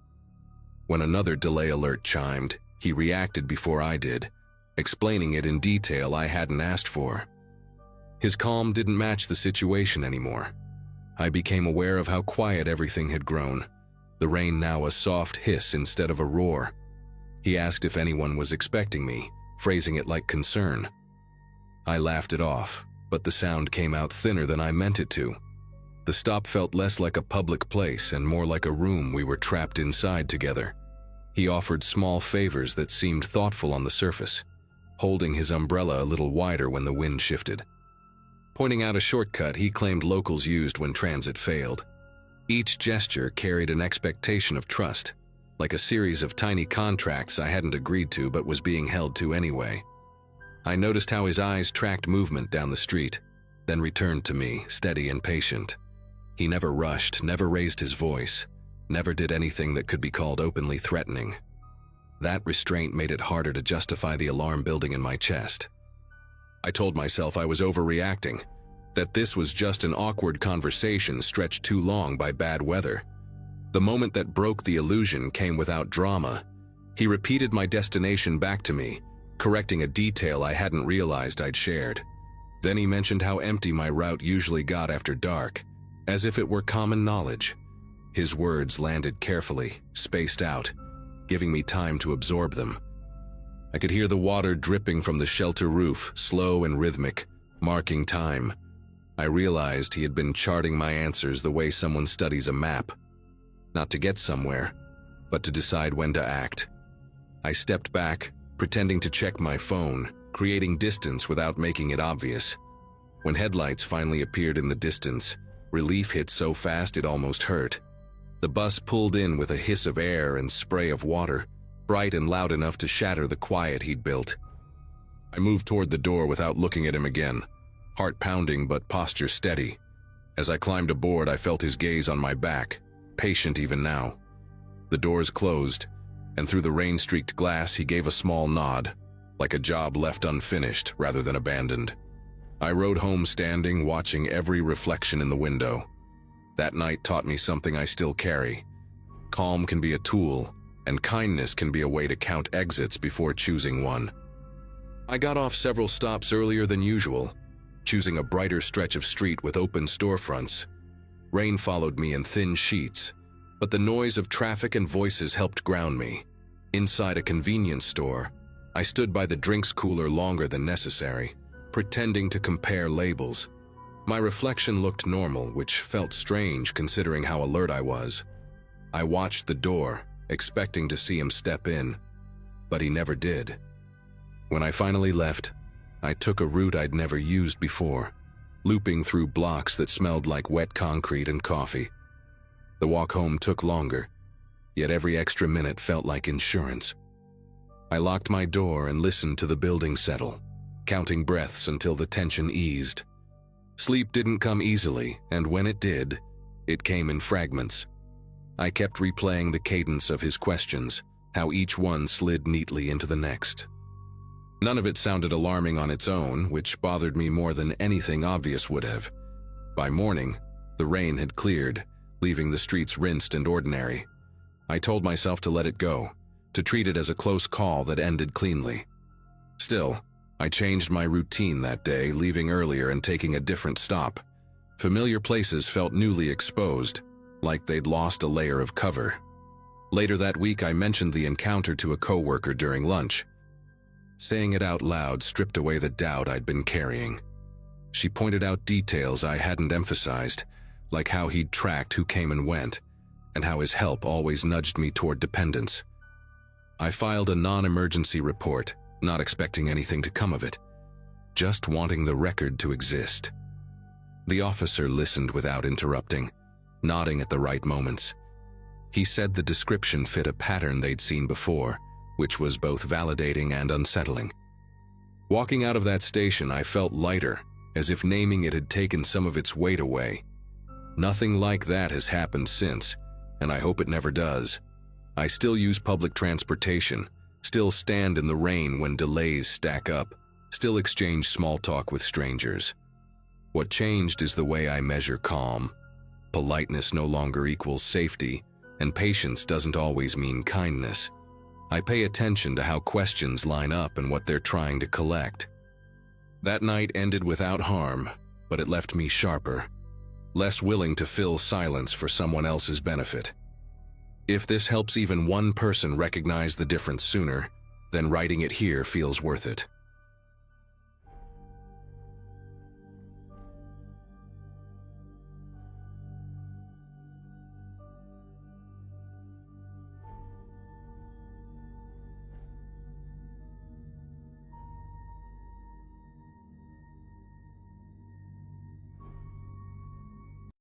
When another delay alert chimed, he reacted before I did, explaining it in detail I hadn't asked for. His calm didn't match the situation anymore. I became aware of how quiet everything had grown, the rain now a soft hiss instead of a roar. He asked if anyone was expecting me, phrasing it like concern. I laughed it off, but the sound came out thinner than I meant it to. The stop felt less like a public place and more like a room we were trapped inside together. He offered small favors that seemed thoughtful on the surface, holding his umbrella a little wider when the wind shifted. Pointing out a shortcut he claimed locals used when transit failed. Each gesture carried an expectation of trust, like a series of tiny contracts I hadn't agreed to but was being held to anyway. I noticed how his eyes tracked movement down the street, then returned to me, steady and patient. He never rushed, never raised his voice, never did anything that could be called openly threatening. That restraint made it harder to justify the alarm building in my chest. I told myself I was overreacting, that this was just an awkward conversation stretched too long by bad weather. The moment that broke the illusion came without drama. He repeated my destination back to me, correcting a detail I hadn't realized I'd shared. Then he mentioned how empty my route usually got after dark, as if it were common knowledge. His words landed carefully, spaced out, giving me time to absorb them. I could hear the water dripping from the shelter roof, slow and rhythmic, marking time. I realized he had been charting my answers the way someone studies a map. Not to get somewhere, but to decide when to act. I stepped back, pretending to check my phone, creating distance without making it obvious. When headlights finally appeared in the distance, relief hit so fast it almost hurt. The bus pulled in with a hiss of air and spray of water, bright and loud enough to shatter the quiet he'd built. I moved toward the door without looking at him again, heart pounding but posture steady. As I climbed aboard, I felt his gaze on my back, patient even now. The doors closed, and through the rain-streaked glass he gave a small nod, like a job left unfinished rather than abandoned. I rode home standing, watching every reflection in the window. That night taught me something I still carry. Calm can be a tool, and kindness can be a way to count exits before choosing one. I got off several stops earlier than usual, choosing a brighter stretch of street with open storefronts. Rain followed me in thin sheets, but the noise of traffic and voices helped ground me. Inside a convenience store, I stood by the drinks cooler longer than necessary, pretending to compare labels. My reflection looked normal, which felt strange considering how alert I was. I watched the door, expecting to see him step in, but he never did. When I finally left, I took a route I'd never used before, looping through blocks that smelled like wet concrete and coffee. The walk home took longer, yet every extra minute felt like insurance. I locked my door and listened to the building settle, counting breaths until the tension eased. Sleep didn't come easily, and when it did, it came in fragments. I kept replaying the cadence of his questions, how each one slid neatly into the next. None of it sounded alarming on its own, which bothered me more than anything obvious would have. By morning, the rain had cleared, leaving the streets rinsed and ordinary. I told myself to let it go, to treat it as a close call that ended cleanly. Still, I changed my routine that day, leaving earlier and taking a different stop. Familiar places felt newly exposed, like they'd lost a layer of cover. Later that week, I mentioned the encounter to a coworker during lunch. Saying it out loud stripped away the doubt I'd been carrying. She pointed out details I hadn't emphasized, like how he'd tracked who came and went, and how his help always nudged me toward dependence. I filed a non-emergency report, not expecting anything to come of it, just wanting the record to exist. The officer listened without interrupting, nodding at the right moments. He said the description fit a pattern they'd seen before, which was both validating and unsettling. Walking out of that station, I felt lighter, as if naming it had taken some of its weight away. Nothing like that has happened since, and I hope it never does. I still use public transportation, still stand in the rain when delays stack up, still exchange small talk with strangers. What changed is the way I measure calm. Politeness no longer equals safety, and patience doesn't always mean kindness. I pay attention to how questions line up and what they're trying to collect. That night ended without harm, but it left me sharper, less willing to fill silence for someone else's benefit. If this helps even one person recognize the difference sooner, then writing it here feels worth it.